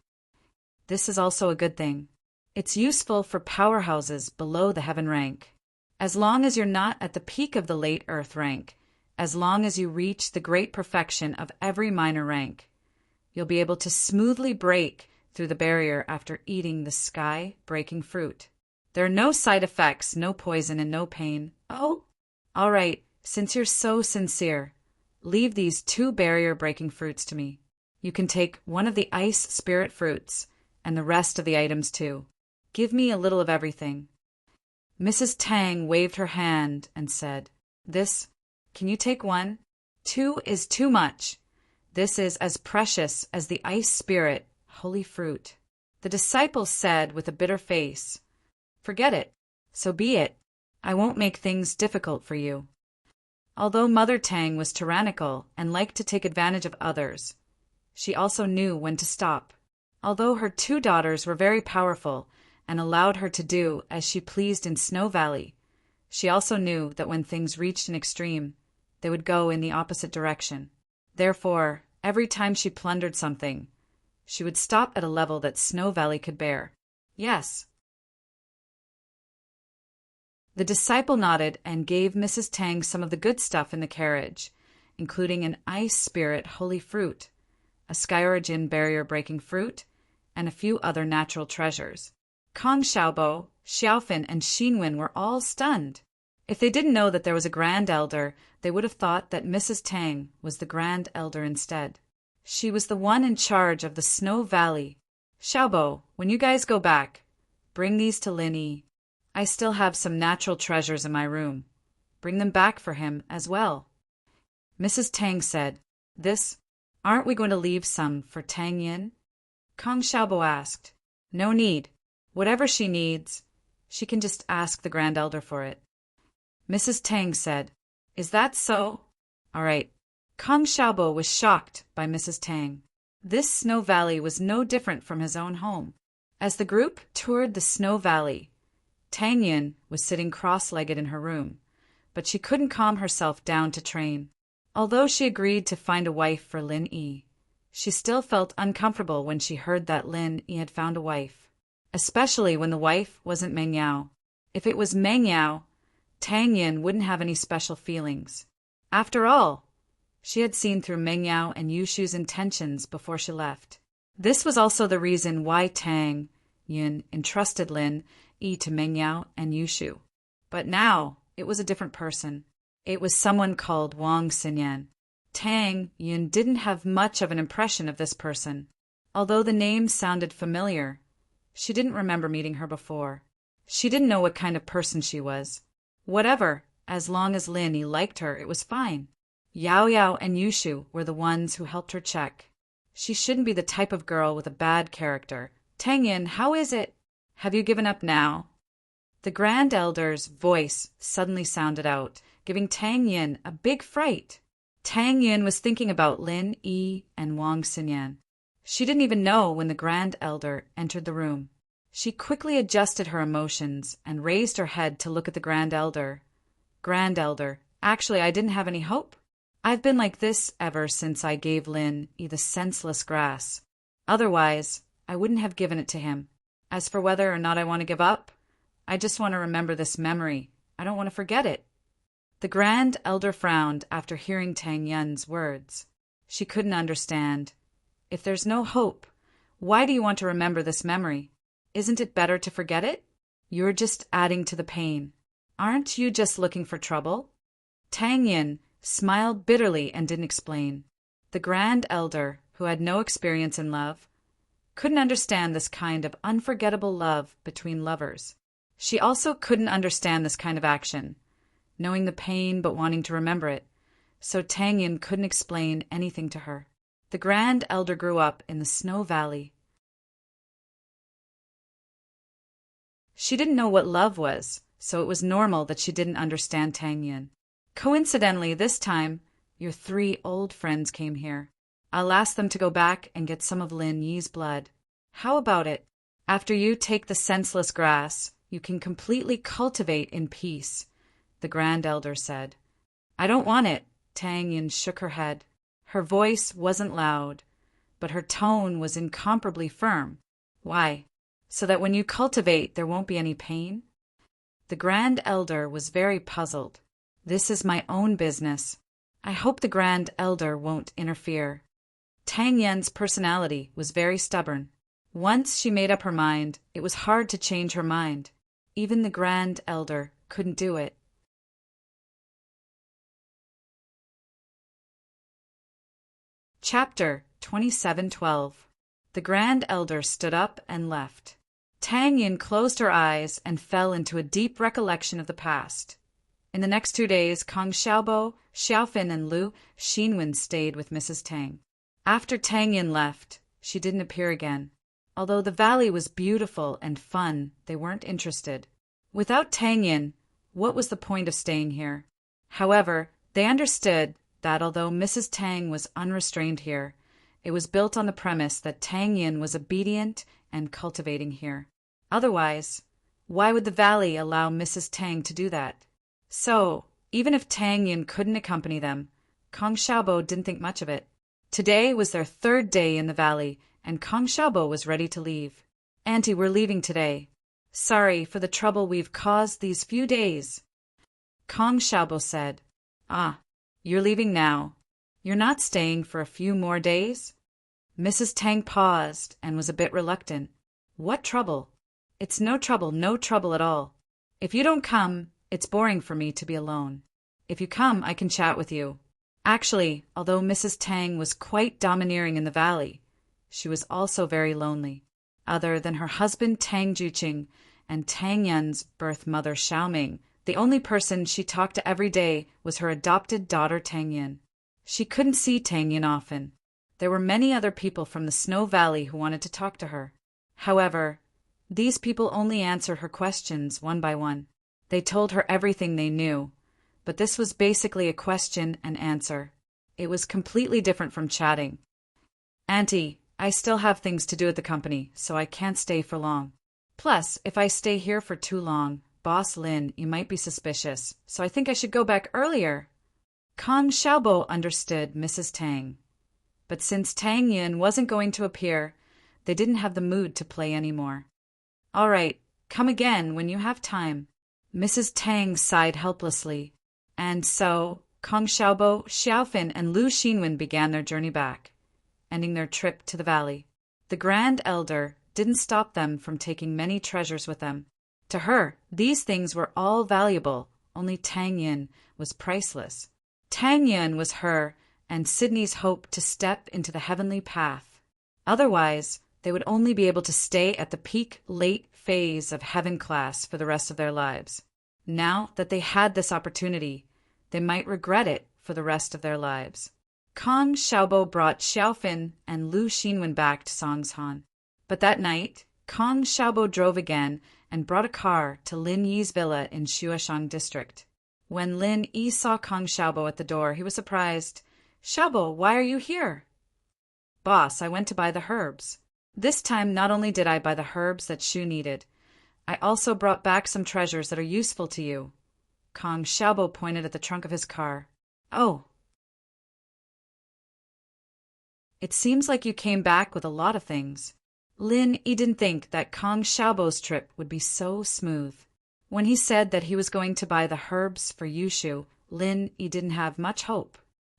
This is also a good thing. It's useful for powerhouses below the heaven rank. As long as you're not at the peak of the late earth rank, as long as you reach the great perfection of every minor rank, you'll be able to smoothly break through the barrier after eating the sky-breaking fruit. There are no side effects, no poison, and no pain." "Oh, all right, since you're so sincere, leave these 2 barrier-breaking fruits to me. You can take one of the ice spirit fruits, and the rest of the items too. Give me a little of everything." Mrs. Tang waved her hand and said, Can you take one? 2 is too much. This is as precious as the ice spirit, holy fruit." The disciple said with a bitter face, "Forget it. So be it. I won't make things difficult for you." Although Mother Tang was tyrannical and liked to take advantage of others, she also knew when to stop. Although her 2 daughters were very powerful and allowed her to do as she pleased in Snow Valley, she also knew that when things reached an extreme, they would go in the opposite direction. Therefore, every time she plundered something, she would stop at a level that Snow Valley could bear. Yes. The disciple nodded and gave Mrs. Tang some of the good stuff in the carriage, including an ice spirit holy fruit, a sky origin barrier-breaking fruit, and a few other natural treasures. Kong Xiaobo, Xiaofin, and Xinwen were all stunned. If they didn't know that there was a Grand Elder, they would have thought that Mrs. Tang was the Grand Elder instead. She was the one in charge of the Snow Valley. Xiaobo, when you guys go back, bring these to Lin Yi. I still have some natural treasures in my room. Bring them back for him as well. Mrs. Tang said, Aren't we going to leave some for Tang Yin? Kong Xiaobo asked. No need. Whatever she needs, she can just ask the Grand Elder for it. Mrs. Tang said, Is that so? All right. Kong Xiaobo was shocked by Mrs. Tang. This Snow Valley was no different from his own home. As the group toured the Snow Valley, Tang Yin was sitting cross-legged in her room, but she couldn't calm herself down to train. Although she agreed to find a wife for Lin Yi, she still felt uncomfortable when she heard that Lin Yi had found a wife, especially when the wife wasn't Meng Yao. If it was Meng Yao, Tang Yin wouldn't have any special feelings. After all, she had seen through Meng Yao and Yushu's intentions before she left. This was also the reason why Tang Yin entrusted Lin Yi to Meng Yao and Yushu. But now, it was a different person. It was someone called Wang Xinyan. Tang Yin didn't have much of an impression of this person. Although the name sounded familiar, she didn't remember meeting her before. She didn't know what kind of person she was. Whatever, as long as Lin Yi liked her, it was fine. Yao Yao and Yushu were the ones who helped her check. She shouldn't be the type of girl with a bad character. Tang Yin, how is it? Have you given up now? The Grand Elder's voice suddenly sounded out, giving Tang Yin a big fright. Tang Yin was thinking about Lin Yi and Wang Xinyan. She didn't even know when the Grand Elder entered the room. She quickly adjusted her emotions and raised her head to look at the Grand Elder. Grand Elder, actually, I didn't have any hope. I've been like this ever since I gave Lin Yi the senseless grass. Otherwise, I wouldn't have given it to him. As for whether or not I want to give up, I just want to remember this memory. I don't want to forget it. The Grand Elder frowned after hearing Tang Yin's words. She couldn't understand. If there's no hope, why do you want to remember this memory? Isn't it better to forget it? You're just adding to the pain. Aren't you just looking for trouble? Tang Yin smiled bitterly and didn't explain. The Grand Elder, who had no experience in love, couldn't understand this kind of unforgettable love between lovers. She also couldn't understand this kind of action, knowing the pain but wanting to remember it, so Tang Yin couldn't explain anything to her. The Grand Elder grew up in the Snow Valley. She didn't know what love was, so it was normal that she didn't understand Tang Yin. Coincidentally, this time, your 3 old friends came here. I'll ask them to go back and get some of Lin Yi's blood. How about it? After you take the senseless grass, you can completely cultivate in peace, the Grand Elder said. I don't want it. Tang Yin shook her head. Her voice wasn't loud, but her tone was incomparably firm. Why? So that when you cultivate, there won't be any pain? The Grand Elder was very puzzled. This is my own business. I hope the Grand Elder won't interfere. Tang Yin's personality was very stubborn. Once she made up her mind, it was hard to change her mind. Even the Grand Elder couldn't do it. Chapter 27:12. The Grand Elder stood up and left. Tang Yin closed her eyes and fell into a deep recollection of the past. In the next 2 days, Kong Xiaobo, Xiaofin, and Lu Xinwen stayed with Mrs. Tang. After Tang Yin left, she didn't appear again. Although the valley was beautiful and fun, they weren't interested. Without Tang Yin, what was the point of staying here? However, they understood that although Mrs. Tang was unrestrained here, it was built on the premise that Tang Yin was obedient and cultivating here. Otherwise, why would the valley allow Mrs. Tang to do that? So, even if Tang Yin couldn't accompany them, Kong Xiaobo didn't think much of it. Today was their 3rd day in the valley, and Kong Xiaobo was ready to leave. Auntie, we're leaving today. Sorry for the trouble we've caused these few days. Kong Xiaobo said. Ah, you're leaving now. You're not staying for a few more days? Mrs. Tang paused and was a bit reluctant. What trouble? It's no trouble at all. If you don't come, it's boring for me to be alone. If you come, I can chat with you. Actually, although Mrs. Tang was quite domineering in the valley, she was also very lonely. Other than her husband Tang Juqing and Tang Yun's birth mother Xiaoming, the only person she talked to every day was her adopted daughter Tang Yun. She couldn't see Tang Yun often. There were many other people from the Snow Valley who wanted to talk to her. However, these people only answered her questions one by one. They told her everything they knew, but this was basically a question and answer. It was completely different from chatting. Auntie, I still have things to do at the company, so I can't stay for long. Plus, if I stay here for too long, Boss Lin, you might be suspicious, so I think I should go back earlier. Kong Xiaobo understood Mrs. Tang. But since Tang Yun wasn't going to appear, they didn't have the mood to play anymore. All right, come again when you have time. Mrs. Tang sighed helplessly. And so, Kong Xiaobo, Xiaofin, and Lu Xinwen began their journey back, ending their trip to the valley. The Grand Elder didn't stop them from taking many treasures with them. To her, these things were all valuable, only Tang Yun was priceless. Tang Yun was her and Sydney's hope to step into the heavenly path. Otherwise, they would only be able to stay at the peak late phase of heaven class for the rest of their lives. Now that they had this opportunity, they might regret it for the rest of their lives. Kong Xiaobo brought Xiaofin and Lu Xinwen back to Songshan. But that night, Kong Xiaobo drove again and brought a car to Lin Yi's villa in Shuashang district. When Lin Yi saw Kong Xiaobo at the door, he was surprised. Xiaobo, why are you here? Boss, I went to buy the herbs. This time not only did I buy the herbs that Shu needed, I also brought back some treasures that are useful to you. Kong Xiaobo pointed at the trunk of his car. Oh. It seems like you came back with a lot of things. Lin Yi didn't think that Kong Xiaobo's trip would be so smooth. When he said that he was going to buy the herbs for Yushu, Lin Yi didn't have much hope.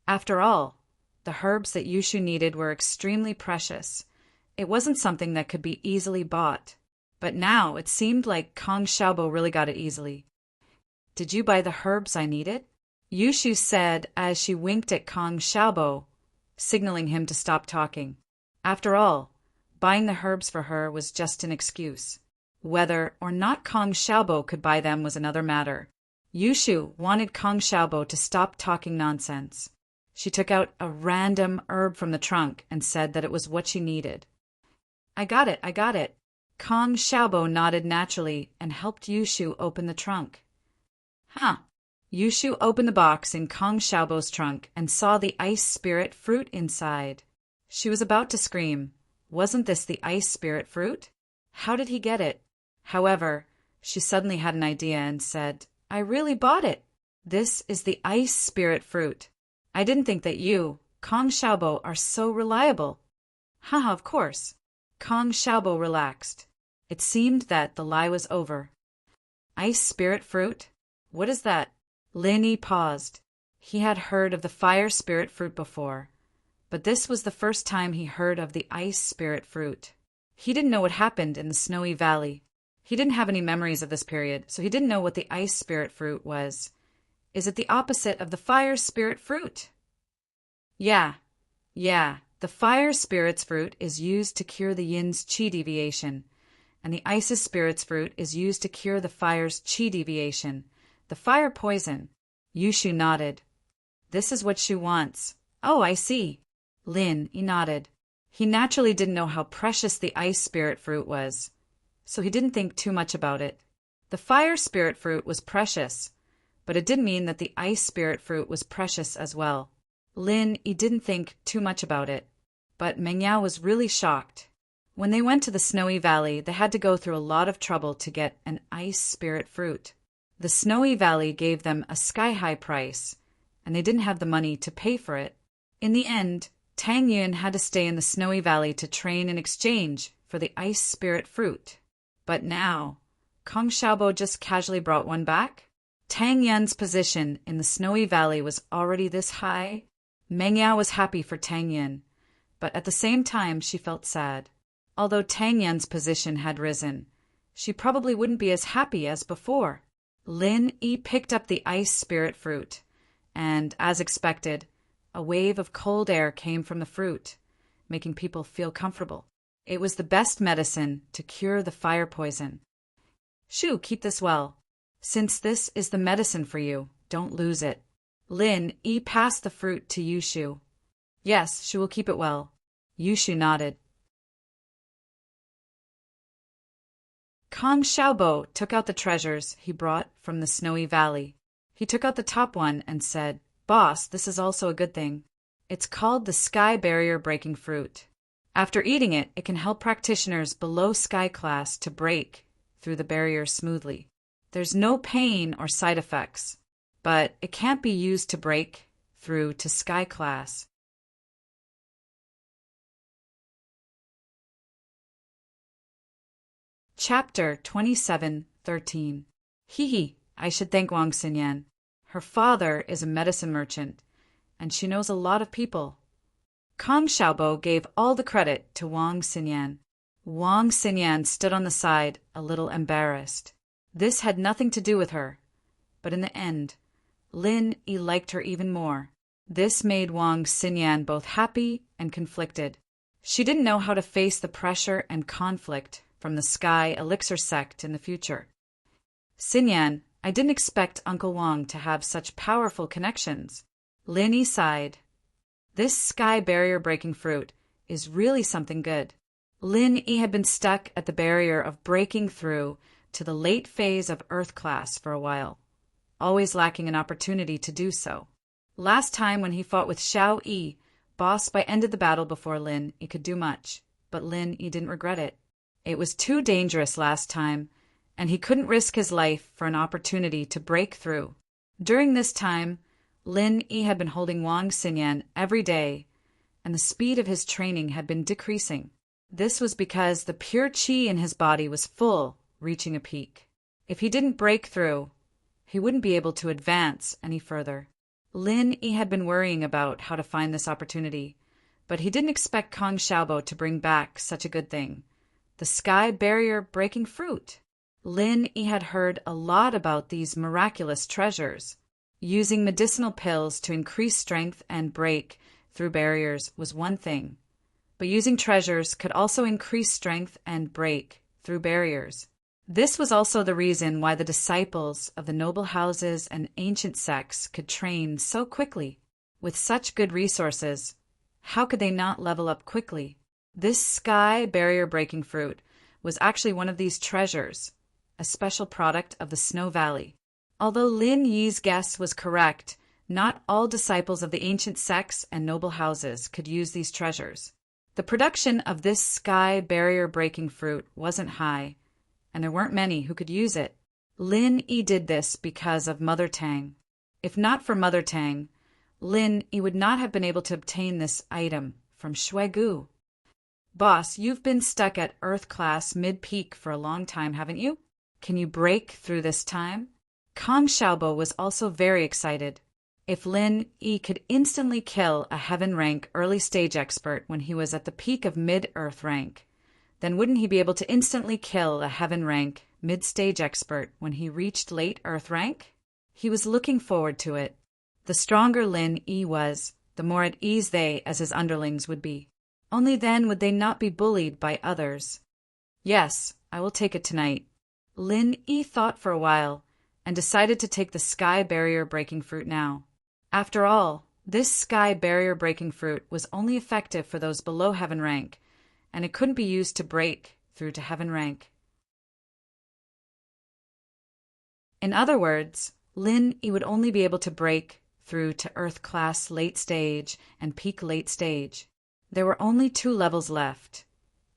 After all, the herbs that Yushu needed were extremely precious. It wasn't something that could be easily bought. But now it seemed like Kong Xiaobo really got it easily. Did you buy the herbs I needed? Yushu said as she winked at Kong Xiaobo, signaling him to stop talking. After all, buying the herbs for her was just an excuse. Whether or not Kong Xiaobo could buy them was another matter. Yushu wanted Kong Xiaobo to stop talking nonsense. She took out a random herb from the trunk and said that it was what she needed. I got it. Kong Xiaobo nodded naturally and helped Yushu open the trunk. Huh. Yushu opened the box in Kong Xiaobo's trunk and saw the ice spirit fruit inside. She was about to scream. Wasn't this the ice spirit fruit? How did he get it? However, she suddenly had an idea and said, I really bought it. This is the ice spirit fruit. I didn't think that you, Kong Xiaobo, are so reliable. Haha, of course. Kong Xiaobo relaxed. It seemed that the lie was over. Ice spirit fruit? What is that? Lin Yi paused. He had heard of the fire spirit fruit before, but this was the first time he heard of the ice spirit fruit. He didn't know what happened in the Snowy Valley. He didn't have any memories of this period, so he didn't know what the ice spirit fruit was. Is it the opposite of the fire spirit fruit? Yeah. The fire spirit's fruit is used to cure the yin's qi deviation, and the ice's spirit's fruit is used to cure the fire's qi deviation, the fire poison. Yushu nodded. This is what she wants. Oh, I see. Lin Yi nodded. He naturally didn't know how precious the ice spirit fruit was, so he didn't think too much about it. The fire spirit fruit was precious, but it didn't mean that the ice spirit fruit was precious as well. Lin Yi didn't think too much about it, but Meng Yao was really shocked. When they went to the Snowy Valley, they had to go through a lot of trouble to get an ice spirit fruit. The Snowy Valley gave them a sky-high price, and they didn't have the money to pay for it. In the end, Tang Yun had to stay in the Snowy Valley to train in exchange for the ice spirit fruit. But now, Kong Xiaobo just casually brought one back? Tang Yan's position in the snowy valley was already this high. Meng Yao was happy for Tang Yan, but at the same time she felt sad. Although Tang Yan's position had risen, she probably wouldn't be as happy as before. Lin Yi picked up the ice spirit fruit, and, as expected, a wave of cold air came from the fruit, making people feel comfortable. It was the best medicine to cure the fire poison. Shu, keep this well. Since this is the medicine for you, don't lose it. Lin Yi passed the fruit to Yushu. Yes, she will keep it well. Yushu nodded. Kong Xiaobo took out the treasures he brought from the snowy valley. He took out the top one and said, "Boss, this is also a good thing. It's called the Sky Barrier Breaking Fruit. After eating it, it can help practitioners below Sky Class to break through the barrier smoothly. There's no pain or side effects, but it can't be used to break through to Sky Class." Chapter 27:13. I should thank Wang Xinyan. Her father is a medicine merchant, and she knows a lot of people. Kong Xiaobo gave all the credit to Wang Xinyan. Wang Xinyan stood on the side, a little embarrassed. This had nothing to do with her, but in the end, Lin Yi liked her even more. This made Wang Xinyan both happy and conflicted. She didn't know how to face the pressure and conflict from the Sky Elixir sect in the future. "Xinyan, I didn't expect Uncle Wang to have such powerful connections." Lin Yi sighed. "This Sky Barrier Breaking Fruit is really something good." Lin Yi had been stuck at the barrier of breaking through to the late phase of Earth Class for a while, always lacking an opportunity to do so. Last time when he fought with Xiao Yi, Boss Bai ended the battle before Lin Yi could do much, but Lin Yi didn't regret it. It was too dangerous last time, and he couldn't risk his life for an opportunity to break through. During this time, Lin Yi had been holding Wang Xinyan every day, and the speed of his training had been decreasing. This was because the pure qi in his body was full, reaching a peak. If he didn't break through, he wouldn't be able to advance any further. Lin Yi had been worrying about how to find this opportunity, but he didn't expect Kong Xiaobo to bring back such a good thing. The Sky Barrier Breaking Fruit. Lin Yi had heard a lot about these miraculous treasures. Using medicinal pills to increase strength and break through barriers was one thing, but using treasures could also increase strength and break through barriers. This was also the reason why the disciples of the noble houses and ancient sects could train so quickly. With such good resources, how could they not level up quickly? This Sky Barrier Breaking Fruit was actually one of these treasures, a special product of the Snow Valley. Although Lin Yi's guess was correct, not all disciples of the ancient sects and noble houses could use these treasures. The production of this Sky Barrier Breaking Fruit wasn't high, and there weren't many who could use it. Lin Yi did this because of Mother Tang. If not for Mother Tang, Lin Yi would not have been able to obtain this item from Shuigu. "Boss, you've been stuck at Earth Class mid-peak for a long time, haven't you? Can you break through this time?" Kong Xiaobo was also very excited. If Lin Yi could instantly kill a Heaven rank early stage expert when he was at the peak of mid-Earth rank, then wouldn't he be able to instantly kill a Heaven rank mid-stage expert when he reached late Earth rank? He was looking forward to it. The stronger Lin Yi was, the more at ease they, as his underlings, would be. Only then would they not be bullied by others. "Yes, I will take it tonight." Lin Yi thought for a while and decided to take the Sky Barrier Breaking Fruit now. After all, this Sky Barrier Breaking Fruit was only effective for those below Heaven rank, and it couldn't be used to break through to Heaven rank. In other words, Lin Yi would only be able to break through to Earth Class late stage and peak late stage. There were only 2 levels left,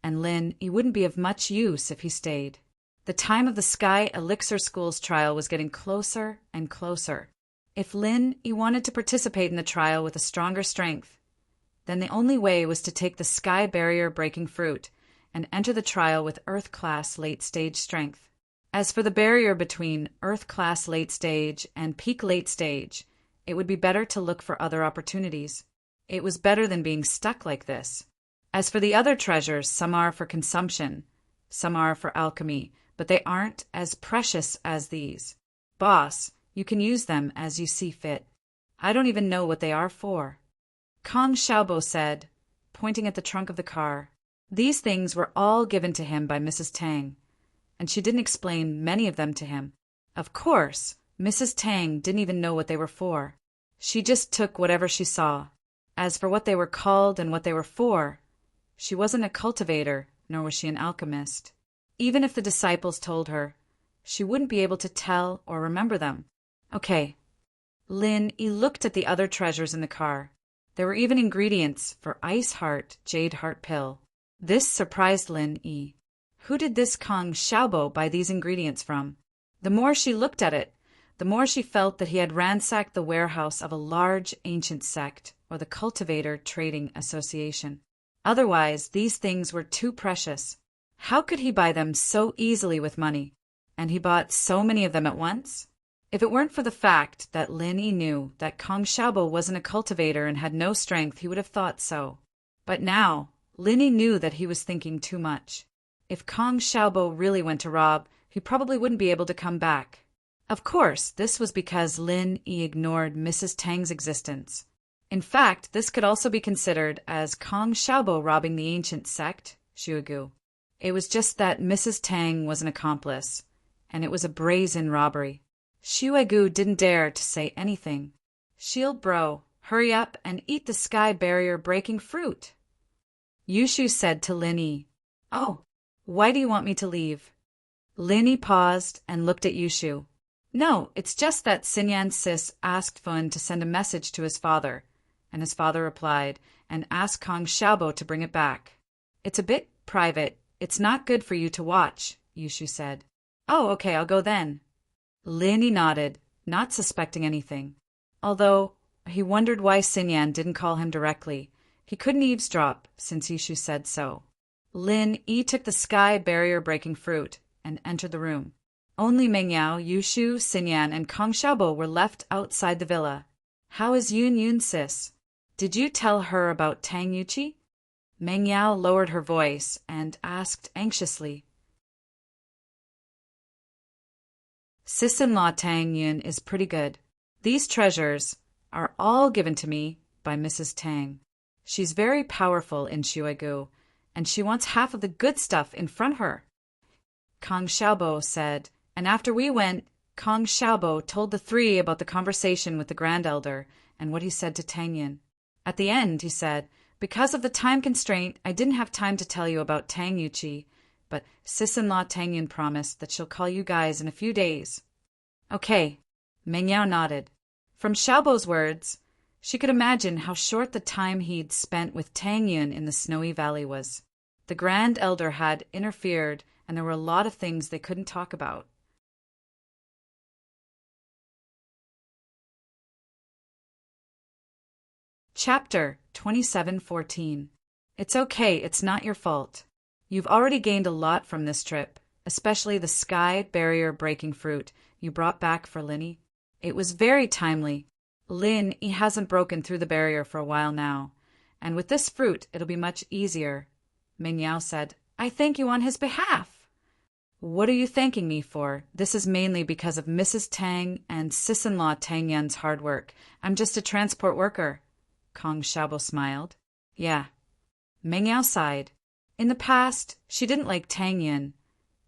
and Lin Yi wouldn't be of much use if he stayed. The time of the Sky Elixir School's trial was getting closer and closer. If Lin Yi wanted to participate in the trial with a stronger strength, then the only way was to take the Sky Barrier Breaking Fruit and enter the trial with Earth Class late stage strength. As for the barrier between Earth-class late stage and peak late stage, it would be better to look for other opportunities. It was better than being stuck like this. As for the other treasures, some are for consumption, some are for alchemy, but they aren't as precious as these. Boss, you can use them as you see fit. I don't even know what they are for. Kong Xiaobo said, pointing at the trunk of the car. These things were all given to him by Mrs. Tang, and she didn't explain many of them to him. Of course, Mrs. Tang didn't even know what they were for. She just took whatever she saw. As for what they were called and what they were for, she wasn't a cultivator, nor was she an alchemist. Even if the disciples told her, she wouldn't be able to tell or remember them. Okay. Lin Yi looked at the other treasures in the car. There were even ingredients for Ice Heart Jade Heart Pill. This surprised Lin Yi. Who did this Kong Xiaobo buy these ingredients from? The more she looked at it, the more she felt that he had ransacked the warehouse of a large ancient sect or the Cultivator Trading Association. Otherwise, these things were too precious. How could he buy them so easily with money? And he bought so many of them at once? If it weren't for the fact that Lin Yi knew that Kong Xiaobo wasn't a cultivator and had no strength, he would have thought so. But now, Lin Yi knew that he was thinking too much. If Kong Xiaobo really went to rob, he probably wouldn't be able to come back. Of course, this was because Lin Yi ignored Mrs. Tang's existence. In fact, this could also be considered as Kong Xiaobo robbing the ancient sect, Xuegu. It was just that Mrs. Tang was an accomplice, and it was a brazen robbery. Xuegu didn't dare to say anything. Shield bro, hurry up and eat the sky barrier breaking fruit. Yushu said to Lin Yi. Oh, why do you want me to leave? Lin Yi paused and looked at Yushu. No, it's just that Xinyan Sis asked Fun to send a message to his father, and his father replied, and asked Kong Xiaobo to bring it back. It's a bit private. It's not good for you to watch, Yushu said. Oh, okay, I'll go then. Lin Yi nodded, not suspecting anything. Although he wondered why Xinyan didn't call him directly. He couldn't eavesdrop, since Yushu said so. Lin Yi took the sky barrier-breaking fruit and entered the room. Only Mengyao, Yushu, Xinyan, and Kong Xiaobo were left outside the villa. How is Yun sis? Did you tell her about Tang Yuqi? Mengyao lowered her voice and asked anxiously. Sis-in-law Tang Yun is pretty good. These treasures are all given to me by Mrs. Tang. She's very powerful in Xuegu, and she wants half of the good stuff in front of her. Kong Xiaobo said, and after we went, Kong Xiaobo told the three about the conversation with the Grand Elder and what he said to Tang Yun. At the end, he said, because of the time constraint, I didn't have time to tell you about Tang Yuqi, but sis-in-law Tang Yun promised that she'll call you guys in a few days. Okay, Mengyao nodded. From Xiaobo's words, she could imagine how short the time he'd spent with Tang Yun in the snowy valley was. The Grand Elder had interfered, and there were a lot of things they couldn't talk about. Chapter 27:14. It's okay, it's not your fault. You've already gained a lot from this trip, especially the sky barrier breaking fruit you brought back for Lin Yi. It was very timely. Lin Yi hasn't broken through the barrier for a while now, and with this fruit it'll be much easier. Mengyao said, I thank you on his behalf. What are you thanking me for? This is mainly because of Mrs. Tang and sis-in-law Tang Yun's hard work. I'm just a transport worker. Kong Xiaobo smiled. Yeah. Mengyao sighed. In the past, she didn't like Tang Yun,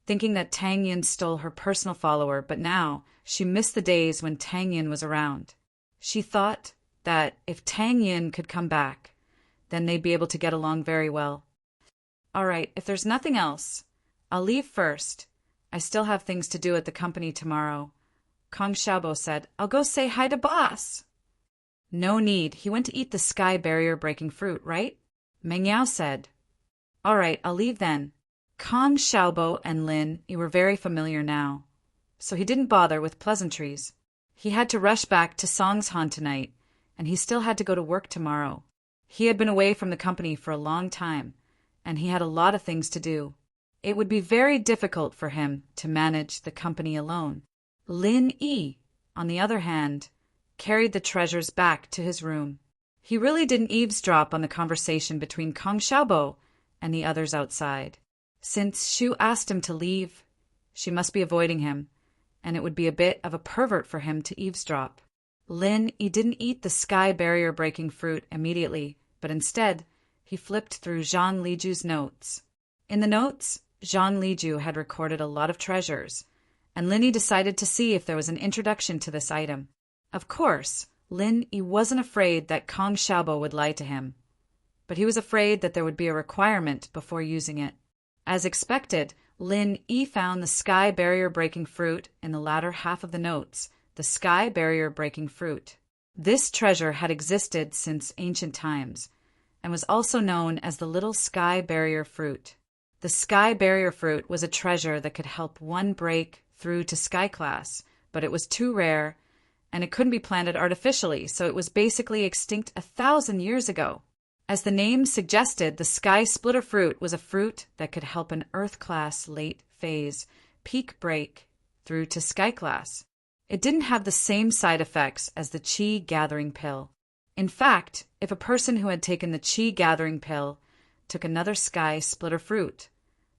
thinking that Tang Yun stole her personal follower, but now she missed the days when Tang Yun was around. She thought that if Tang Yun could come back, then they'd be able to get along very well. All right, if there's nothing else, I'll leave first. I still have things to do at the company tomorrow. Kong Xiaobo said, I'll go say hi to boss. No need. He went to eat the sky barrier breaking fruit, right? Mengyao said. All right, I'll leave then. Kong Xiaobo and Lin Yi were very familiar now, so he didn't bother with pleasantries. He had to rush back to Songshan tonight, and he still had to go to work tomorrow. He had been away from the company for a long time, and he had a lot of things to do. It would be very difficult for him to manage the company alone. Lin Yi, on the other hand, carried the treasures back to his room. He really didn't eavesdrop on the conversation between Kong Xiaobo and the others outside. Since Shu asked him to leave, she must be avoiding him, and it would be a bit of a pervert for him to eavesdrop. Lin Yi didn't eat the sky barrier-breaking fruit immediately, but instead, he flipped through Zhang Liju's notes. In the notes, Zhang Liju had recorded a lot of treasures, and Lin Yi decided to see if there was an introduction to this item. Of course, Lin Yi wasn't afraid that Kong Xiaobo would lie to him, but he was afraid that there would be a requirement before using it. As expected, Lin Yi found the sky barrier-breaking fruit in the latter half of the notes, the sky barrier-breaking fruit. This treasure had existed since ancient times, and was also known as the little sky barrier fruit. The sky barrier fruit was a treasure that could help one break through to sky class, but it was too rare, and it couldn't be planted artificially, so it was basically extinct 1,000 years ago. As the name suggested, the sky splitter fruit was a fruit that could help an Earth class late phase peak break through to sky class. It didn't have the same side effects as the Qi gathering pill. In fact, if a person who had taken the Qi gathering pill took another sky splitter fruit,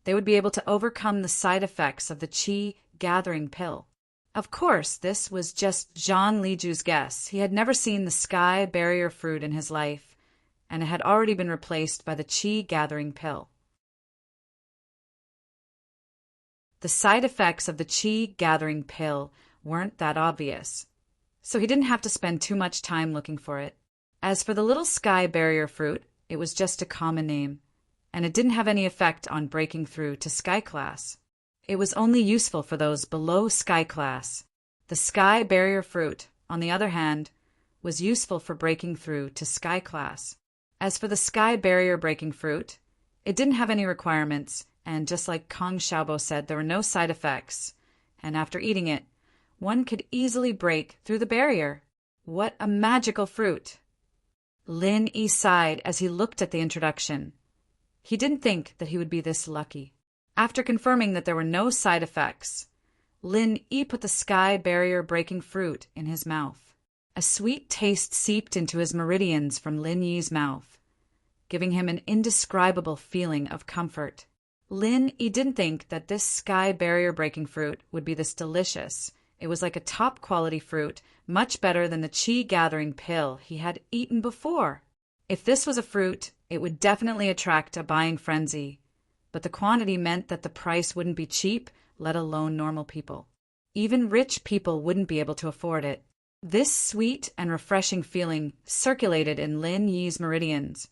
they would be able to overcome the side effects of the Qi gathering pill. Of course, this was just Zhang Liju's guess. He had never seen the sky barrier fruit in his life, and it had already been replaced by the Qi gathering pill. The side effects of the Qi gathering pill weren't that obvious, so he didn't have to spend too much time looking for it. As for the little sky barrier fruit, it was just a common name, and it didn't have any effect on breaking through to sky class. It was only useful for those below sky class. The sky barrier fruit, on the other hand, was useful for breaking through to sky class. As for the sky barrier breaking fruit, it didn't have any requirements, and just like Kong Xiaobo said, there were no side effects, and after eating it, one could easily break through the barrier. What a magical fruit! Lin Yi sighed as he looked at the introduction. He didn't think that he would be this lucky. After confirming that there were no side effects, Lin Yi put the sky barrier breaking fruit in his mouth. A sweet taste seeped into his meridians from Lin Yi's mouth, giving him an indescribable feeling of comfort. Lin Yi didn't think that this sky barrier breaking fruit would be this delicious. It was like a top quality fruit, much better than the Qi gathering pill he had eaten before. If this was a fruit, it would definitely attract a buying frenzy, but the quantity meant that the price wouldn't be cheap, let alone normal people. Even rich people wouldn't be able to afford it. This sweet and refreshing feeling circulated in Lin Yi's meridians,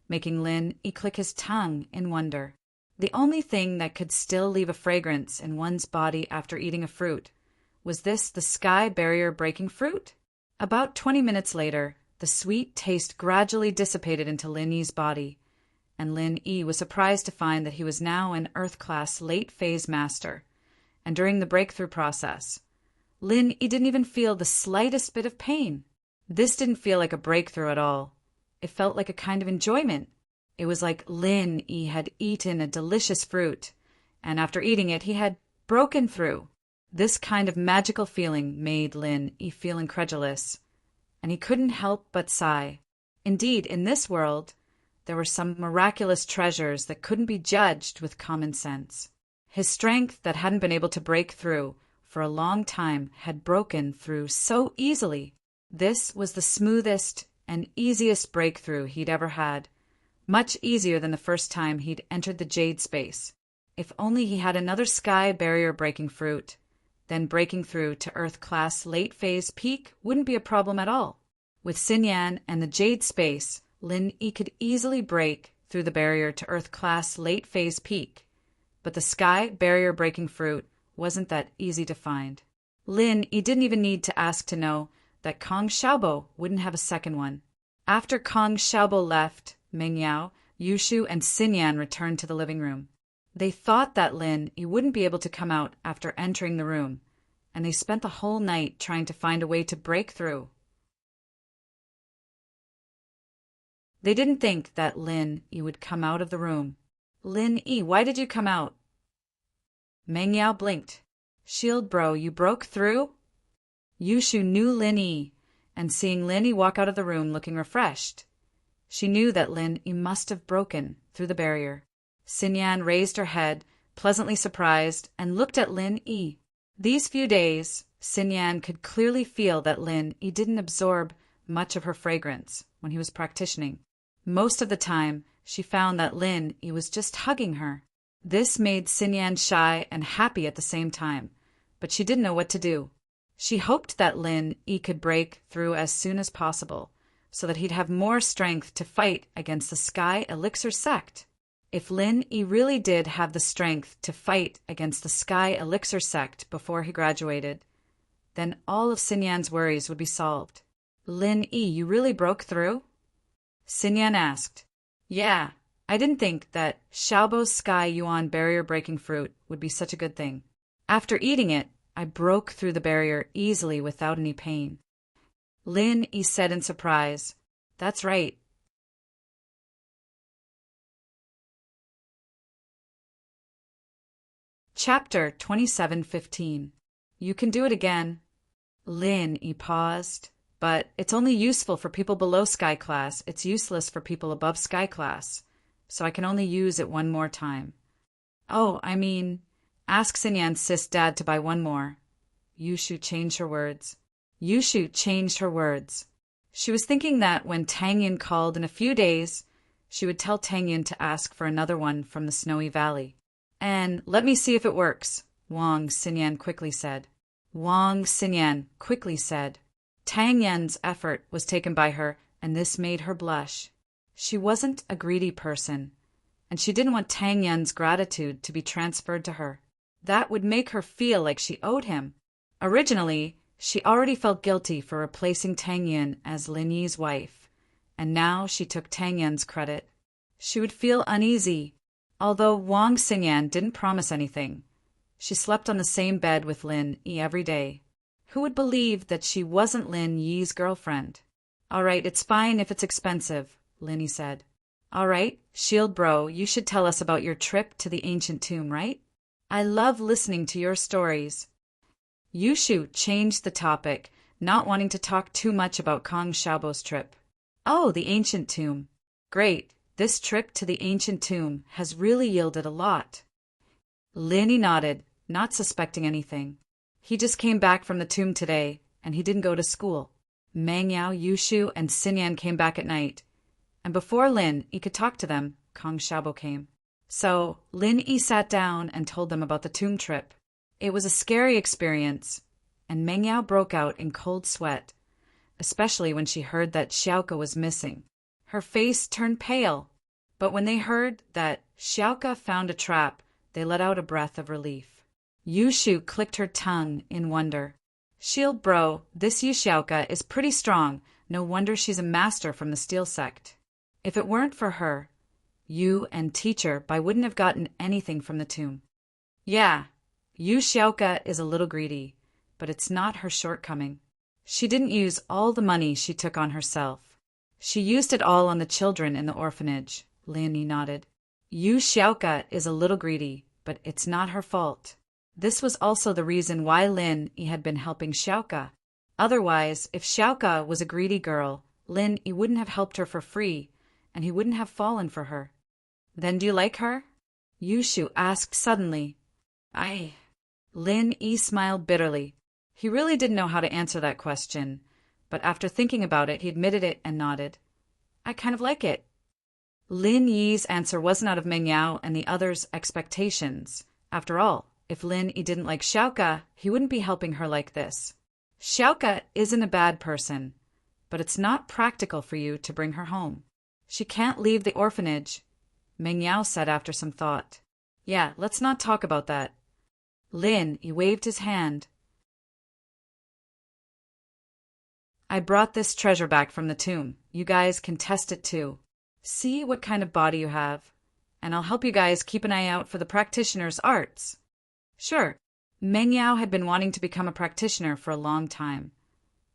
making Lin Yi click his tongue in wonder. The only thing that could still leave a fragrance in one's body after eating a fruit was this the sky barrier breaking fruit? About 20 minutes later, the sweet taste gradually dissipated into Lin Yi's body, and Lin Yi was surprised to find that he was now an Earth-class late-phase master. And during the breakthrough process, Lin Yi didn't even feel the slightest bit of pain. This didn't feel like a breakthrough at all. It felt like a kind of enjoyment. It was like Lin Yi had eaten a delicious fruit, and after eating it, he had broken through. This kind of magical feeling made Lin Yi feel incredulous, and he couldn't help but sigh. Indeed, in this world, there were some miraculous treasures that couldn't be judged with common sense. His strength that hadn't been able to break through for a long time had broken through so easily. This was the smoothest and easiest breakthrough he'd ever had, much easier than the first time he'd entered the jade space. If only he had another sky barrier breaking fruit, then breaking through to Earth-class late-phase peak wouldn't be a problem at all. With Xinyan and the jade space, Lin Yi could easily break through the barrier to Earth-class late-phase peak, but the sky barrier-breaking fruit wasn't that easy to find. Lin Yi didn't even need to ask to know that Kong Xiaobo wouldn't have a second one. After Kong Xiaobo left, Mengyao, Yushu, and Xinyan returned to the living room. They thought that Lin Yi wouldn't be able to come out after entering the room, and they spent the whole night trying to find a way to break through. They didn't think that Lin Yi would come out of the room. "Lin Yi, why did you come out?" Meng Yao blinked. Shield bro, you broke through? Yushu knew Lin Yi, and seeing Lin Yi walk out of the room looking refreshed, she knew that Lin Yi must have broken through the barrier. Xinyan raised her head, pleasantly surprised, and looked at Lin Yi. These few days, Xinyan could clearly feel that Lin Yi didn't absorb much of her fragrance when he was practicing. Most of the time, she found that Lin Yi was just hugging her. This made Xinyan shy and happy at the same time, but she didn't know what to do. She hoped that Lin Yi could break through as soon as possible, so that he'd have more strength to fight against the Sky Elixir sect. If Lin Yi really did have the strength to fight against the Sky Elixir sect before he graduated, then all of Xinyan's worries would be solved. Lin Yi, you really broke through? Xinyan asked. Yeah, I didn't think that Xiaobo's Sky Yuan barrier-breaking fruit would be such a good thing. After eating it, I broke through the barrier easily without any pain. Lin Yi said in surprise. That's right. Chapter 27:15. You can do it again. Lin Yi paused. But it's only useful for people below Sky Class. It's useless for people above Sky Class. So I can only use it one more time. Oh, I mean, ask Xinyan's sis dad to buy one more. Yushu changed her words. She was thinking that when Tang Yin called in a few days, she would tell Tang Yin to ask for another one from the Snowy Valley. And let me see if it works, Wang Xinyan quickly said. Tang Yin's effort was taken by her, and this made her blush. She wasn't a greedy person, and she didn't want Tang Yin's gratitude to be transferred to her. That would make her feel like she owed him. Originally, she already felt guilty for replacing Tang Yin as Lin Yi's wife, and now she took Tang Yin's credit. She would feel uneasy, although Wang Xinyan didn't promise anything. She slept on the same bed with Lin Yi every day. Who would believe that she wasn't Lin Yi's girlfriend? All right, it's fine if it's expensive, Lin Yi said. All right, Shield Bro, you should tell us about your trip to the ancient tomb, right? I love listening to your stories. Yushu changed the topic, not wanting to talk too much about Kong Xiaobo's trip. Oh, the ancient tomb. Great, this trip to the ancient tomb has really yielded a lot. Lin Yi nodded, not suspecting anything. He just came back from the tomb today, and he didn't go to school. Meng Yao, Yushu, and Xinyan came back at night. And before Lin Yi could talk to them, Kong Xiaobo came. So Lin Yi sat down and told them about the tomb trip. It was a scary experience, and Meng Yao broke out in cold sweat, especially when she heard that Xiaoka was missing. Her face turned pale, but when they heard that Xiaoka found a trap, they let out a breath of relief. Yushu clicked her tongue in wonder. Shield Bro, this Xiaoka is pretty strong. No wonder she's a master from the Steel Sect. If it weren't for her, you and Teacher Bai wouldn't have gotten anything from the tomb. Yeah, Xiaoka is a little greedy, but it's not her shortcoming. She didn't use all the money she took on herself. She used it all on the children in the orphanage, Lin Yi nodded. Xiaoka is a little greedy, but it's not her fault. This was also the reason why Lin Yi had been helping Xiaoka. Otherwise, if Xiaoka was a greedy girl, Lin Yi wouldn't have helped her for free, and he wouldn't have fallen for her. Then do you like her? Yushu asked suddenly. Lin Yi smiled bitterly. He really didn't know how to answer that question, but after thinking about it, he admitted it and nodded. I kind of like it. Lin Yi's answer wasn't out of Meng Yao and the others' expectations. After all, if Lin Yi didn't like Xiaoka, he wouldn't be helping her like this. Xiaoka isn't a bad person, but it's not practical for you to bring her home. She can't leave the orphanage, Meng Yao said after some thought. Yeah, let's not talk about that. Lin Yi waved his hand. I brought this treasure back from the tomb. You guys can test it too. See what kind of body you have, and I'll help you guys keep an eye out for the practitioner's arts. Sure. Meng Yao had been wanting to become a practitioner for a long time.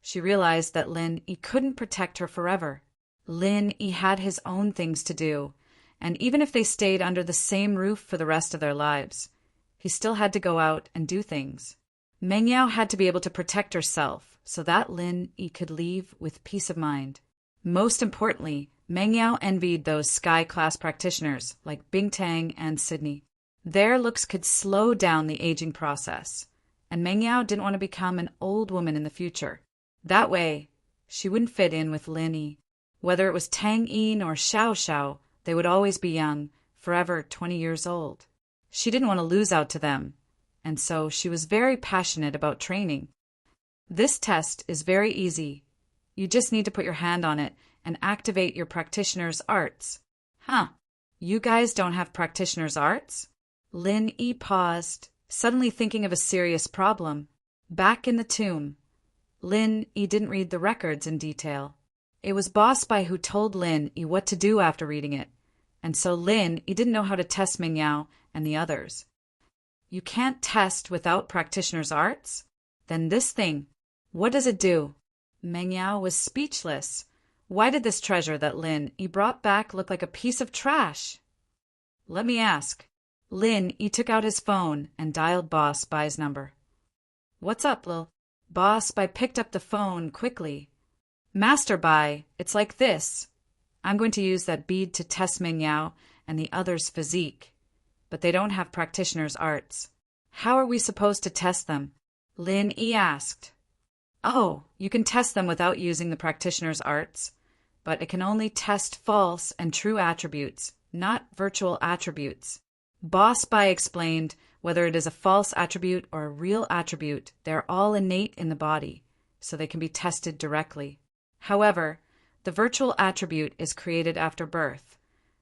She realized that Lin Yi couldn't protect her forever. Lin Yi had his own things to do, and even if they stayed under the same roof for the rest of their lives, he still had to go out and do things. Meng Yao had to be able to protect herself so that Lin Yi could leave with peace of mind. Most importantly, Meng Yao envied those sky-class practitioners like Bing Tang and Sydney. Their looks could slow down the aging process, and Meng Yao didn't want to become an old woman in the future. That way, she wouldn't fit in with Lin Yi. Whether it was Tang Yin or Xiao Xiao, they would always be young, forever 20 years old. She didn't want to lose out to them, and so she was very passionate about training. This test is very easy. You just need to put your hand on it and activate your practitioner's arts. Huh, you guys don't have practitioner's arts? Lin Yi paused, suddenly thinking of a serious problem. Back in the tomb, Lin Yi didn't read the records in detail. It was Boss Bai who told Lin Yi what to do after reading it, and so Lin Yi didn't know how to test Meng Yao and the others. You can't test without practitioner's arts? Then this thing, what does it do? Meng Yao was speechless. Why did this treasure that Lin Yi brought back look like a piece of trash? Let me ask. Lin Yi took out his phone and dialed Boss Bai's number. What's up, Lil? Boss Bai picked up the phone quickly. Master Bai, it's like this. I'm going to use that bead to test Meng Yao and the others' physique, but they don't have practitioner's arts. How are we supposed to test them? Lin Yi asked. Oh, you can test them without using the practitioner's arts, but it can only test false and true attributes, not virtual attributes. Boss Bai explained whether it is a false attribute or a real attribute, they're all innate in the body, so they can be tested directly. However, the virtual attribute is created after birth,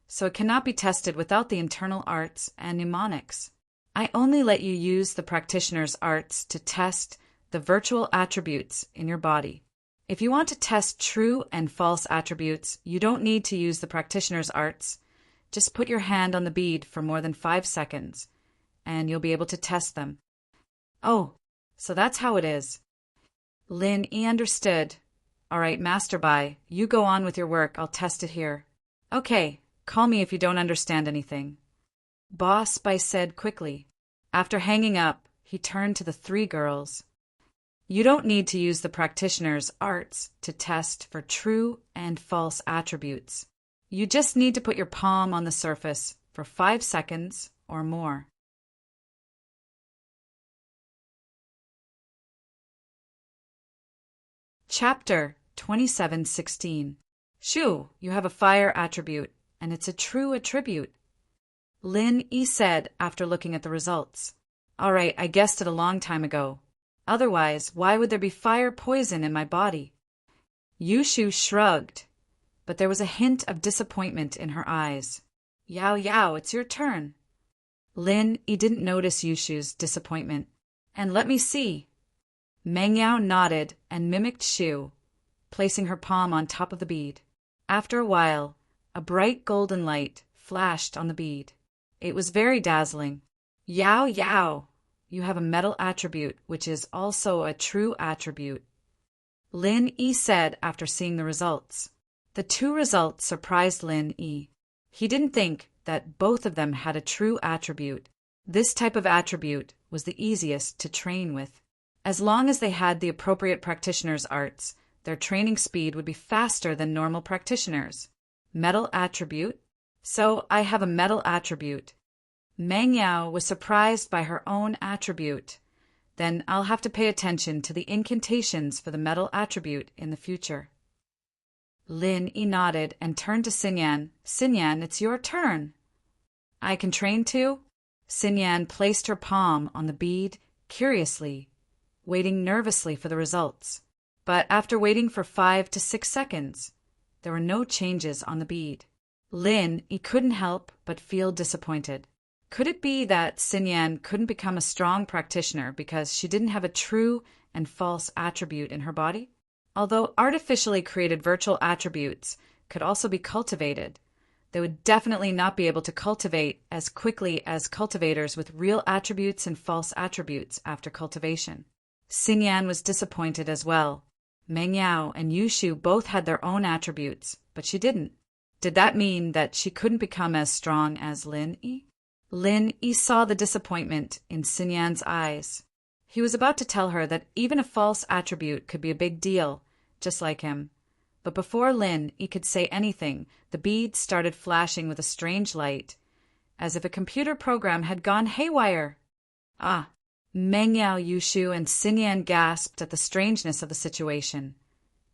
so it cannot be tested without the internal arts and mnemonics. I only let you use the practitioner's arts to test the virtual attributes in your body. If you want to test true and false attributes, you don't need to use the practitioner's arts. Just put your hand on the bead for more than 5 seconds, and you'll be able to test them. Oh, so that's how it is. Lin Yi understood. All right, Master Bai, you go on with your work. I'll test it here. Okay, call me if you don't understand anything. Boss Bai said quickly. After hanging up, he turned to the 3 girls. You don't need to use the practitioner's arts to test for true and false attributes. You just need to put your palm on the surface for 5 seconds or more. Chapter 27:16. Shu, you have a fire attribute, and it's a true attribute. Lin Yi said after looking at the results. All right, I guessed it a long time ago. Otherwise, why would there be fire poison in my body? Yushu shrugged, but there was a hint of disappointment in her eyes. Yao Yao, it's your turn. Lin Yi didn't notice Yushu's disappointment. And let me see. Meng Yao nodded and mimicked Shu, placing her palm on top of the bead. After a while, a bright golden light flashed on the bead. It was very dazzling. Yao Yao, you have a metal attribute, which is also a true attribute. Lin Yi said after seeing the results. The 2 results surprised Lin Yi. He didn't think that both of them had a true attribute. This type of attribute was the easiest to train with. As long as they had the appropriate practitioner's arts, their training speed would be faster than normal practitioners. Metal attribute? So I have a metal attribute. Meng Yao was surprised by her own attribute. Then I'll have to pay attention to the incantations for the metal attribute in the future. Lin Yi nodded and turned to Xinyan. Xinyan, it's your turn. I can train too? Xinyan placed her palm on the bead curiously, waiting nervously for the results. But after waiting for 5 to 6 seconds, there were no changes on the bead. Lin Yi couldn't help but feel disappointed. Could it be that Xinyan couldn't become a strong practitioner because she didn't have a true and false attribute in her body? Although artificially created virtual attributes could also be cultivated, they would definitely not be able to cultivate as quickly as cultivators with real attributes and false attributes after cultivation. Xinyan was disappointed as well. Meng Yao and Yushu both had their own attributes, but she didn't. Did that mean that she couldn't become as strong as Lin Yi? Lin Yi saw the disappointment in Xinyan's eyes. He was about to tell her that even a false attribute could be a big deal, just like him. But before Lin Yi could say anything, the bead started flashing with a strange light, as if a computer program had gone haywire. Ah! Meng Yao, Yushu, and Xinyan gasped at the strangeness of the situation,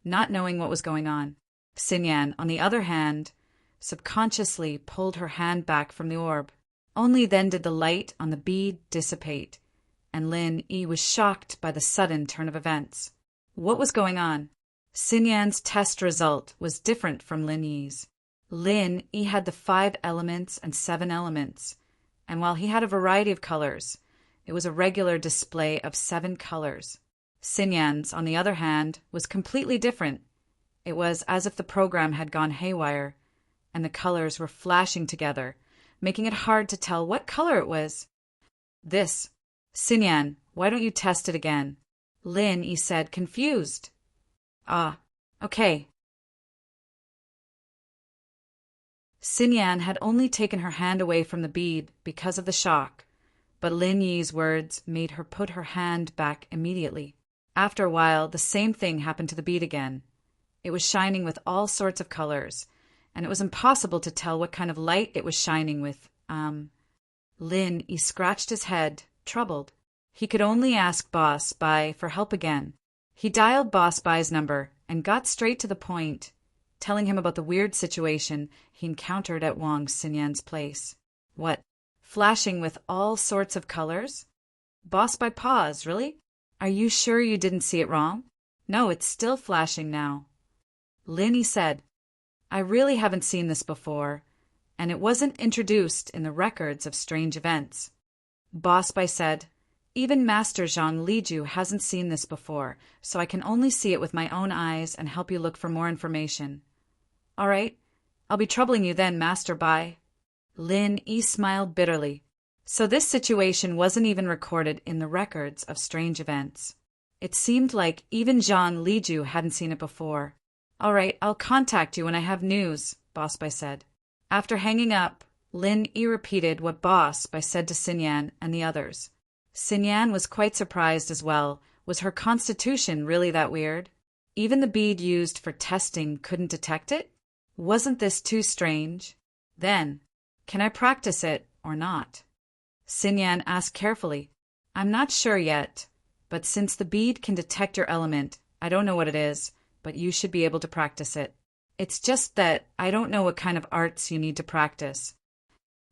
not knowing what was going on. Xinyan, on the other hand, subconsciously pulled her hand back from the orb. Only then did the light on the bead dissipate, and Lin Yi was shocked by the sudden turn of events. What was going on? Xinyan's test result was different from Lin Yi's. Lin Yi had the 5 elements and 7 elements, and while he had a variety of colors, it was a regular display of 7 colors. Xinyan's, on the other hand, was completely different. It was as if the program had gone haywire, and the colors were flashing together, making it hard to tell what color it was. This. Xinyan, why don't you test it again? Lin Yi said, confused. Ah, okay. Xinyan had only taken her hand away from the bead because of the shock, but Lin Yi's words made her put her hand back immediately. After a while, the same thing happened to the bead again. It was shining with all sorts of colors, and it was impossible to tell what kind of light it was shining with. Lin Yi scratched his head, troubled. He could only ask Boss Bai for help again. He dialed Boss Bai's number and got straight to the point, telling him about the weird situation he encountered at Wang Xinyan's place. What? Flashing with all sorts of colors? Boss Bai paused. Really? Are you sure you didn't see it wrong? No, it's still flashing now. Lin Yi said, I really haven't seen this before, and it wasn't introduced in the records of strange events. Boss Bai said, even Master Zhang Liju hasn't seen this before, so I can only see it with my own eyes and help you look for more information. All right, I'll be troubling you then, Master Bai. Lin Yi smiled bitterly. So this situation wasn't even recorded in the records of strange events. It seemed like even Zhang Liju hadn't seen it before. All right, I'll contact you when I have news, Boss Bai said. After hanging up, Lin Yi repeated what Boss Bai said to Xinyan and the others. Xinyan was quite surprised as well. Was her constitution really that weird? Even the bead used for testing couldn't detect it? Wasn't this too strange? Then, can I practice it or not? Xinyan asked carefully. I'm not sure yet, but since the bead can detect your element, I don't know what it is, but you should be able to practice it. It's just that I don't know what kind of arts you need to practice.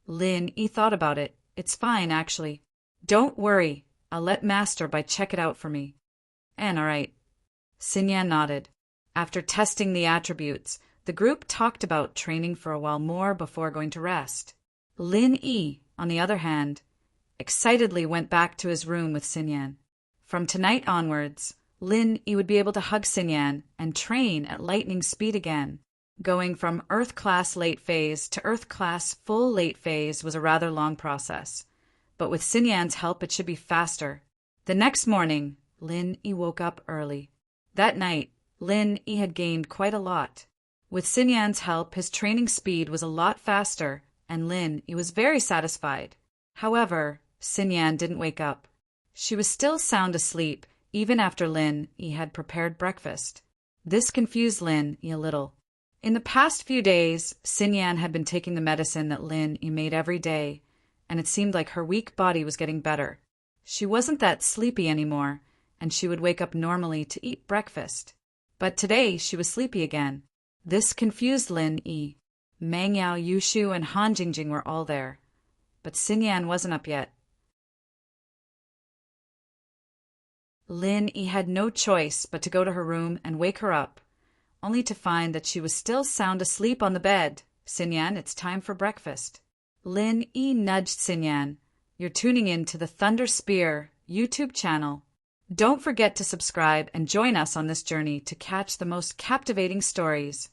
Lin Yi thought about it. It's fine, actually. Don't worry, I'll let Master Bai check it out for me. And all right. Xinyan nodded. After testing the attributes, the group talked about training for a while more before going to rest. Lin Yi, on the other hand, excitedly went back to his room with Xinyan. From tonight onwards, Lin Yi would be able to hug Xinyan and train at lightning speed again. Going from Earth-class late phase to Earth-class full late phase was a rather long process. But with Xinyan's help, it should be faster. The next morning, Lin Yi woke up early. That night, Lin Yi had gained quite a lot. With Xinyan's help, his training speed was a lot faster, and Lin Yi was very satisfied. However, Xinyan didn't wake up. She was still sound asleep, even after Lin Yi had prepared breakfast. This confused Lin Yi a little. In the past few days, Xinyan had been taking the medicine that Lin Yi made every day, and it seemed like her weak body was getting better. She wasn't that sleepy anymore, and she would wake up normally to eat breakfast. But today she was sleepy again. This confused Lin Yi. Meng Yao, Yushu, and Han Jingjing were all there, but Xinyan wasn't up yet. Lin Yi had no choice but to go to her room and wake her up, only to find that she was still sound asleep on the bed. Xinyan, it's time for breakfast. Lin Yi nudged Xinyan. You're tuning in to the Thunder Spear YouTube channel. Don't forget to subscribe and join us on this journey to catch the most captivating stories.